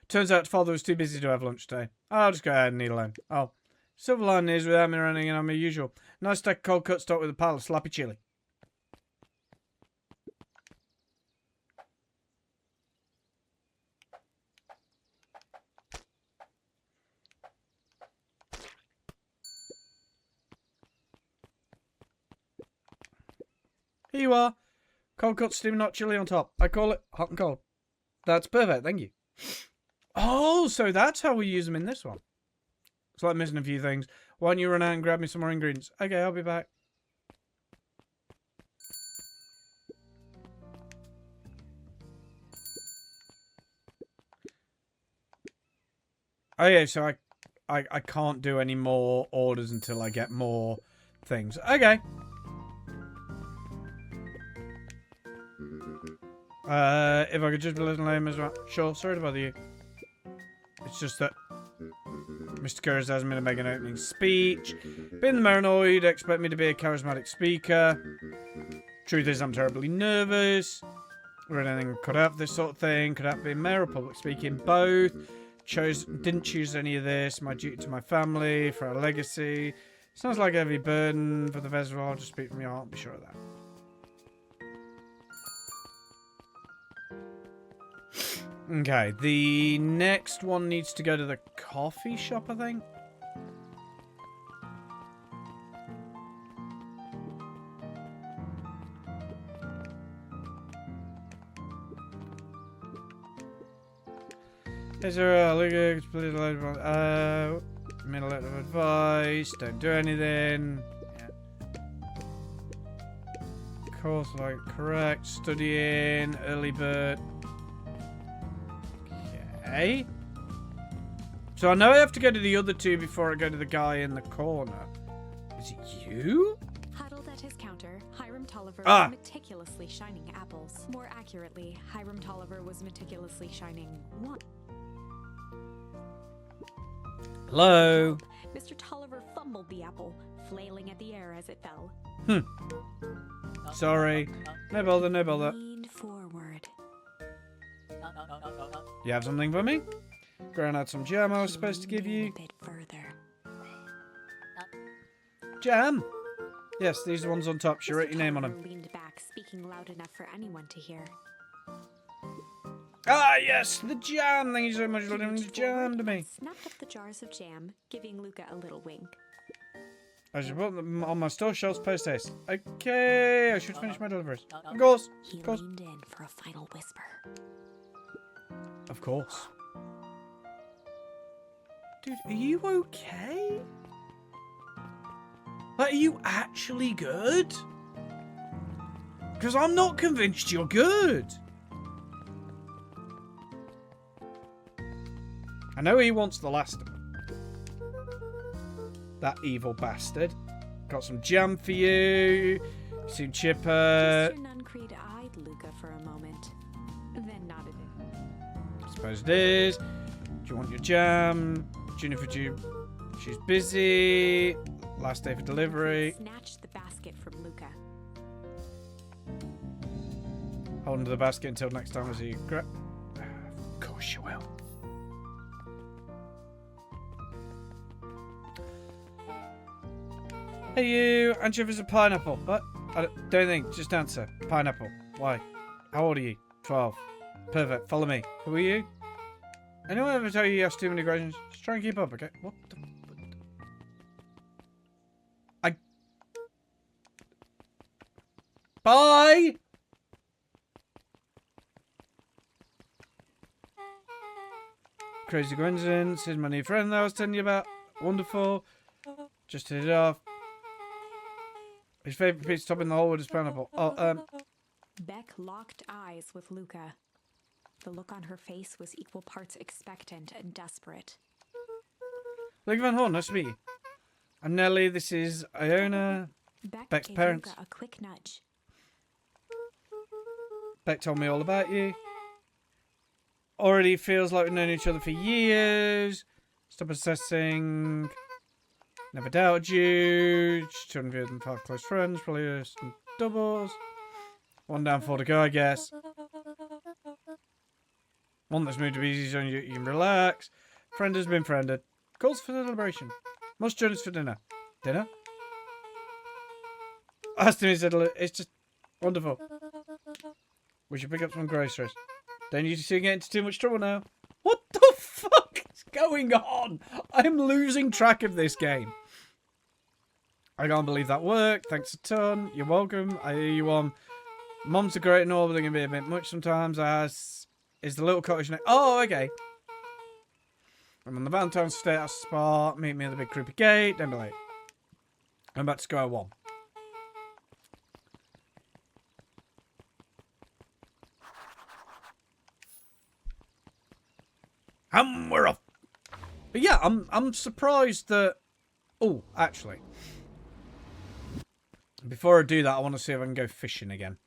Turns out Father was too busy to have lunch today. I'll just go ahead and eat alone. Oh. Silver lining is without me running in on my usual. Nice stack of cold cut stock with a pile of sloppy chili. Here you are. Cold cut steaming hot chili on top. I call it hot and cold. That's perfect, thank you. Oh, so that's how we use them in this one. It's like missing a few things. Why don't you run out and grab me some more ingredients? Okay, I'll be back. Okay, so I can't do any more orders until I get more things. Okay. If I could just be listening to him as well. Sure, sorry to bother you. It's just that Mr. Curtis asked me to make an opening speech. Being the Marinoid, expect me to be a charismatic speaker. Truth is, I'm terribly nervous. Or anything cut out for this sort of thing. Could have been mayor or public speaking, both. Didn't choose any of this. My duty to my family, for our legacy. Sounds like a heavy burden for the festival. I'll just speak from your heart, be sure of that. Okay, the next one needs to go to the coffee shop, I think. Is there a middle letter of advice? Don't do anything. Yeah. Course, like correct. Studying, early bird. Okay. So I know I have to go to the other two before I go to the guy in the corner. Is it you? Huddled at his counter, Hiram Tolliver Ah. was meticulously shining apples. More accurately, Hiram Tolliver was meticulously shining one. Hello. Mr. Tolliver fumbled the apple, flailing at the air as it fell. Sorry. No bother, no bother. Leaned forward. You have something for me? Ground out some jam I was He supposed to give leaned in you. a bit further. Jam? Yes, these are the ones on top. She wrote your name on them. Tolliver leaned back, speaking loud enough for anyone to hear. Ah, yes, the jam. Thank you so much for He letting me reached jam forward to me. and snapped up the jars of jam, giving Luca a little wink. I should put them on my store shelves post haste. Okay, I should finish my deliveries. Of course. He Of course. leaned in for a final whisper. Of course. Dude, are you okay? Like, are you actually good? Because I'm not convinced you're good. I know he wants the last. That evil bastard. Got some jam for you. You seem chipper. Mr. Nuncreed eyed Luca for a moment, then nodded. Suppose it is. Do you want your jam? Jennifer, she's busy. Last day for delivery. Snatched the basket from Luca. Hold onto the basket until next time as you grab. Of course you will. Hey you, anchovy a pineapple. What? I don't think. Just answer. Pineapple. Why? How old are you? 12. Perfect. Follow me. Who are you? Anyone ever tell you ask too many questions? Just try and keep up, okay? What the... Bye! Crazy coincidence. Here's my new friend that I was telling you about. Wonderful. Just hit it off. His favourite piece topping the whole with his pineapple. Oh, Beck locked eyes with Luca. The look on her face was equal parts expectant and desperate. Luca Van Horn, nice to meet you. I'm Nelly, this is Iona. Beck Beck's gave parents. Luca a quick nudge. Beck told me all about you. Already feels like we've known each other for years. Stop assessing. Never doubted you. 205 close friends, probably some doubles. One down, four to go, I guess. Want this mood to be easy so you can relax. Friend has been friended. Calls for celebration. Must join us for dinner. Dinner? I asked him, he said, it's just wonderful. We should pick up some groceries. Don't you see get into too much trouble now? What the fuck is going on? I'm losing track of this game. I can't believe that worked. Thanks a ton. You're welcome. I hear you on. Moms are great and all, but they can be a bit much sometimes. Is the little cottage next? Oh, okay. I'm on the Valentine's State spot. Meet me at the big creepy gate. Don't be late. I'm back to square one. We're off. But yeah, I'm surprised that. Oh, actually, before I do that, I want to see if I can go fishing again.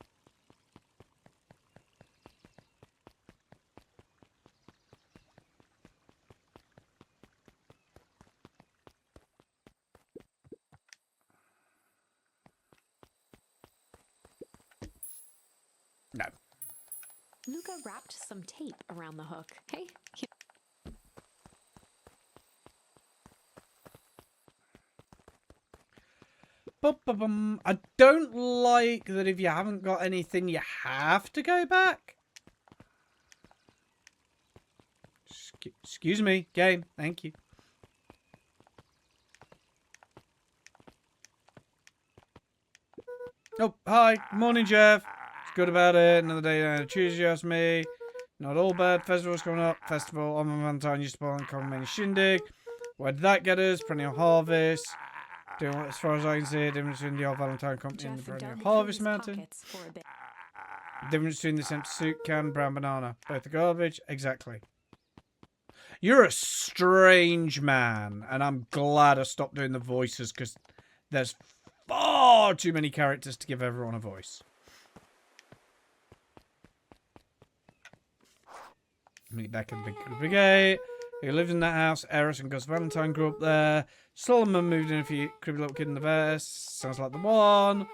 No. Luca wrapped some tape around the hook. Hey, I don't like that if you haven't got anything, you have to go back. Excuse me, game. Thank you. Oh, hi. Morning, Jeff. It's good about it. Another day Tuesday, you asked me. Not all bad. Festival's coming up. Festival on Valentine used to belong to Common Mini Shindig. Where did that get us? Perennial Harvest. Doing what, as far as I can see, the difference between the old Valentine Company and the Perennial Harvest Mountain. Difference between this empty soup can, brown banana. Both the garbage. Exactly. You're a strange man, and I'm glad I stopped doing the voices because there's far too many characters to give everyone a voice. Meet back in the big brigade. Who lives in that house? Eris and Gus Valentine grew up there. Solomon moved in a few creepy little kid in the vest. Sounds like the one.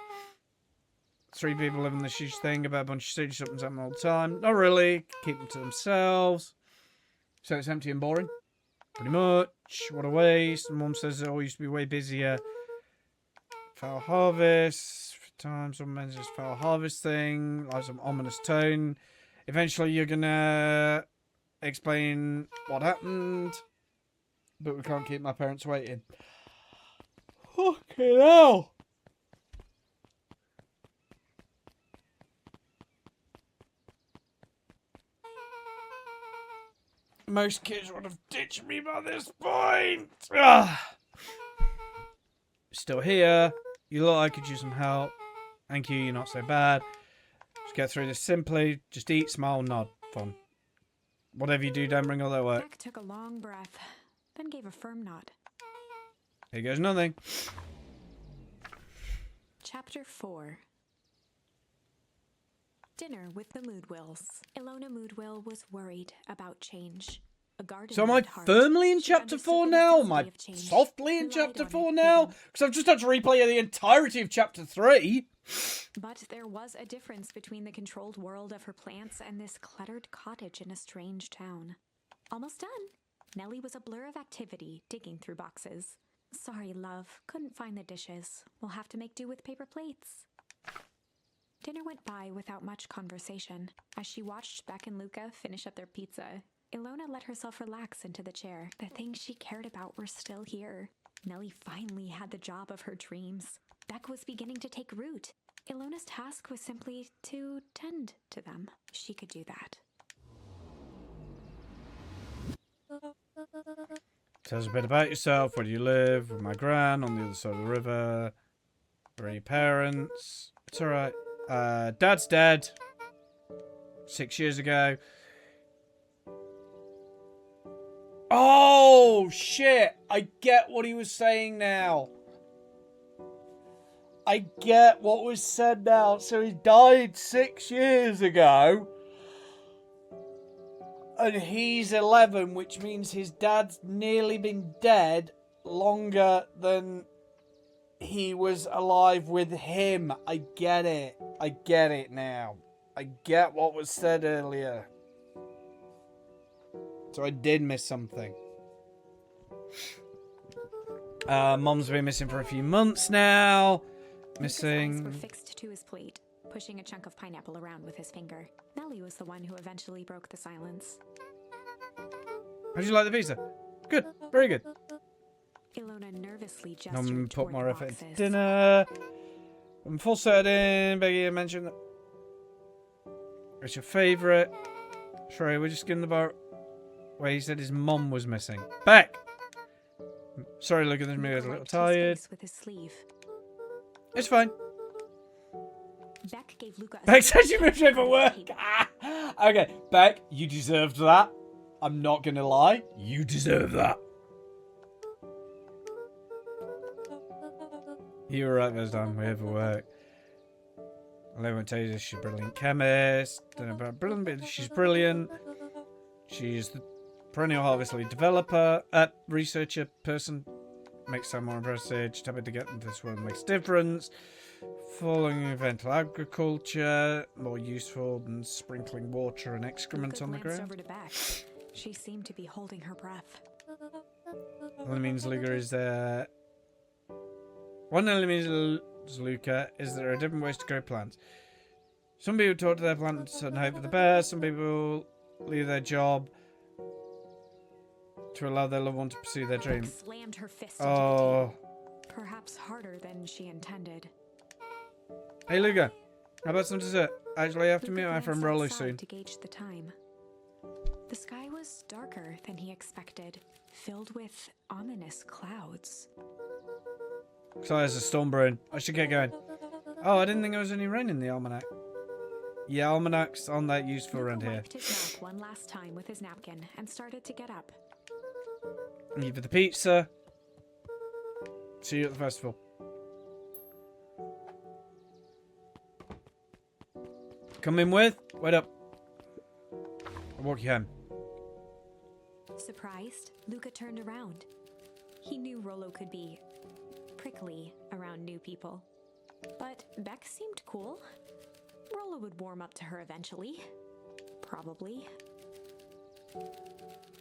3 people live in this huge thing about a bunch of secrets up and something all the time. Not really. Keep them to themselves. So it's empty and boring. Pretty much. What a waste. Mum says it all used to be way busier. Foul harvest. For time, someone mentions foul harvest thing. Like some ominous tone. Eventually you're gonna explain what happened. But we can't keep my parents waiting. Fucking hell. Most kids would have ditched me by this point. Still here. You look like I could use some help. Thank you, you're not so bad. Just get through this simply. Just eat, smile, nod. Fun. Whatever you do, don't bring all that work. Beck took a long breath, then gave a firm nod. Here goes nothing. Chapter 4. Dinner with the Moodwills. Ilona Moodwill was worried about change. A garden So am I at heart. firmly in She chapter understood 4 the now? Am I necessity of change, softly in relied chapter on 4 it now? even. Because I've just had to replay the entirety of chapter 3. But there was a difference between the controlled world of her plants and this cluttered cottage in a strange town. Almost done. Nellie was a blur of activity, digging through boxes. Sorry, love. Couldn't find the dishes. We'll have to make do with paper plates. Dinner went by without much conversation. As she watched Beck and Luca finish up their pizza, Ilona let herself relax into the chair. The things she cared about were still here. Nellie finally had the job of her dreams. Beck was beginning to take root. Ilona's task was simply to tend to them. She could do that. Tell us a bit about yourself. Where do you live? With my gran on the other side of the river. Where are your parents? It's alright. Dad's dead. 6 years ago. Oh, shit. I get what he was saying now. I get what was said now. So he died 6 years ago. And he's 11, which means his dad's nearly been dead longer than he was alive with him. I get it. I get it now. I get what was said earlier. So I did miss something. Mom's been missing for a few months now. Lucas' eyes were Missing. fixed to his plate, pushing a chunk of pineapple around with his finger. Nellie was the one who eventually broke the silence. How'd you like the visa? Good. Very good. Ilona nervously gestured I'm put toward more the effort into boxes. dinner. I'm full setting. Becky mentioned that. What's your favourite? Sorry, we're just getting about where he said his mom was missing. Beck! Sorry, look at this mirror. I was a little Wiped his tired. face with his sleeve. It's fine. Beck gave Luca a Beck said you moved slap for on work. the table. Ah! Okay, Beck, you deserved that. I'm not going to lie. You deserve that. You were right this time. We overwork. I won't tell you this. She's a brilliant chemist. Don't know about brilliant, but she's brilliant. She's the perennial harvest lead developer, researcher person. Makes sound more impressive. She's happy to get into this world makes a difference. Following environmental agriculture, more useful than sprinkling water and excrement Luca on the glanced ground. over to Beck. She seemed to be holding her breath. Only means Luca is there. One only means Luca is there are different ways to grow plants. Some people talk to their plants and hope for the best. Some people leave their job to allow their loved one to pursue their Beck dream. slammed her fist into the Oh, table, perhaps harder than she intended. hey Luca, how about some dessert? Actually, I have to meet Luca my friend glanced Rollo outside soon. to gauge the time. The sky was darker than he expected, filled with ominous clouds. So there's a storm brewing. I should get going. Oh, I didn't think there was any rain in the almanac. Yeah, almanacs aren't that useful Luca around here. wiped his mouth one last time with his napkin and started to get up. Eat for the pizza. See you at the festival. Come in with? Wait up. I'll walk you home. Surprised, Luca turned around. He knew Rollo could be prickly around new people. But Beck seemed cool. Rollo would warm up to her eventually. Probably.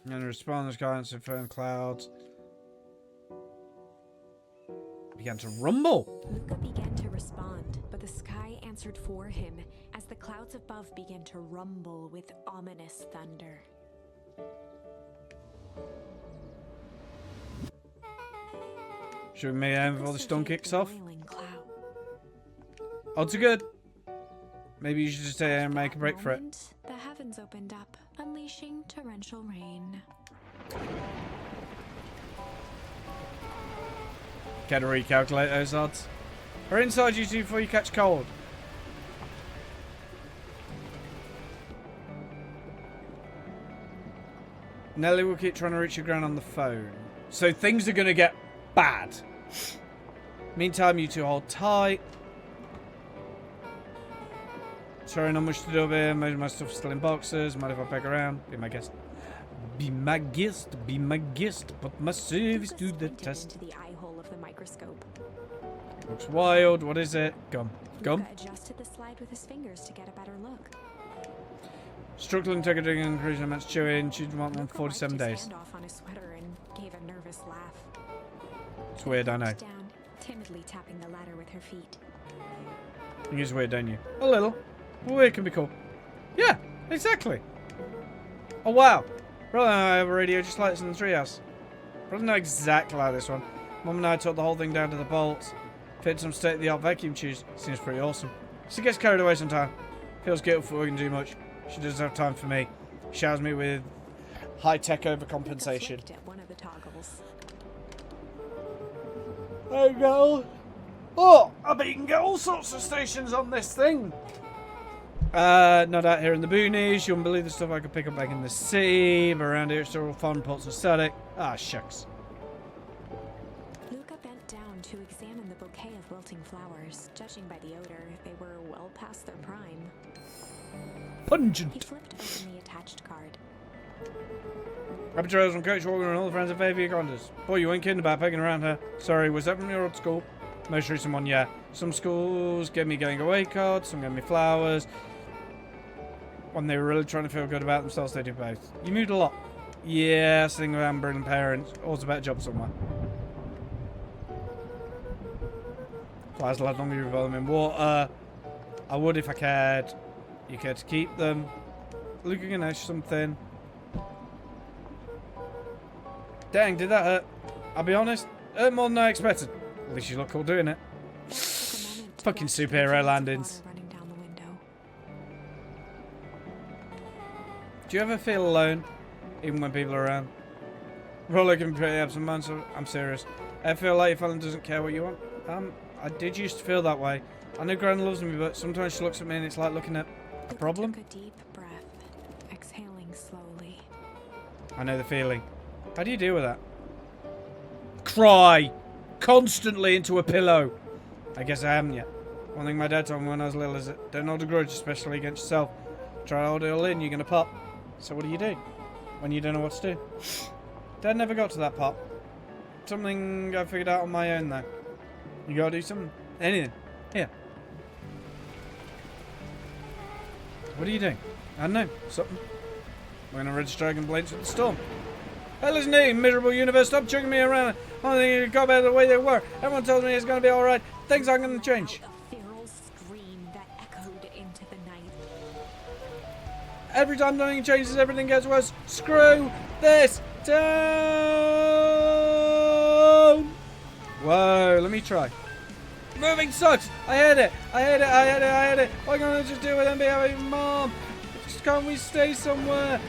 And respond to guidance of firm clouds. Began to rumble. Luca began to respond, but the sky answered for him as the clouds above began to rumble with ominous thunder. Should we make aim before the storm surveyed kicks the off? wailing cloud. Odds are good. Maybe you should just stay here and make a That break for it. moment, the heavens opened up, unleashing torrential rain. Care to recalculate those odds? We're inside you two before you catch cold. Nelly will keep trying to reach your ground on the phone. So things are going to get bad. Meantime, you two hold tight. Sorry, not much to do here. Most of my stuff's still in boxes. Mind if I peg around? Be my guest. Be my guest. Be my guest. Put my service Luca to the squinted test. into the eye hole of the microscope. Looks wild. What is it? Gum. Gum? Luca adjusted the slide with his fingers to get a better look. Struggling to get an increase in amounts chewing. She'd want one Luca 47 wiped his days. hand off on his sweater and gave a nervous laugh. It's weird, I know. Reached down, timidly tapping the ladder with her feet. You think it's weird, don't you? A little. But weird can be cool. Yeah, exactly. Oh, wow. Brother and I have a radio just like this in the treehouse. Brother know exactly like this one. Mum and I took the whole thing down to the bolts. Fit some state-of-the-art vacuum tubes. Seems pretty awesome. She gets carried away sometimes. Feels guilty for working too much. She doesn't have time for me. Showers me with high-tech overcompensation. Luca flicked at one of the toggles. There you go. Oh, I bet you can get all sorts of stations on this thing. Not out here in the boonies. You wouldn't believe the stuff I could pick up back in the sea. But around here it's all fun pots of static. Ah, shucks. Luca bent down to examine the bouquet of wilting flowers. Judging by the odor, they were well past their prime. He Pungent. flipped open the attached card. Happy trails from Coach Walker and all the friends of Favia Condas. Boy, you ain't kidding about pegging around her. Sorry, was that from your old school? Most recent one, yeah. Some schools gave me going away cards, some gave me flowers. When they were really trying to feel good about themselves, they did both. You moved a lot. Yeah, that's the thing with Amber and parents. Always a better job somewhere. Flowers last longer, you revolve them in water. I would if I cared. You care to keep them. Luca Ganesh, something. Dang, did that hurt? I'll be honest, hurt more than I expected. At least you look cool doing it. Fucking superhero landings. Do you ever feel alone, even when people are around? Rollo can be pretty absent man, so I'm serious. I feel like your family doesn't care what you want. I did used to feel that way. I know Gran loves me, but sometimes she looks at me and it's like looking at a problem. Took a deep breath, exhaling slowly. I know the feeling. How do you deal with that? Cry! Constantly into a pillow. I guess I haven't yet. One thing my dad told me when I was little is that don't hold a grudge, especially against yourself. Try to hold it all in, you're going to pop. So what do you do when you don't know what to do? Dad never got to that pop. Something I figured out on my own though. You gotta do something. Anything. Here. What are you doing? I don't know. Something. We're gonna register Dragon Blades with the storm. Hey, listen to you, miserable universe. Stop chugging me around. Only thing you got better the way they were. Everyone tells me it's gonna be alright. Things aren't gonna change. A feral scream that echoed into the night. Every time something changes, everything gets worse. Screw this town! Whoa, let me try. Moving sucks! I hate it! I hate it! I hate it! I hate it! Why can't I just deal with NBA, Mom? Just can't we stay somewhere?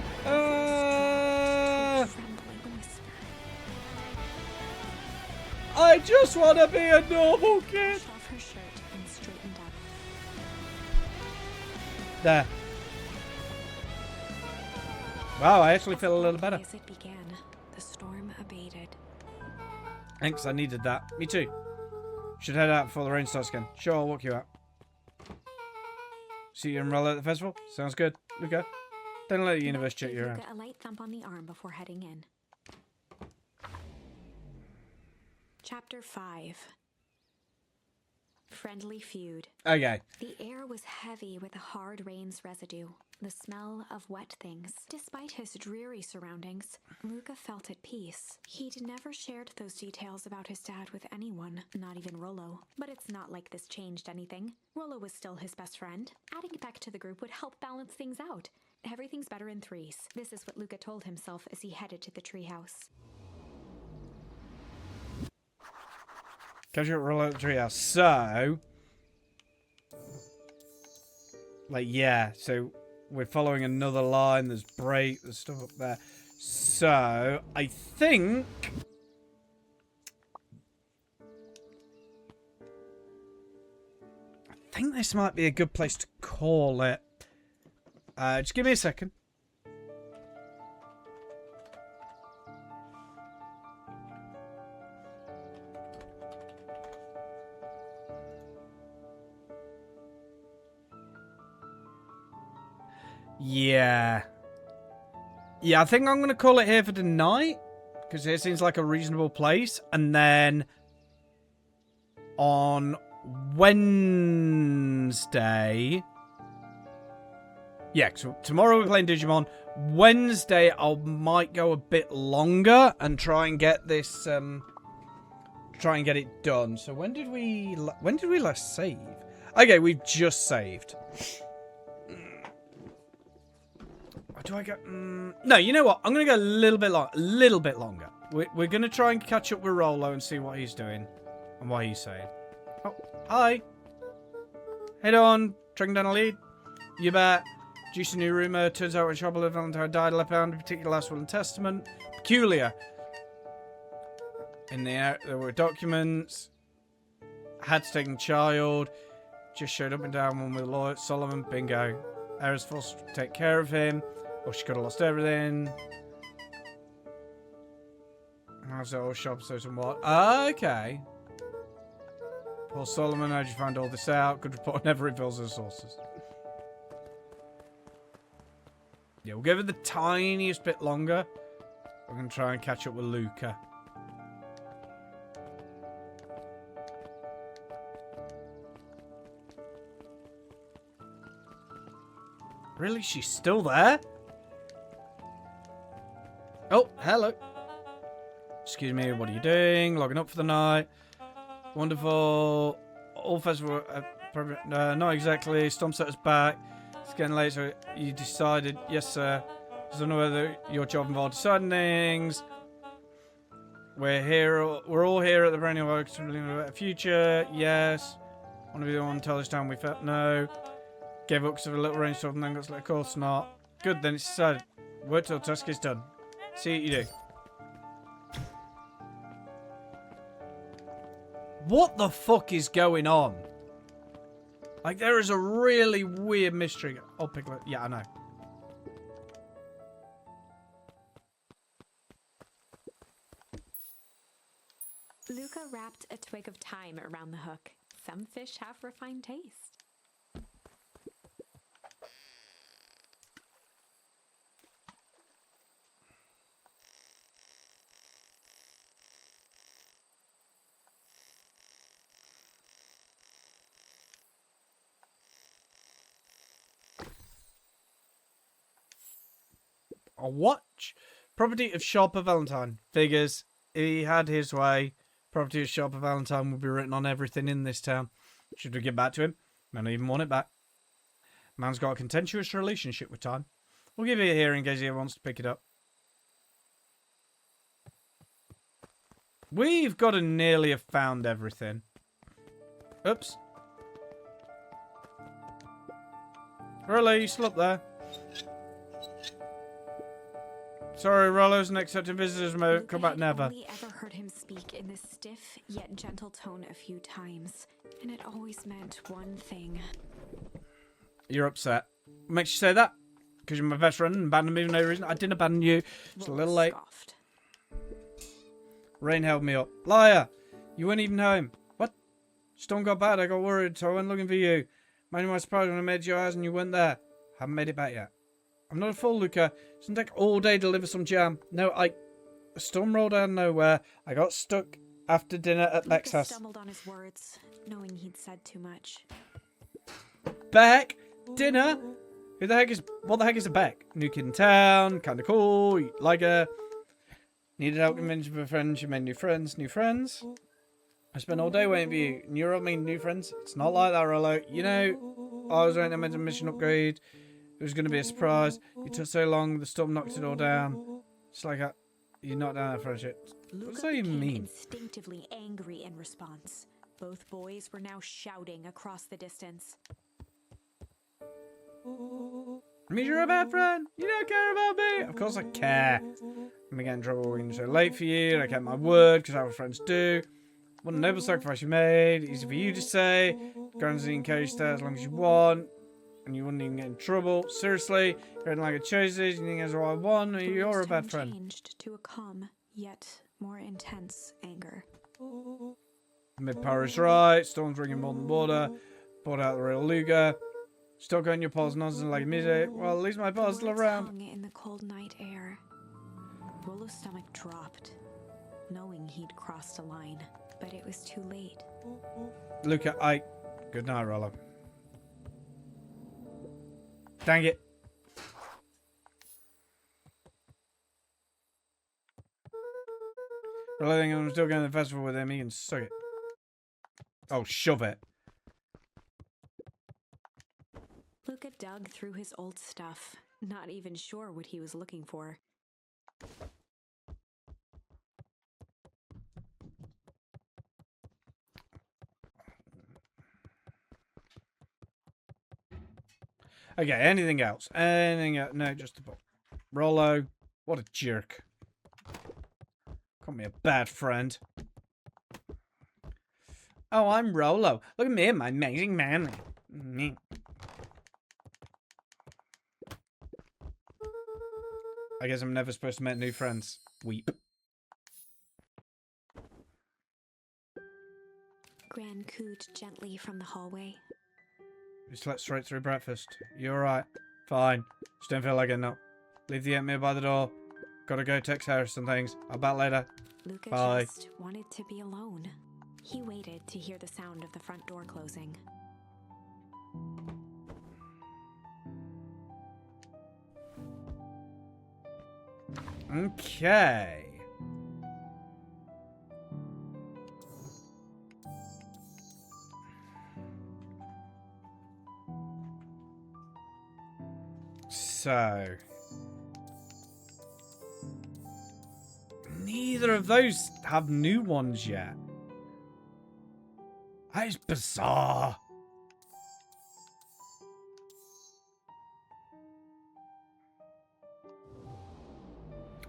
I just want to be a normal kid! Off her shirt and straightened up. There. Wow, I actually feel a little better. As it began, the storm abated. Thanks, I needed that. Me too. Should head out before the rain starts again. Sure, I'll walk you out. See you and Rollo at the festival? Sounds good. Luca, don't let the universe check you around. Luca a light thump on the arm before heading in. Chapter 5. Friendly Feud. Okay. The air was heavy with the hard rain's residue, the smell of wet things. Despite his dreary surroundings, Luca felt at peace. He'd never shared those details about his dad with anyone, not even Rollo. But it's not like this changed anything. Rollo was still his best friend. Adding Beck to the group would help balance things out. Everything's better in threes. This is what Luca told himself as he headed to the treehouse. Catch you at Rollo at the treehouse. So, like, yeah. So we're following another line. There's break. There's stuff up there. So I think this might be a good place to call it. Just give me a second. Yeah. Yeah, I think I'm going to call it here for tonight. Because it seems like a reasonable place. And then on Wednesday... Yeah, so tomorrow we're playing Digimon. Wednesday I might go a bit longer and try and get this... try and get it done. So when did we last save? Okay, we've just saved. Do I go? No, you know what? I'm going to go a little bit longer. We're going to try and catch up with Rollo and see what he's doing and what he's saying. Oh, hi. Head on. Tracking down a lead. You bet. Juice a new rumor. Turns out when Shopper Valentine died, I found a particular last will and testament. Peculiar. In there were documents. Had to take a child. just showed up and down one with Lord Solomon. Bingo. Era's forced to take care of him, or she could have lost everything. How's it all shop so somewhat? Okay. Poor Solomon, how'd you find all this out? Good report never reveals the sources. Yeah, we'll give it the tiniest bit longer. We're going to try and catch up with Luca. Really? She's still there? Oh, hello. Excuse me, what are you doing? Logging up for the night. Wonderful. All festival... not exactly. Stormsetter's back. It's getting late, so you decided... Yes, sir. I don't know whether your job involved deciding things. We're here. We're all here at the Perennial Oaks to believe in a better future. Yes. Want to be the one to tell this town we felt? No. Gave up because of a little rainstorm and then got like, of course not. Good, then it's decided. Work till task is done. See what you do. What the fuck is going on? Like, there is a really weird mystery. Oh, Piglet. Yeah, I know. Luca wrapped a twig of thyme around the hook. Some fish have refined taste. A watch? Property of Sharper Valentine. Figures. If he had his way, property of Sharper Valentine would be written on everything in this town. Should we get back to him? May not even want it back. Man's got a contentious relationship with time. We'll give you a hearing in case he ever wants to pick it up. We've got to nearly have found everything. Oops. Rollo, you still up there? Sorry, Rollo's an accepting visitors mode. Come back never. I only ever heard him speak in this stiff yet gentle tone a few times, and it always meant one thing. You're upset. What makes you say that? Because you're my best friend and abandoned me for no reason. I didn't abandon you. It's a little late. Scoffed. Rain held me up. Liar! You weren't even home. What? Storm got bad. I got worried, so I went looking for you. Mind my surprise when I made your eyes and you weren't there. Haven't made it back yet. I'm not a fool, Luca. It doesn't take all day to deliver some jam. No, a storm rolled out of nowhere. I got stuck after dinner at Beck's Luca house. stumbled on his words, knowing he'd said too much. Beck? Dinner? What the heck is a Beck? New kid in town, kinda cool, you like her. Needed help convincing a friend, she made new friends. New friends? I spent all day waiting for you, and you're not mean new friends? It's not like that, Rollo. You know, I was waiting to mission upgrade. It was going to be a surprise. It took so long, the storm knocked it all down. It's like you knocked down our friendship. What does that even mean? Instinctively angry in response. Both boys were now shouting across the distance. Means you're a bad friend. You don't care about me. Of course I care. I'm going to get in trouble being so late for you. I kept my word because our friends do. What a noble sacrifice you made. Easy for you to say. Guaranteed in case stay as long as you want. And you wouldn't even get in trouble. Seriously, you're acting like a choices. You think that's what I want, or you're a bad friend. Changed to a calm, yet more intense anger. Mid-power is right. Storm's bringing more than water. Brought out the real Luga. Still going your paws nonsense like music. Well, at least my paws still around. Hung in the cold night air. Rollo's stomach dropped, knowing he'd crossed a line, but it was too late. Luca, good night, Rollo. Dang it. Well, I think I'm still going to the festival with him. He can suck it. Oh, shove it. Luca dug through his old stuff, not even sure what he was looking for. Okay, anything else? Anything else? No, just the book. Rollo, what a jerk. Call me a bad friend. Oh, I'm Rolo. Look at me, my amazing man. Me. I guess I'm never supposed to make new friends. Weep. Gran cooed gently from the hallway. You slept straight through breakfast. You alright? Fine. Just don't feel like getting up. Leave the oatmeal by the door. Gotta go text Harris and things. I'll back later. Luca Bye. just wanted to be alone. He waited to hear the sound of the front door closing. Okay. So, neither of those have new ones yet. That is bizarre.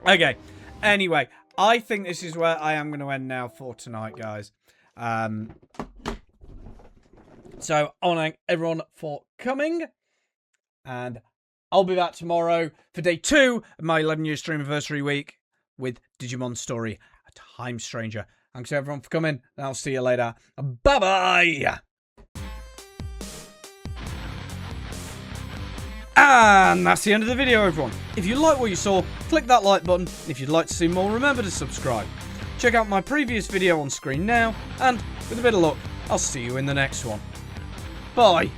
Okay, anyway, I think this is where I am going to end now for tonight, guys. So, I want to thank everyone for coming, and I'll be back tomorrow for day 2 of my 11-year stream anniversary week with Digimon Story, A Time Stranger. Thanks everyone for coming, and I'll see you later. Bye-bye! And that's the end of the video, everyone. If you like what you saw, click that like button. If you'd like to see more, remember to subscribe. Check out my previous video on screen now, and with a bit of luck, I'll see you in the next one. Bye!